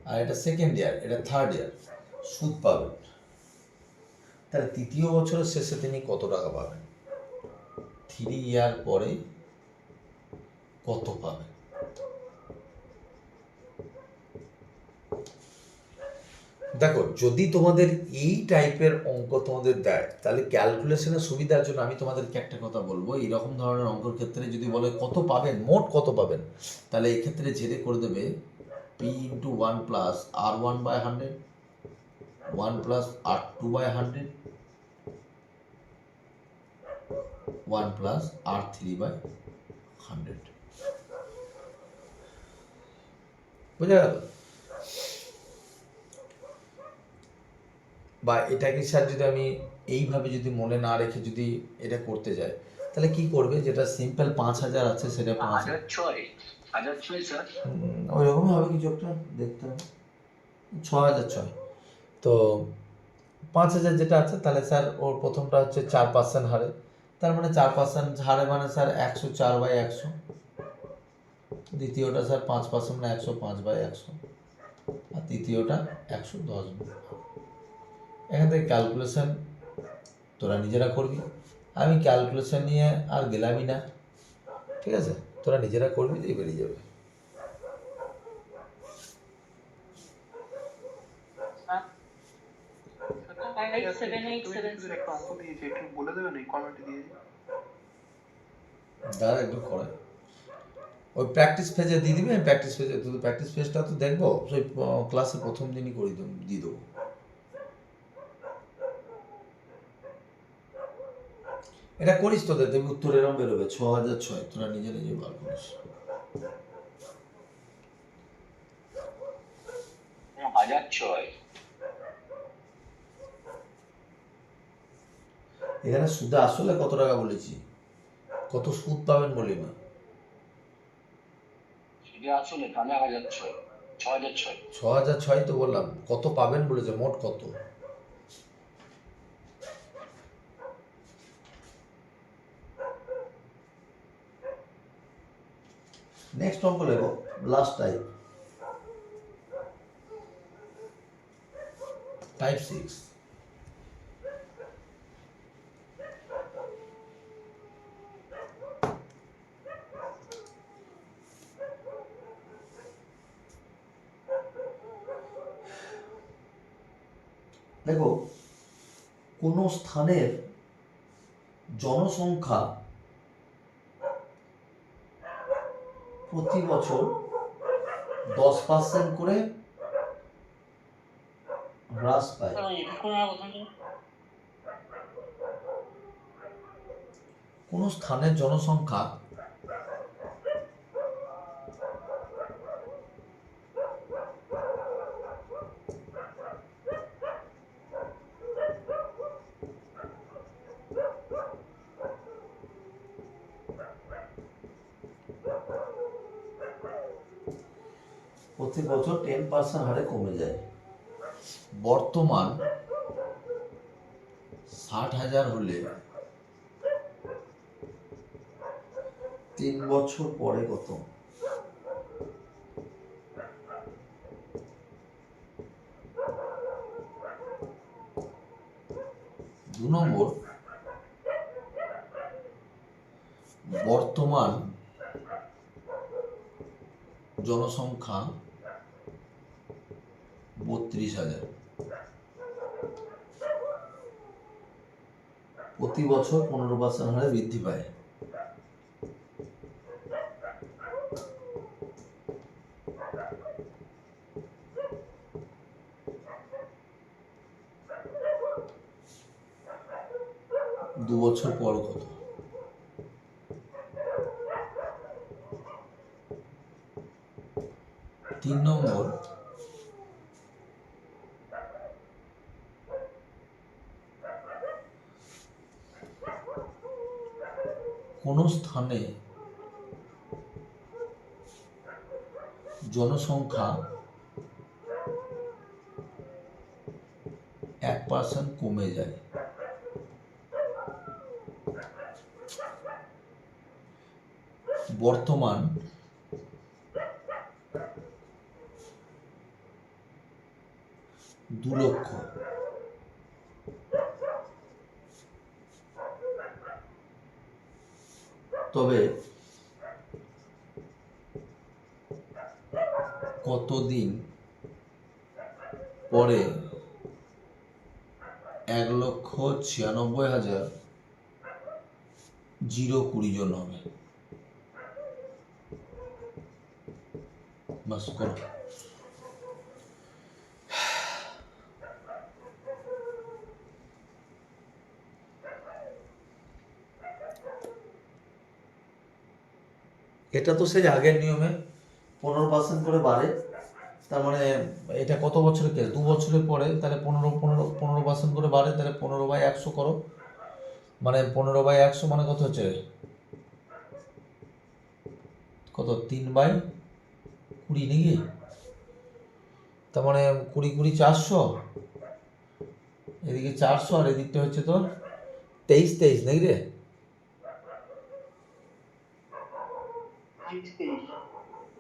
আর এটা সেকেন্ড ইয়ার, এটা থার্ড ইয়ার সুদ পাবেন। তাহলে তৃতীয় বছরের শেষে তিনি কত টাকা পাবেন, 3 ইয়ার পরে কত পাবেন? দেখো, যদি তোমাদের এই টাইপের অঙ্ক তোমাদের দেয়, তাহলে ক্যালকুলেশনের সুবিধার জন্য আমি তোমাদেরকে একটা কথা বলবো, এইরকম ধরনের অঙ্কের ক্ষেত্রে যদি বলে কত পাবেন, মোট কত পাবেন, তাহলে এক্ষেত্রে ঝেড়ে করে দেবে p into 1 plus r1/100, 1 plus r2/100, 1 plus r3/100। বুঝা গেল? বা এটাকে স্যার যদি আমি এইভাবে যদি মনে না রেখে যদি এটা করতে যাই, তাহলে কি করবে, যেটা সিম্পল 5000 আছে সেটা 5000 1006 স্যার। ওই রকমই হবে কিছু একটা, দেখতে হবে 6006। তো 5000 যেটা আছে, তাহলে স্যার ওর প্রথমটা হচ্ছে 4% হারে, তার মানে 4% হারে মানে স্যার 104/100, দ্বিতীয়টা স্যার 5% মানে 105/100, আর তৃতীয়টা 110। এখান থেকে ক্যালকুলেশন তোরা নিজেরা করবি, আমি ক্যালকুলেশন নিয়ে আর গেলামই না, ঠিক আছে? তোরা নিজেরা করবি, দিয়ে বেরিয়ে যাবে। দাঁড়া একটু করে ওই প্র্যাকটিস পেজে দিয়ে দিবি, আমি প্র্যাকটিস পেজে তো প্র্যাকটিস পেজটা তো দেখবো, সেই ক্লাসের প্রথম দিনই করে দিয়ে দেবো। এটা করিস, তোদের দেখবি উত্তর এরকম বেরোবে 6006, তোরা নিজে নিজে বার করিস। 1006 এখানে সুদে আসলে কত টাকা বলেছি, কত সুদ পাবেন বলি না, সুদে আসলে কানে 1006 6006 6006 তো বললাম, কত পাবেন বলেছে, মোট কত। নেক্সট অঙ্ক লেখো, লাস্ট টাইপ 6। দেখো, কোনো স্থানের জনসংখ্যা প্রতি বছর 10% করে হ্রাস পায়। কোনো স্থানের জনসংখ্যা প্রতি বছর 10% হারে কমে যায়। বর্তমান 60,000 হলে 3 বছর পরে কত? দু নম্বর, বর্তমান জনসংখ্যা 32,000, প্রতি বছর 15% হারে বৃদ্ধি পায়। দু বছর পর কত? তিন নম্বর, কোন স্থানে জনসংখ্যা 1% কমে যায়। বর্তমান 2 লক্ষ, তবে কতদিন পরে 1,96,020 জন হবে? বাস করো। এটা তো সেই আগের নিয়মে 15% করে বাড়ে, তার মানে এটা কত বছরের কেস, 2 বছরের পরে তাহলে 15% করে বাড়ে, তাহলে 15/100 করো, মানে 15/100 মানে কত হচ্ছে, কত 3/20 নাকি, তার মানে 20 400, এদিকে 400 আর এদিকটা হচ্ছে তোর 23 নাকি রে,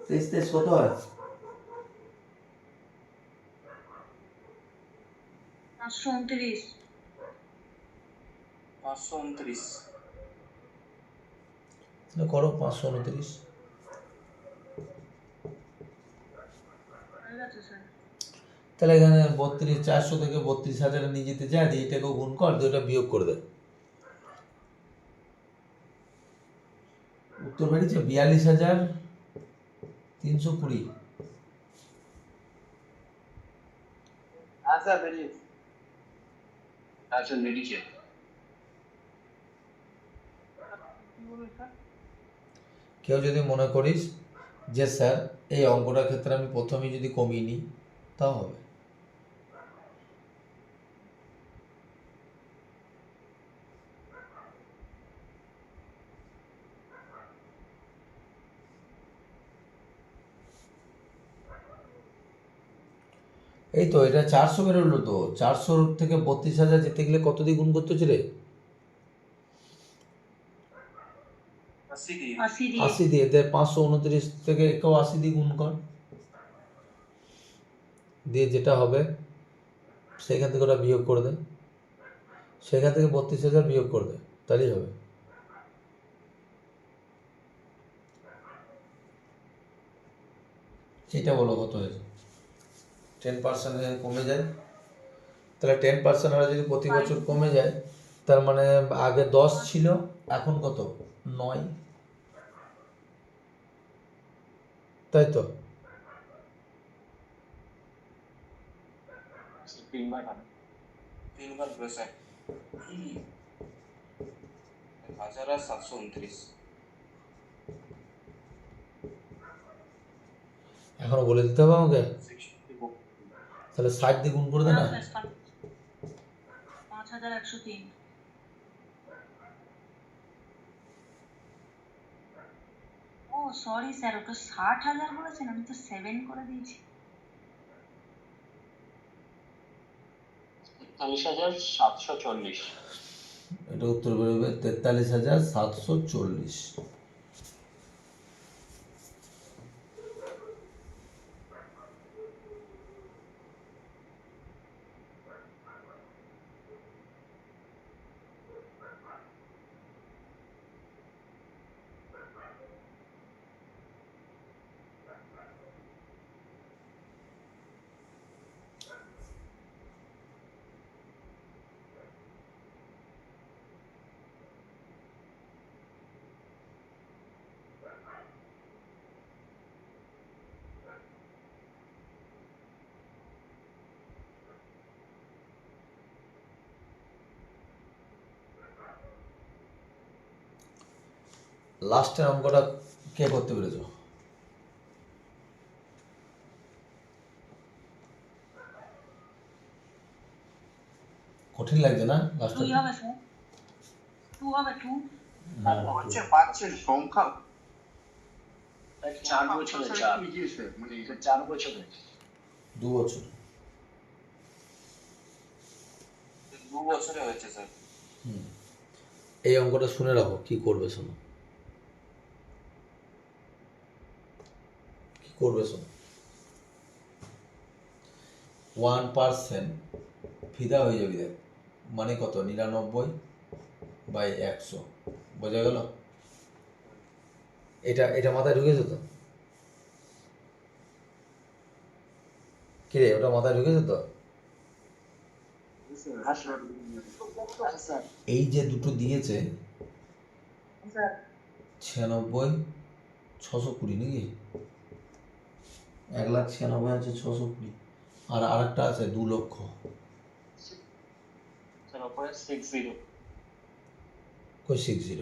23 কত হয়? 529। 529। তাহলে করো 529। হয়ে গেছে স্যার। তাহলে এখানে 400 থেকে 32,000 নিয়ে যেতে চায়, দিয়ে এটাকেও গুণ কর, দিয়ে ওটা বিয়োগ করে দে। উত্তর বেরিয়েছে 42,320। হ্যাঁ স্যার বেরিয়েছে। হ্যাঁ স্যার বেরিয়েছে। কেউ যদি মনে করিস যে স্যার এই অঙ্কটার ক্ষেত্রে আমি প্রথমেই যদি কমিয়ে নিই তাও হবে। এই তো এটা 400 বেরোলো তো, 400 থেকে 32,000 যেতে গেলে কত দিয়ে গুণ করতে হচ্ছে রে? 80 দিয়ে। 80 দিয়ে। 80 দিয়ে। এতে 529 থেকে একেও 80 দিয়ে গুণ কর, দিয়ে যেটা হবে সেখান থেকে ওটা বিয়োগ করে দে, সেখান থেকে 32,000 বিয়োগ করে দে, তাহলেই হবে। এটা বলো কত হয়েছে? 10% কমে যায়, তাহলে 10% হারে যদি প্রতি বছর কমে যায়, তার মানে আগে 10 ছিল, এখন কত? 9, তাই তো? 3 বার হবে। 3 বার প্লাস 1 1729। এখনো বলে দিতে হবে আমাকে? তাহলে 60 দিয়ে গুণ করে দে না। 5103। ও সরি স্যার, ওটা 60,000 বলেছেন, আমি তো 7 করে দিয়েছি। 43,740। এটা উত্তর বেরোবে 43,740। লাস্টের অঙ্কটা কে করতে পেরেছো? কঠিন লাগছে না লাস্টটা? 2 হবে স্যার, 2 হবে 2। হচ্ছে পাচ্ছেন সংখ্যা 4 বছরে 4। মানে 4 বছরে। 2 বছর। 2 বছরে হয়েছে স্যার। এই অঙ্কটা শুনে রাখো, কি করবে শোনো, কি করবে শোনো। 1% ফিদা হয়ে যাবি দেখ, মানে কত? 99/100, বোঝা গেল? এটা মাথায় ঢুকেছে তো? কিরে, ওটা মাথায় ঢুকেছে তো? এই যে দুটো দিয়েছে স্যার 96,620 নাকি? 1,96,620, আর আরেকটা আছে 2 লক্ষ। স্যার উপরে 60। কই 60?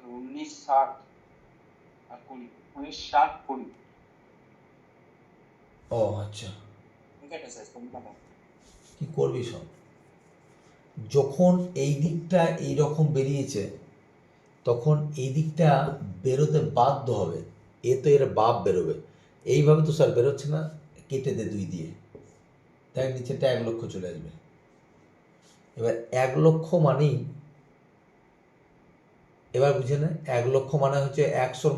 1960 আর 20। 1960 20। ও আচ্ছা, ঠিক আছে স্যার, কোন টাকা? কি করবি শোন, যখন এই দিকটা এইরকম বেরিয়েছে তখন এই দিকটা বেরোতে বাধ্য হবে, এ তো এর বাপ বেরোবে। এইভাবে তো স্যার বেরোচ্ছে না, কেটে দে 2 দিয়ে, তাই নিচেটা 1 লক্ষ চলে আসবে। এবার 1 লক্ষ মানেই, এবার বুঝে না, 1 লক্ষ মানে হচ্ছে 100-র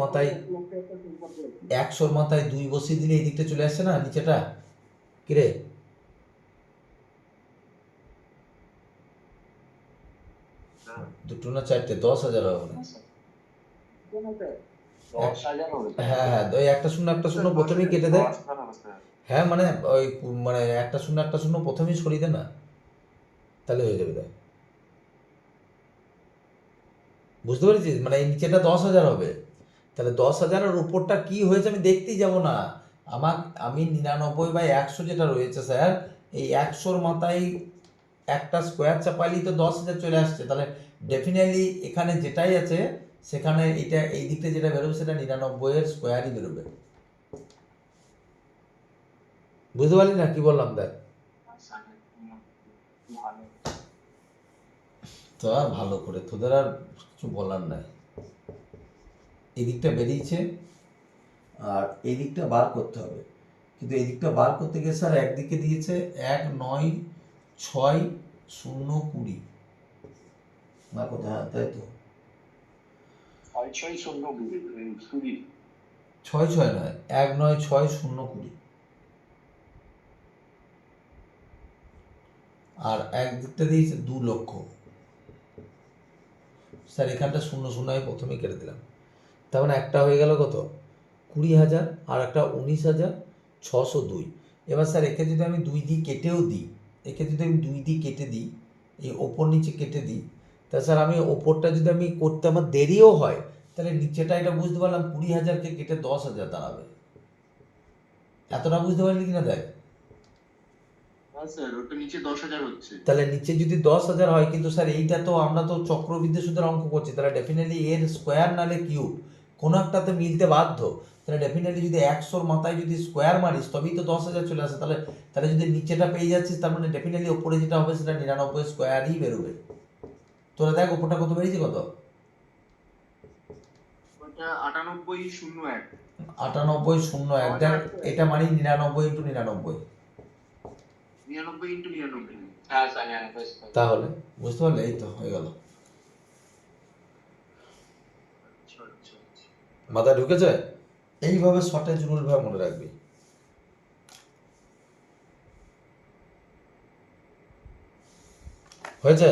মাথায় 2 বসিয়ে দিলে এই দিকটা চলে আসছে না নিচেটা। কিরে, দুটো না চারটে, 10,000 হবে না? 10,000 হবে স্যার। হ্যাঁ হ্যাঁ, ওই একটা শূন্য প্রথমেই কেটে দেয়। হ্যাঁ মানে ওই মানে একটা শূন্য প্রথমেই সরিয়ে দে না, তাহলে হয়ে যাবে। দেখ বুঝতে পেরেছিস, মানে এই নিচেটা 10,000 হবে, তাহলে 10,000-এর উপরটা কি হয়েছে আমি দেখতেই যাব না। আমি 99/100 যেটা রয়েছে স্যার, এই 100-র মাথায় একটা স্কোয়ার চাপাইলেই তো 10,000 চলে আসছে, তাহলে ডেফিনেটলি এখানে যেটাই আছে সেখানে এটা এই দিকটা যেটা বেরোবে সেটা 99-এর স্কোয়ারই বেরোবে। বুঝতে পারলি না কি বললাম? দেখ ভালো। তো আর ভালো করে তোদের আর কিছু বলার নাই। এই দিকটা বেরিয়েছে আর এই দিকটা বার করতে হবে, কিন্তু এই দিকটা বার করতে গিয়ে স্যার একদিকে দিয়েছে 196,020 না কোথায়? হ্যাঁ তাই তো, 6,6,020 6 নয়, 196,020 আর একদিকটা দিয়েছে 2 লক্ষ। স্যার এখানটা 0 আমি প্রথমেই কেটে দিলাম, তার মানে একটা হয়ে গেল কত? 20,000 আর একটা 19,602। এবার স্যার একে যদি আমি 2 দিয়ে কেটেও দিই, কেটে দিই, এই ওপর নিচে কেটে দিই, তা স্যার আমি ওপরটা যদি আমি করতে আমার দেরিও হয়, তাহলে নিচেটা এটা বুঝতে পারলাম 20,000-কে কেটে 10,000 দাঁড়াবে। এতটা বুঝতে পারলি কিনা দেখ। হ্যাঁ স্যার, ওটা নিচে 10,000 হচ্ছে। তাহলে নিচে যদি 10,000 হয়, কিন্তু স্যার এইটা তো আমরা তো চক্রবৃদ্ধি সুদের অঙ্ক করছি, তাহলে ডেফিনেটলি এর স্কোয়ার নালে কিউব কোনো একটাতে মিলতে বাধ্য। তাহলে ডেফিনেটলি যদি 100-র মাথায় যদি স্কোয়ার মারিস তবেই তো 10,000 চলে আসে। তাহলে যদি নিচেটা পেয়ে যাচ্ছিস, তার মানে ডেফিনেটলি ওপরে যেটা হবে সেটা 99 স্কোয়ারই বেরোবে। তোরা দেখ ওপরটা কত বেরিয়েছে, কত? ওটা 98,01। 98,01। দেখ এটা মানে 99 × 99। 99 × 99। হ্যাঁ স্যার 99 স্কয়ার। তাহলে বুঝতে পারলে, এই তো হয়ে গেল। আচ্ছা আচ্ছা আচ্ছা। মাথায় ঢুকেছে? এইভাবে শর্টেজ রুল ভাবে মনে রাখবি। হয়েছে?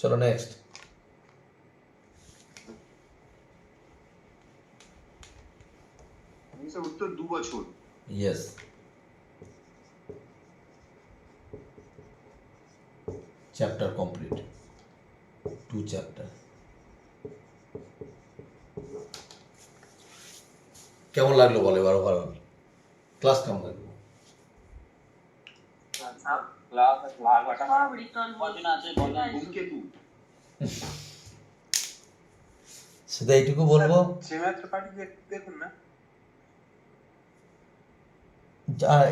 চলো নেক্সট। স্যার উত্তর 2 বছর। ইয়েস। Chapter complete, 2 chapter. কেমন লাগলো বলে এবার ওভারঅল ক্লাস কেমন লাগলো? সব রিটার্ন কজন আছে বলেন? ধূমকেতু। সেটা এইটুকু বলবো, দেখুন না।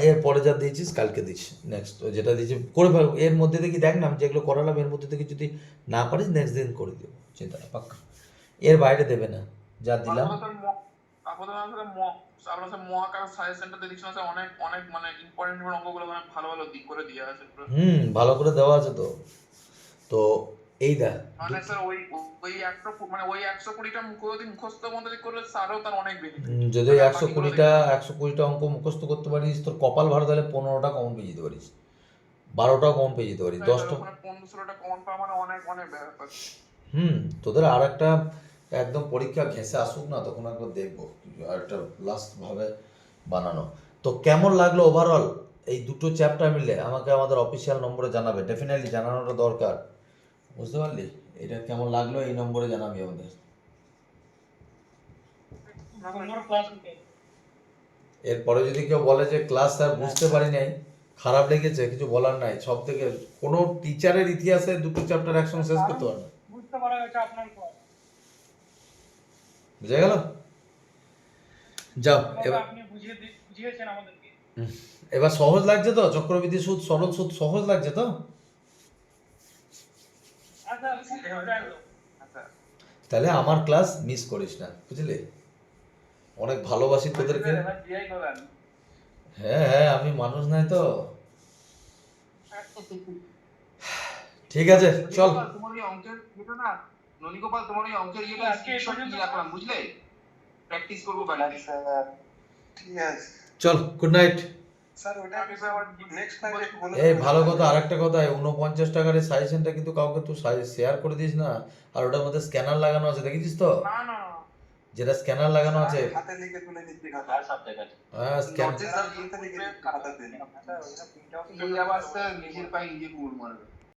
এর পরে যা দিয়েছিস কালকে দিস, নেক্সট যেটা দিয়েছি করে ফেল। এর মধ্যে থেকে দেখ না আমি যেগুলো করালাম এর মধ্যে থেকে যদি না পারিস নেক্সট দিন করে দেবো, চিন্তা না, পাক্কা। এর বাইরে দেবে না যা দিলাম। মহাকাশ সাজেশনটা দেখছিলাম স্যার, অনেক অনেক মানে ইম্পর্টেন্ট অঙ্কগুলো মানে ভালো ভালো দিক করে দেওয়া আছে পুরো। ভালো করে দেওয়া আছে তো। তো এই দেখ মানে স্যার ওই 120টা মুখস্থ মধ্যে করলে স্যারও তার অনেক বেনিফিট। যদি 120টা অঙ্ক মুখস্থ করতে পারিস, তোর কপাল ভালো, তাহলে 15টা কমন পেয়ে যেতে পারিস, 12টাও কমন পেয়ে যেতে পারিস, 10টা। 15-16টা কমন পাওয়া মানে অনেক অনেক ব্যাপার। তোদের আর একটা একদম পরীক্ষা ঘেঁষে আসুক না, তখন একবার দেখবো আর একটা লাস্ট ভাবে বানানো। তো কেমন লাগলো ওভারঅল এই দুটো চ্যাপ্টার মিলে আমাকে আমাদের অফিসিয়াল নম্বরে জানাবে, ডেফিনেটলি জানানোটা দরকার। বুঝতে পারলি? এটা কেমন লাগলো এই নম্বরে জানাবি আমাদের। এরপরে যদি কেউ বলে যে ক্লাস স্যার বুঝতে পারি নাই, খারাপ লেগেছে, কিছু বলার নাই। সব থেকে কোনো টিচারের ইতিহাসে দুটো চ্যাপ্টার একসঙ্গে শেষ করতে পারে না। বুঝতে পারা গেছে আপনার ক্লাস। বুঝে গেল? যাও এবার। আপনি বুঝিয়েছেন আমাদেরকে। এবার সহজ লাগছে তো? চক্রবৃদ্ধি সুদ, সরল সুদ সহজ লাগছে তো? তাহলে আমার ক্লাস মিস করিস না, বুঝলি? অনেক ভালোবাসি তোদেরকে। হ্যাঁ হ্যাঁ, আমি মানুষ নাই তো। ঠিক আছে চল। তোমার ওই অঙ্কের যেটা না ননিগোপাল, তোমার ওই অঙ্কের ইয়েটা স্ক্রিনশট নিয়ে রাখলাম, বুঝলে? প্র্যাকটিস করবো বাড়িতে। চল, গুড নাইট। স্যার ওটা আমি নেক্সট টাইম একটু বলে এই ভালো কথা, আরেকটা কথা, 49 টাকার এই সাজেশনটা কিন্তু কাউকে তুই শেয়ার করে দিস না। আর ওটার মধ্যে স্ক্যানার লাগানো আছে, দেখেছিস তো? না না না যেটা স্ক্যানার লাগানো আছে, হাতে লিখে তুলে নিচ্ছি খাতা হ্যাঁ সব দেখা হ্যাঁ স্ক্যান। স্যার হাতে লিখে খাতা দিন স্যার ওইটা প্রিন্ট আউট এই আবার স্যার নিজের পায়ে নিজে কুড় মারবে।